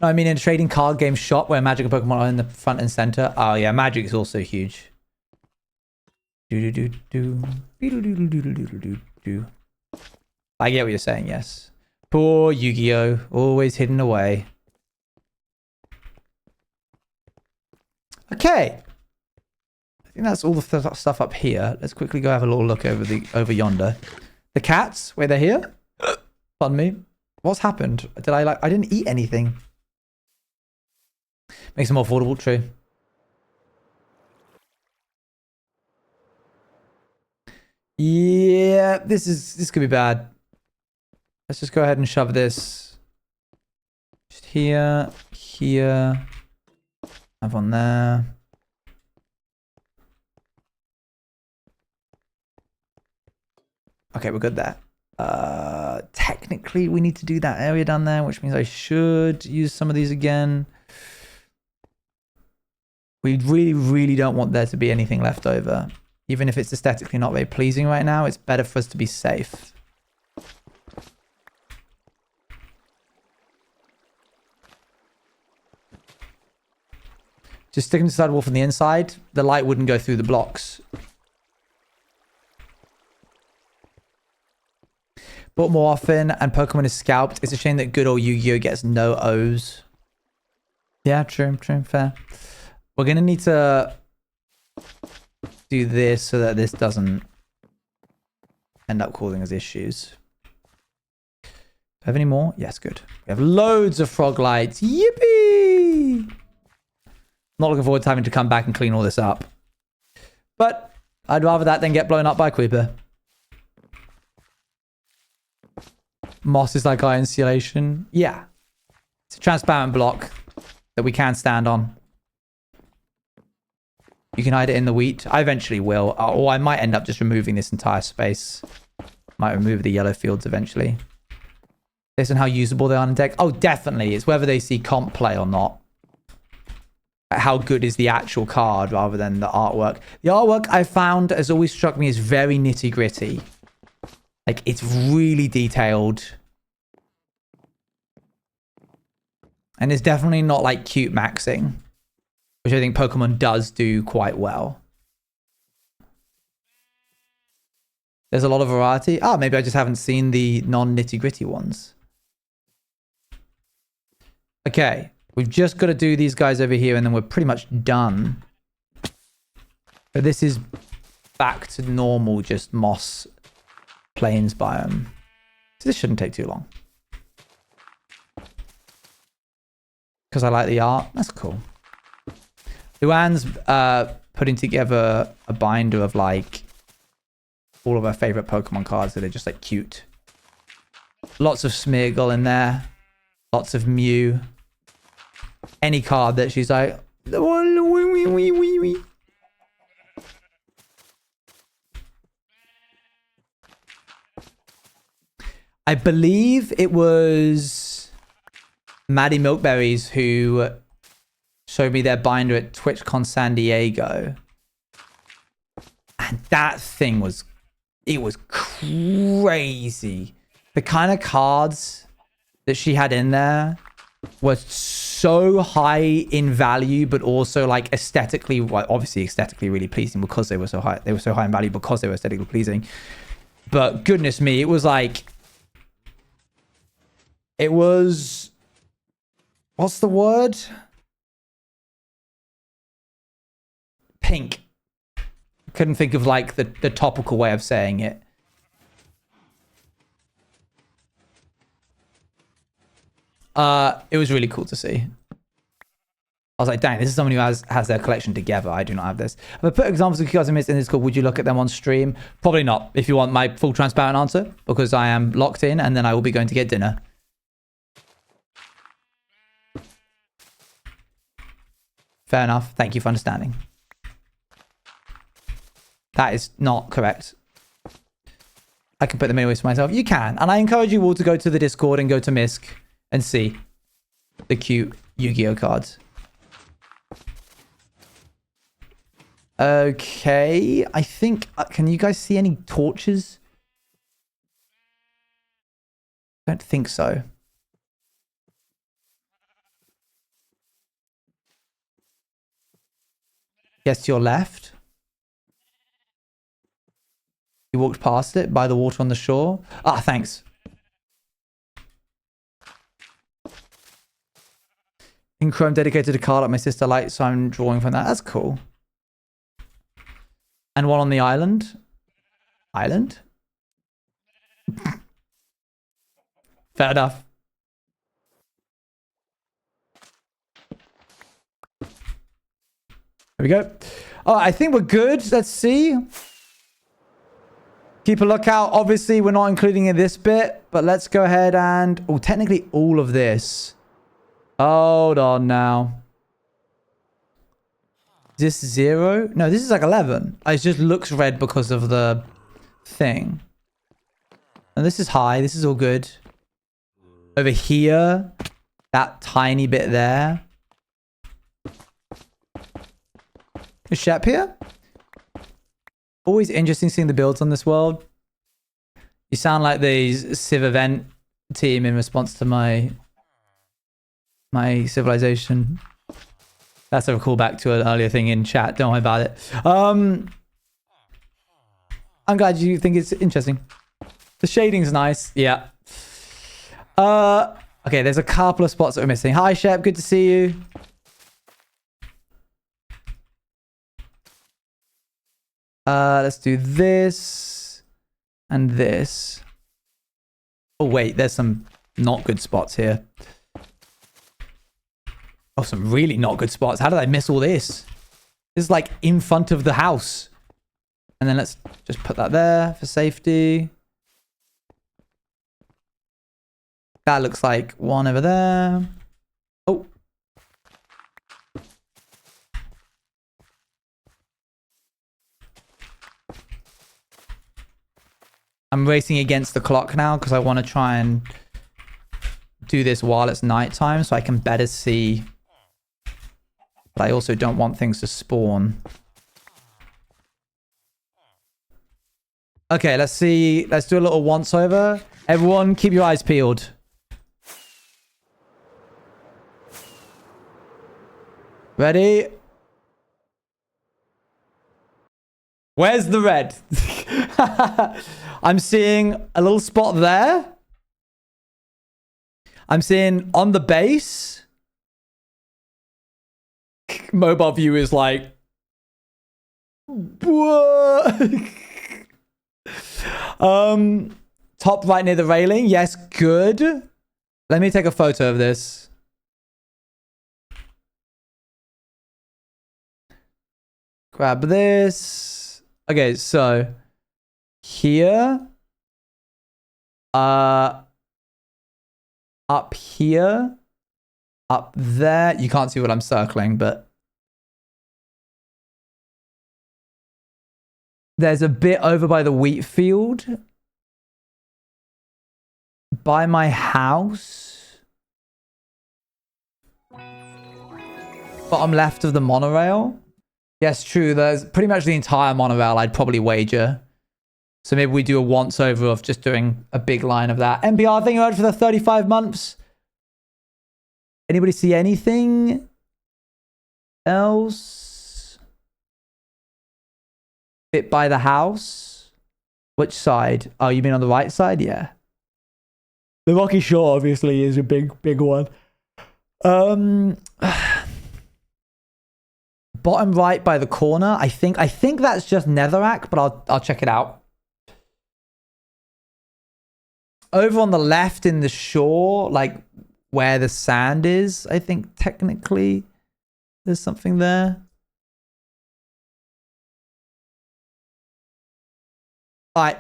No, I mean in a trading card game shop where Magic and Pokemon are in the front and center. Oh yeah, Magic is also huge. I get what you're saying, yes. Poor Yu-Gi-Oh! Always hidden away. Okay. I think that's all the stuff up here. Let's quickly go have a little look over yonder. The cats, wait, they're here? Pardon me. What's happened? I didn't eat anything. Makes it more affordable, true. Yeah, this could be bad. Let's just go ahead and shove this just here, have one there. Okay, we're good there. Technically, we need to do that area down there, which means I should use some of these again. We really, really don't want there to be anything left over. Even if it's aesthetically not very pleasing right now, it's better for us to be safe. Just sticking the sidewall from the inside, the light wouldn't go through the blocks. Bought more often and Pokemon is scalped. It's a shame that good old Yu-Gi-Oh! Gets no O's. Yeah, true, fair. We're going to need to do this so that this doesn't end up causing us issues. Do I have any more? Yes, good. We have loads of frog lights. Yippee! Not looking forward to having to come back and clean all this up. But I'd rather that than get blown up by a creeper. Moss is like our insulation. Yeah. It's a transparent block that we can stand on. You can hide it in the wheat. I eventually will. Or I might end up just removing this entire space. Might remove the yellow fields eventually. Based on how usable they are on deck. Oh, definitely. It's whether they see comp play or not. How good is the actual card rather than the artwork. The artwork I found has always struck me as very nitty gritty. Like, it's really detailed. And it's definitely not like cute maxing, which I think Pokemon does do quite well. There's a lot of variety. Ah, maybe I just haven't seen the non-nitty gritty ones. Okay. We've just got to do these guys over here and then we're pretty much done. But this is back to normal, just moss plains biome. So this shouldn't take too long. Because I like the art. That's cool. Luann's putting together a binder of like all of her favorite Pokemon cards that are just like cute. Lots of Smeargle in there. Lots of Mew. Any card that she's like, I believe it was Maddie Milkberries who showed me their binder at TwitchCon San Diego. And that thing was, it was crazy. The kind of cards that she had in there were so high in value, but also like aesthetically, well, obviously aesthetically really pleasing because they were so high. They were so high in value because they were aesthetically pleasing. But goodness me, it was like, it was, what's the word? Pink. Couldn't think of like the topical way of saying it. It was really cool to see. I was like, dang, this is someone who has their collection together. I do not have this. If I put examples of cards I missed in this call, would you look at them on stream? Probably not, if you want my full transparent answer, because I am locked in and then I will be going to get dinner. Fair enough. Thank you for understanding. That is not correct. I can put them anyways for myself. You can. And I encourage you all to go to the Discord and go to Misk and see the cute Yu-Gi-Oh cards. Okay. I think... can you guys see any torches? I don't think so. Yes, to your left. You walked past it by the water on the shore. Ah, thanks. In Chrome, dedicated a card like my sister likes, so I'm drawing from that. That's cool. And one on the island. Island? Fair enough. There we go. Oh, I think we're good. Let's see. Keep a lookout. Obviously, we're not including in this bit, but let's go ahead and... oh, technically all of this. Hold on now. Is this 0? No, this is like 11. It just looks red because of the thing. And this is high. This is all good. Over here, that tiny bit there. Is Shep here? Always interesting seeing the builds on this world. You sound like the Civ event team in response to my civilization. That's a callback to an earlier thing in chat. Don't worry about it. I'm glad you think it's interesting. The shading's nice. Yeah. Okay, there's a couple of spots that we're missing. Hi, Shep. Good to see you. Let's do this and this. Oh, wait, there's some not good spots here. Oh, some really not good spots. How did I miss all this? This is like in front of the house. And then let's just put that there for safety. That looks like one over there. Oh. I'm racing against the clock now because I want to try and do this while it's nighttime so I can better see. But I also don't want things to spawn. Okay, let's see. Let's do a little once over. Everyone, keep your eyes peeled. Ready? Where's the red? I'm seeing a little spot there. I'm seeing on the base. Mobile view is like... top right near the railing. Yes, good. Let me take a photo of this. Grab this. Okay, so here, up here, up there. You can't see what I'm circling, but there's a bit over by the wheat field, by my house. Bottom left of the monorail. Yes, true. There's pretty much the entire monorail, I'd probably wager. So maybe we do a once over of just doing a big line of that. NPR, thank you very much for the 35 months. Anybody see anything else? Bit by the house. Which side? Oh, you mean on the right side? Yeah. The Rocky Shore obviously is a big one. Bottom right by the corner. I think that's just Netherrack, but I'll check it out. Over on the left in the shore, like where the sand is, I think technically there's something there. All right.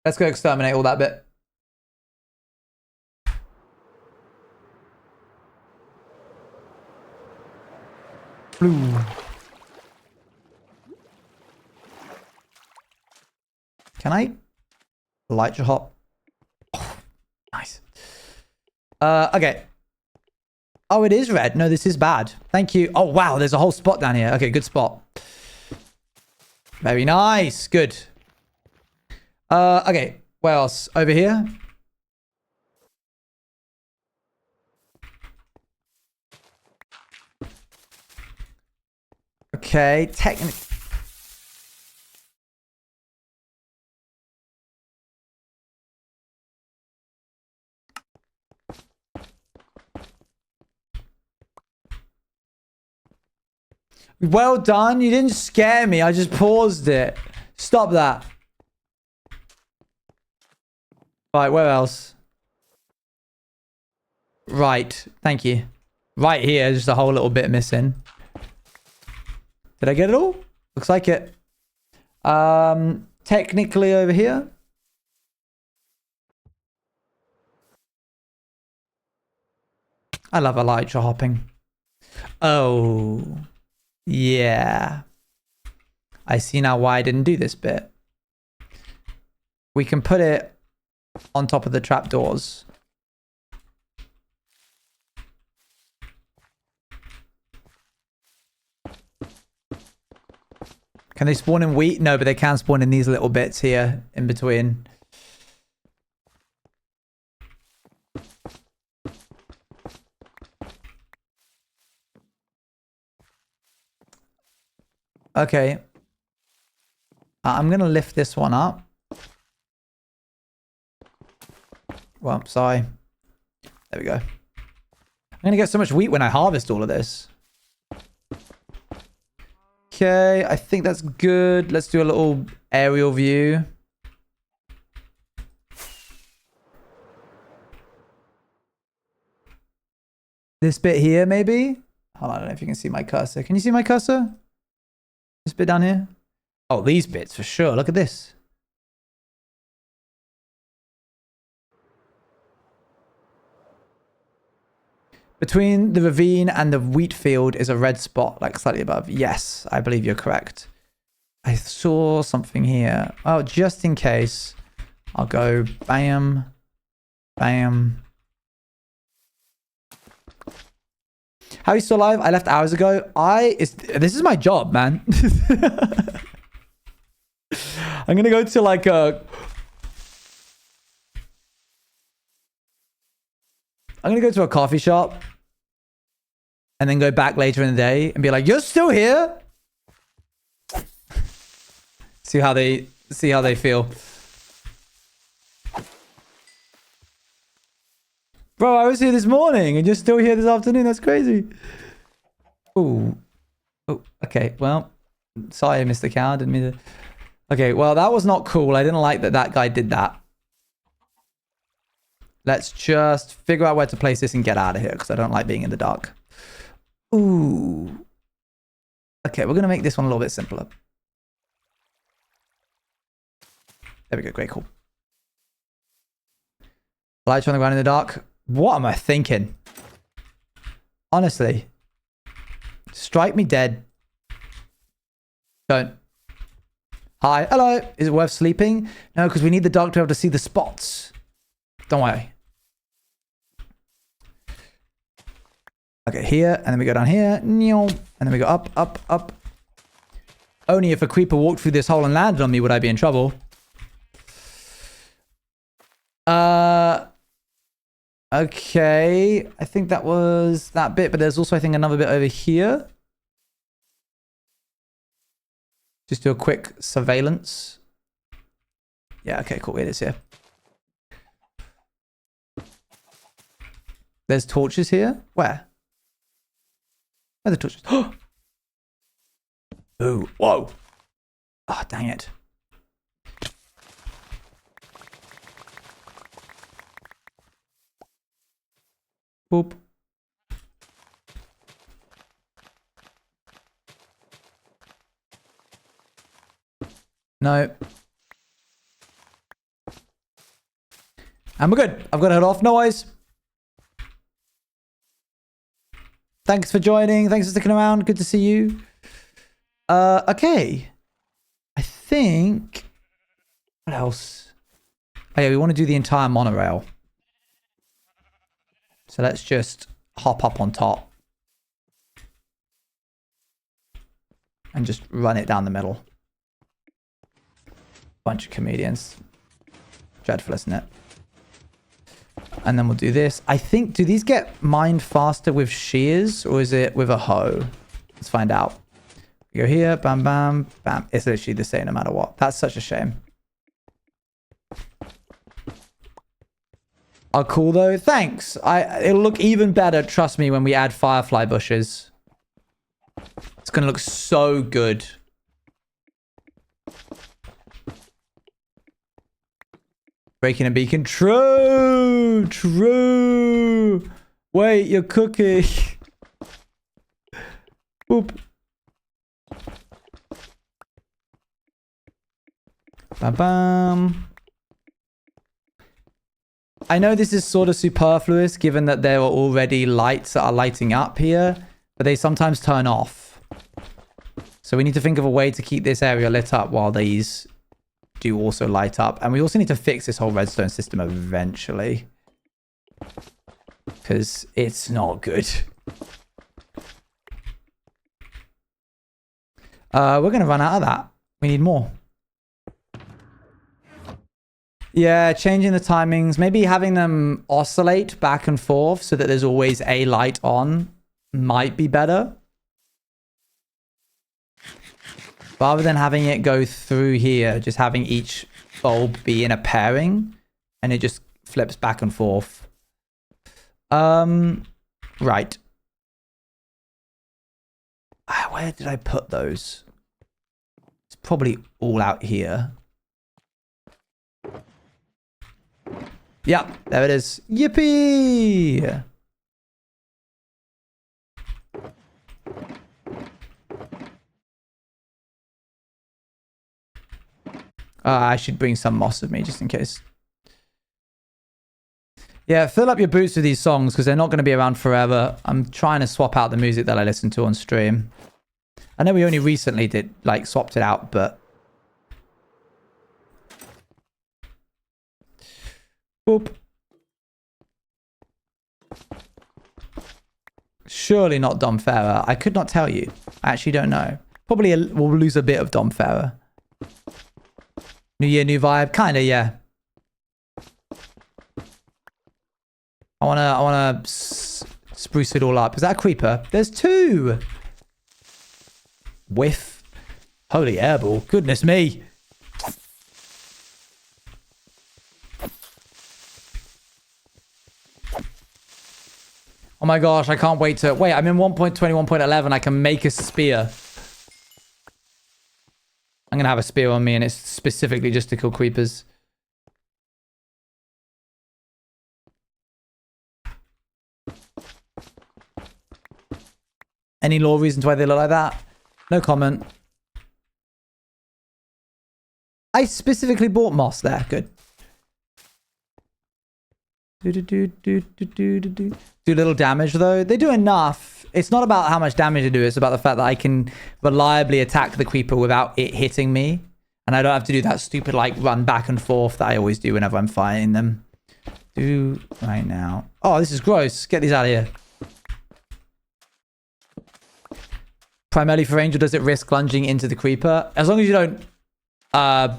Let's go exterminate all that bit. Blue. Can I light your hop? Oh, nice. Okay. Oh, it is red. No, this is bad. Thank you. Oh, wow. There's a whole spot down here. Okay, good spot. Very nice. Good. Okay. Where else? Over here. Okay. Technically. Well done. You didn't scare me. I just paused it. Stop that. Right, where else? Right. Thank you. Right here, just a whole little bit missing. Did I get it all? Looks like it. Technically over here. I love elytra hopping. Oh. Yeah. I see now why I didn't do this bit. We can put it on top of the trapdoors. Can they spawn in wheat? No, but they can spawn in these little bits here in between. Okay. I'm going to lift this one up. Well, sorry. There we go. I'm going to get so much wheat when I harvest all of this. Okay, I think that's good. Let's do a little aerial view. This bit here, maybe? Hold on, I don't know if you can see my cursor. Can you see my cursor? This bit down here? Oh, these bits for sure. Look at this. Between the ravine and the wheat field is a red spot, like slightly above. Yes, I believe you're correct. I saw something here. Oh, just in case, I'll go bam, bam. How are you still alive? I left hours ago. This is my job, man. I'm gonna go to like a... I'm going to go to a coffee shop and then go back later in the day and be like, you're still here? see how they feel. Bro, I was here this morning and you're still here this afternoon. That's crazy. Ooh. Oh, okay. Well, sorry, Mr. Cow. Didn't mean to... Okay, well, that was not cool. I didn't like that guy did that. Let's just figure out where to place this and get out of here because I don't like being in the dark. Ooh. Okay, we're going to make this one a little bit simpler. There we go. Great, cool. Lights on the ground in the dark. What am I thinking? Honestly. Strike me dead. Don't. Hi. Hello. Is it worth sleeping? No, because we need the dark to be able to see the spots. Don't worry. Okay, here, and then we go down here. And then we go up, up, up. Only if a creeper walked through this hole and landed on me would I be in trouble. Okay. I think that was that bit, but there's also, I think, another bit over here. Just do a quick surveillance. Yeah, okay, cool. It is here. There's torches here. Where? Where are the torches? Ooh, whoa. Oh, dang it. Boop. No. And we're good. I've got to head off. No worries. Thanks for joining. Thanks for sticking around. Good to see you. Okay. I think... What else? Oh yeah, we want to do the entire monorail. So let's just hop up on top. And just run it down the middle. Bunch of comedians. Dreadful, isn't it? And then we'll do this. I think, do these get mined faster with shears or is it with a hoe? Let's find out. We go here, bam, bam, bam. It's literally the same no matter what. That's such a shame. Oh, cool though. Thanks. It'll look even better, trust me, when we add firefly bushes. It's gonna look so good. Breaking a beacon. True. True. Wait, you're cooking. Boop. Bam, bam. I know this is sort of superfluous given that there are already lights that are lighting up here, but they sometimes turn off. So we need to think of a way to keep this area lit up while these do also light up. And we also need to fix this whole redstone system eventually. Because it's not good. We're going to run out of that. We need more. Yeah, changing the timings. Maybe having them oscillate back and forth so that there's always a light on might be better. Rather than having it go through here, just having each bulb be in a pairing and it just flips back and forth. Right. Where did I put those? It's probably all out here. Yep, there it is. Yippee! I should bring some moss with me just in case. Yeah, fill up your boots with these songs because they're not going to be around forever. I'm trying to swap out the music that I listen to on stream. I know we only recently did, like, swapped it out, but... Boop. Surely not Dom Farah. I could not tell you. I actually don't know. Probably we'll lose a bit of Dom Farah. New year, new vibe. Kinda, yeah. I wanna spruce it all up. Is that a creeper? There's two. Whiff. Holy airball. Goodness me. Oh my gosh, I can't wait to... Wait, I'm in 1.20, 1.11. I can make a spear. I'm going to have a spear on me, and it's specifically just to kill creepers. Any lore reasons why they look like that? No comment. I specifically bought moss there. Good. Do little damage though. They do enough. It's not about how much damage they do. It's about the fact that I can reliably attack the creeper without it hitting me. And I don't have to do that stupid like run back and forth that I always do whenever I'm fighting them. Do right now. Oh, this is gross. Get these out of here. primarily for Angel, does it risk lunging into the creeper? As long as you don't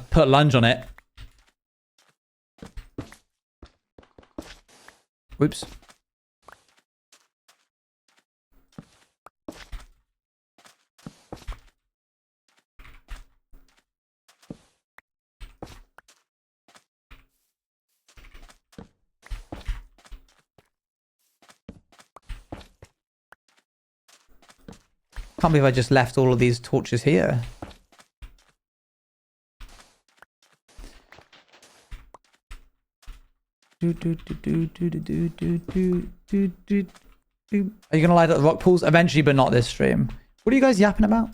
put lunge on it. Whoops. Can't believe I just left all of these torches here. Are you gonna light up the rock pools? Eventually, but not this stream. What are you guys yapping about?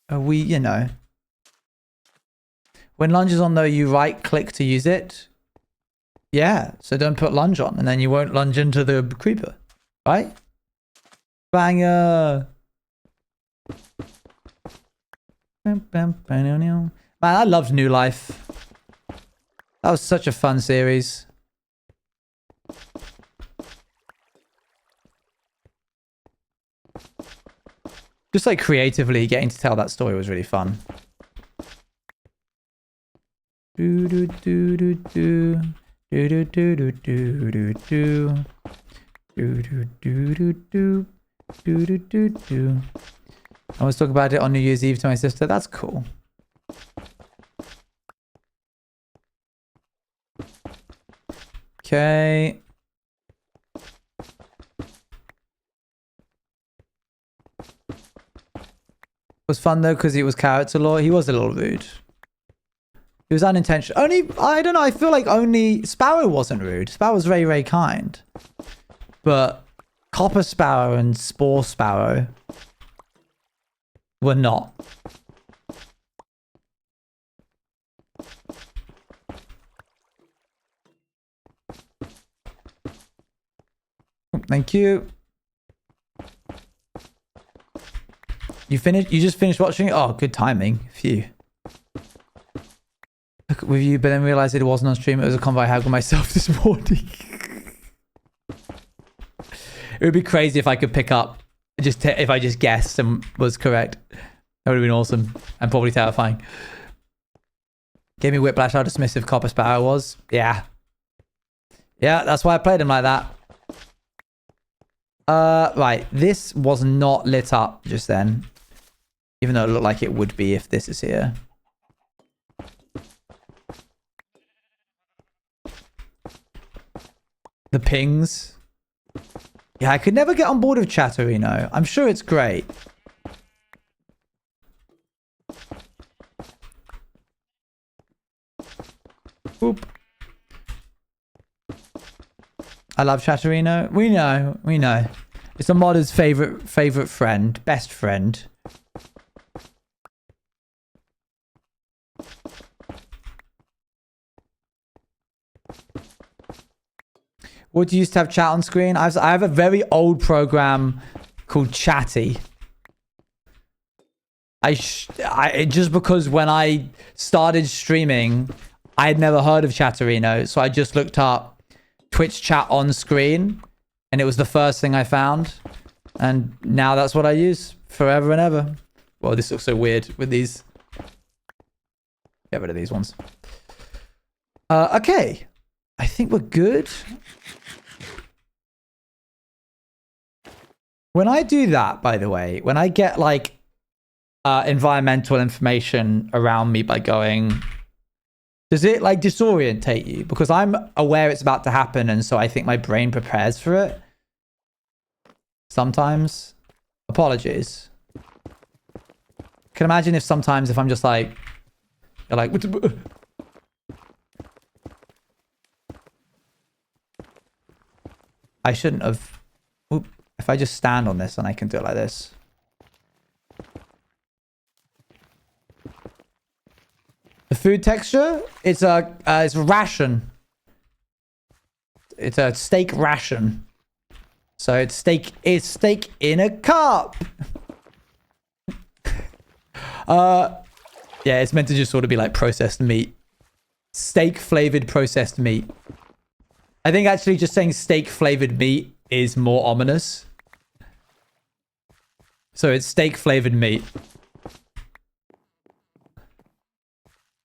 Are we, you know. When lunge is on though, you right click to use it. Yeah, so don't put lunge on and then you won't lunge into the creeper. Right? Banger. Man, I loved New Life. That was such a fun series. Just like creatively getting to tell that story was really fun. Do do do do do do do do do do do do do do do do do do. I was talking about it on New Year's Eve to my sister. That's cool. Okay. It was fun though because it was character lore. He was a little rude. It was unintentional. Only, I don't know, I feel like only Sparrow wasn't rude. Sparrow was very, very kind. But Copper Sparrow and Spore Sparrow were not. Thank you. You finished? You just finished watching it? Oh, good timing. Phew. Look with you, but then realized it wasn't on stream. It was a convo I had with myself this morning. It would be crazy if I could pick up, if I just guessed and was correct. That would have been awesome and probably terrifying. Gave me whiplash how dismissive Copper Sparrow was. Yeah. Yeah, that's why I played him like that. Right. This was not lit up just then. Even though it looked like it would be if this is here. The pings. Yeah, I could never get on board with Chatterino. I'm sure it's great. Oop. I love Chatterino. We know. We know. It's a modder's favorite friend. Best friend. What do you used to have chat on screen? I have a very old program called Chatty. Just because when I started streaming, I had never heard of Chatterino, so I just looked up Twitch chat on screen, and it was the first thing I found. And now that's what I use forever and ever. Well, this looks so weird with these. Get rid of these ones. Okay. I think we're good. When I do that, by the way, when I get like environmental information around me by going, does it like disorientate you? Because I'm aware it's about to happen, and so I think my brain prepares for it. Sometimes. Apologies. Can imagine if sometimes if I'm just like, you're like, I shouldn't have. Oop. If I just stand on this and I can do it like this. The food texture, it's a ration. It's a steak ration. So it's steak in a cup. Yeah, it's meant to just sort of be like processed meat. steak flavored processed meat. I think actually just saying steak flavored meat is more ominous. So it's steak flavored meat.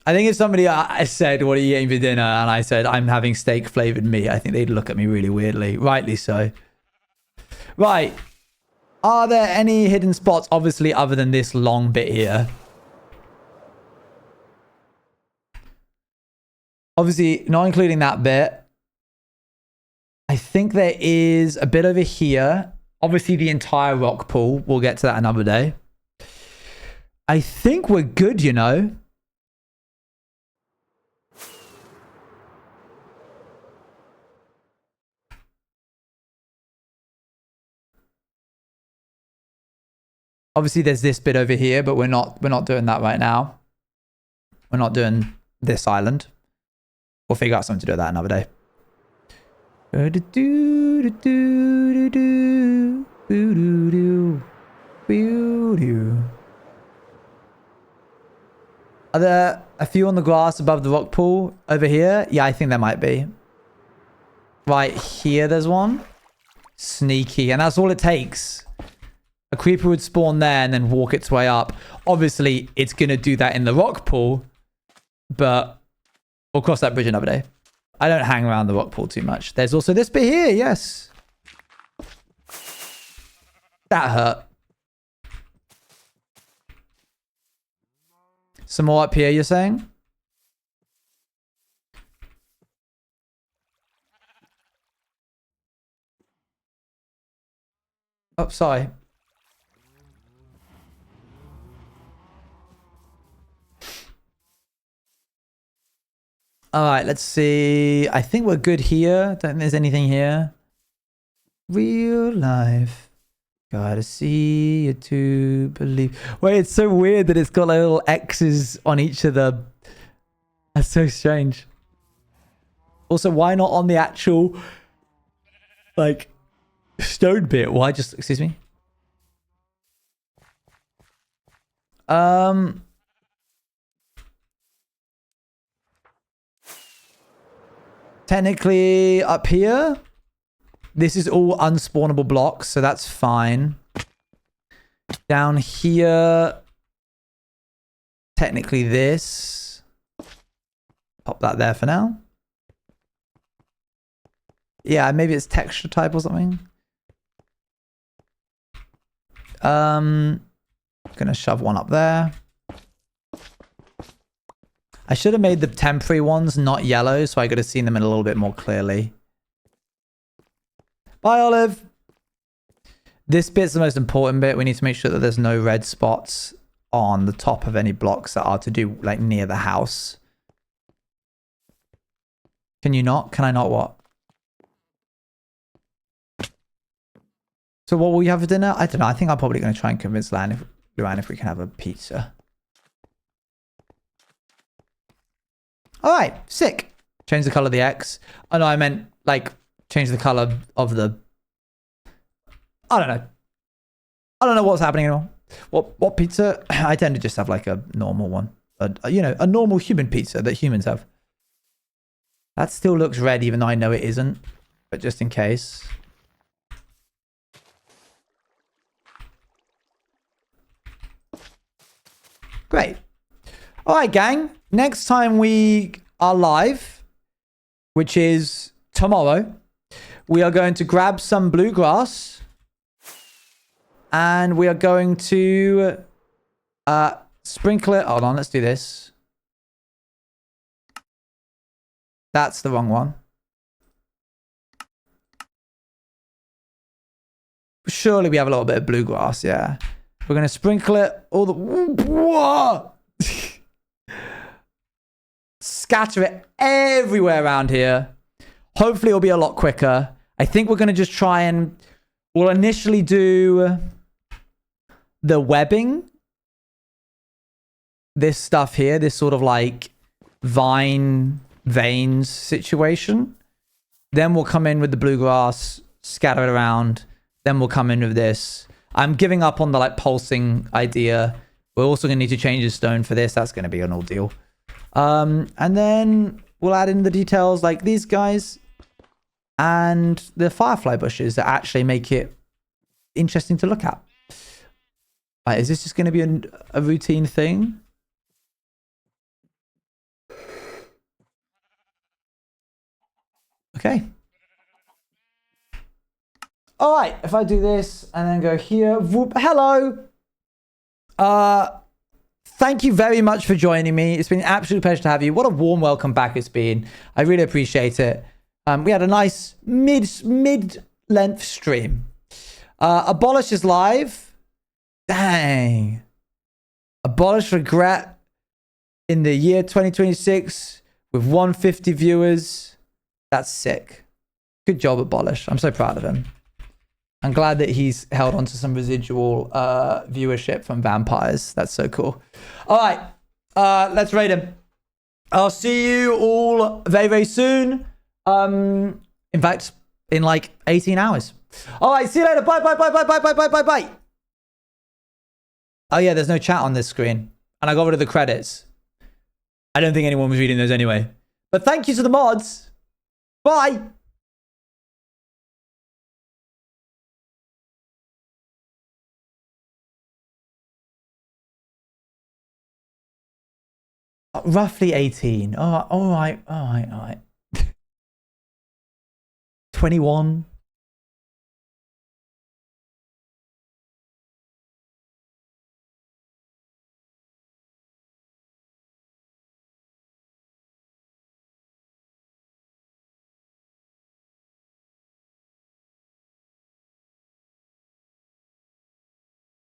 I think if somebody said, what are you eating for dinner? And I said, I'm having steak flavored meat. I think they'd look at me really weirdly. Rightly so. Right. Are there any hidden spots, obviously, other than this long bit here? Obviously, not including that bit. I think there is a bit over here. Obviously, the entire rock pool. We'll get to that another day. I think we're good, you know. Obviously, there's this bit over here, but we're not doing that right now. We're not doing this island. We'll figure out something to do with that another day. Are there a few on the grass above the rock pool over here? Yeah, I think there might be. Right here, there's one. Sneaky, and that's all it takes. A creeper would spawn there and then walk its way up. Obviously, it's going to do that in the rock pool, but we'll cross that bridge another day. I don't hang around the rock pool too much. There's also this bit here, yes. That hurt. Some more up here, you're saying? Oh, sorry. All right, let's see. I think we're good here. Don't think there's anything here. Real life. Gotta see it to believe. Wait, it's so weird that it's got like little X's on each of the... That's so strange. Also, why not on the actual, like, stone bit? Why just... Excuse me? Technically, up here, this is all unspawnable blocks, so that's fine. Down here, technically this. Pop that there for now. Yeah, maybe it's texture type or something. Gonna shove one up there. I should have made the temporary ones not yellow, so I could have seen them in a little bit more clearly. Bye, Olive. This bit's the most important bit. We need to make sure that there's no red spots on the top of any blocks that are to do, like, near the house. Can you not? Can I not what? So what will you have for dinner? I don't know. I think I'm probably going to try and convince Luan if we can have a pizza. All right, sick. Change the color of the X. Oh no, I meant like change the color of the... I don't know. I don't know what's happening anymore. What pizza? I tend to just have like a normal one. You know, a normal human pizza that humans have. That still looks red even though I know it isn't. But just in case. Great. All right, gang. Next time we are live, which is tomorrow, we are going to grab some bluegrass and we are going to sprinkle it. Hold on, let's do this. That's the wrong one. Surely we have a little bit of bluegrass, yeah. We're going to sprinkle it all the... What? Scatter it everywhere around here. Hopefully it'll be a lot quicker. I think we're going to just try and... We'll initially do the webbing. This stuff here. This sort of like vine veins situation. Then we'll come in with the bluegrass. Scatter it around. Then we'll come in with this. I'm giving up on the like pulsing idea. We're also going to need to change the stone for this. That's going to be an ordeal. And then we'll add in the details like these guys and the firefly bushes that actually make it interesting to look at. Right, is this just going to be a routine thing? Okay. All right, if I do this and then go here, whoop, hello. Thank you very much for joining me. It's been an absolute pleasure to have you. What a warm welcome back it's been. I really appreciate it. We had a nice mid-length stream. Abolish is live. Dang. Abolish regret in the year 2026 with 150 viewers. That's sick. Good job, Abolish. I'm so proud of him. I'm glad that he's held on to some residual viewership from vampires. That's so cool. All right, let's rate him. I'll see you all very, very soon. In fact, in like 18 hours. All right, see you later. Bye, bye, bye, bye, bye, bye, bye, bye, bye. Oh yeah, there's no chat on this screen. And I got rid of the credits. I don't think anyone was reading those anyway. But thank you to the mods. Bye. Roughly 18. All right. 21.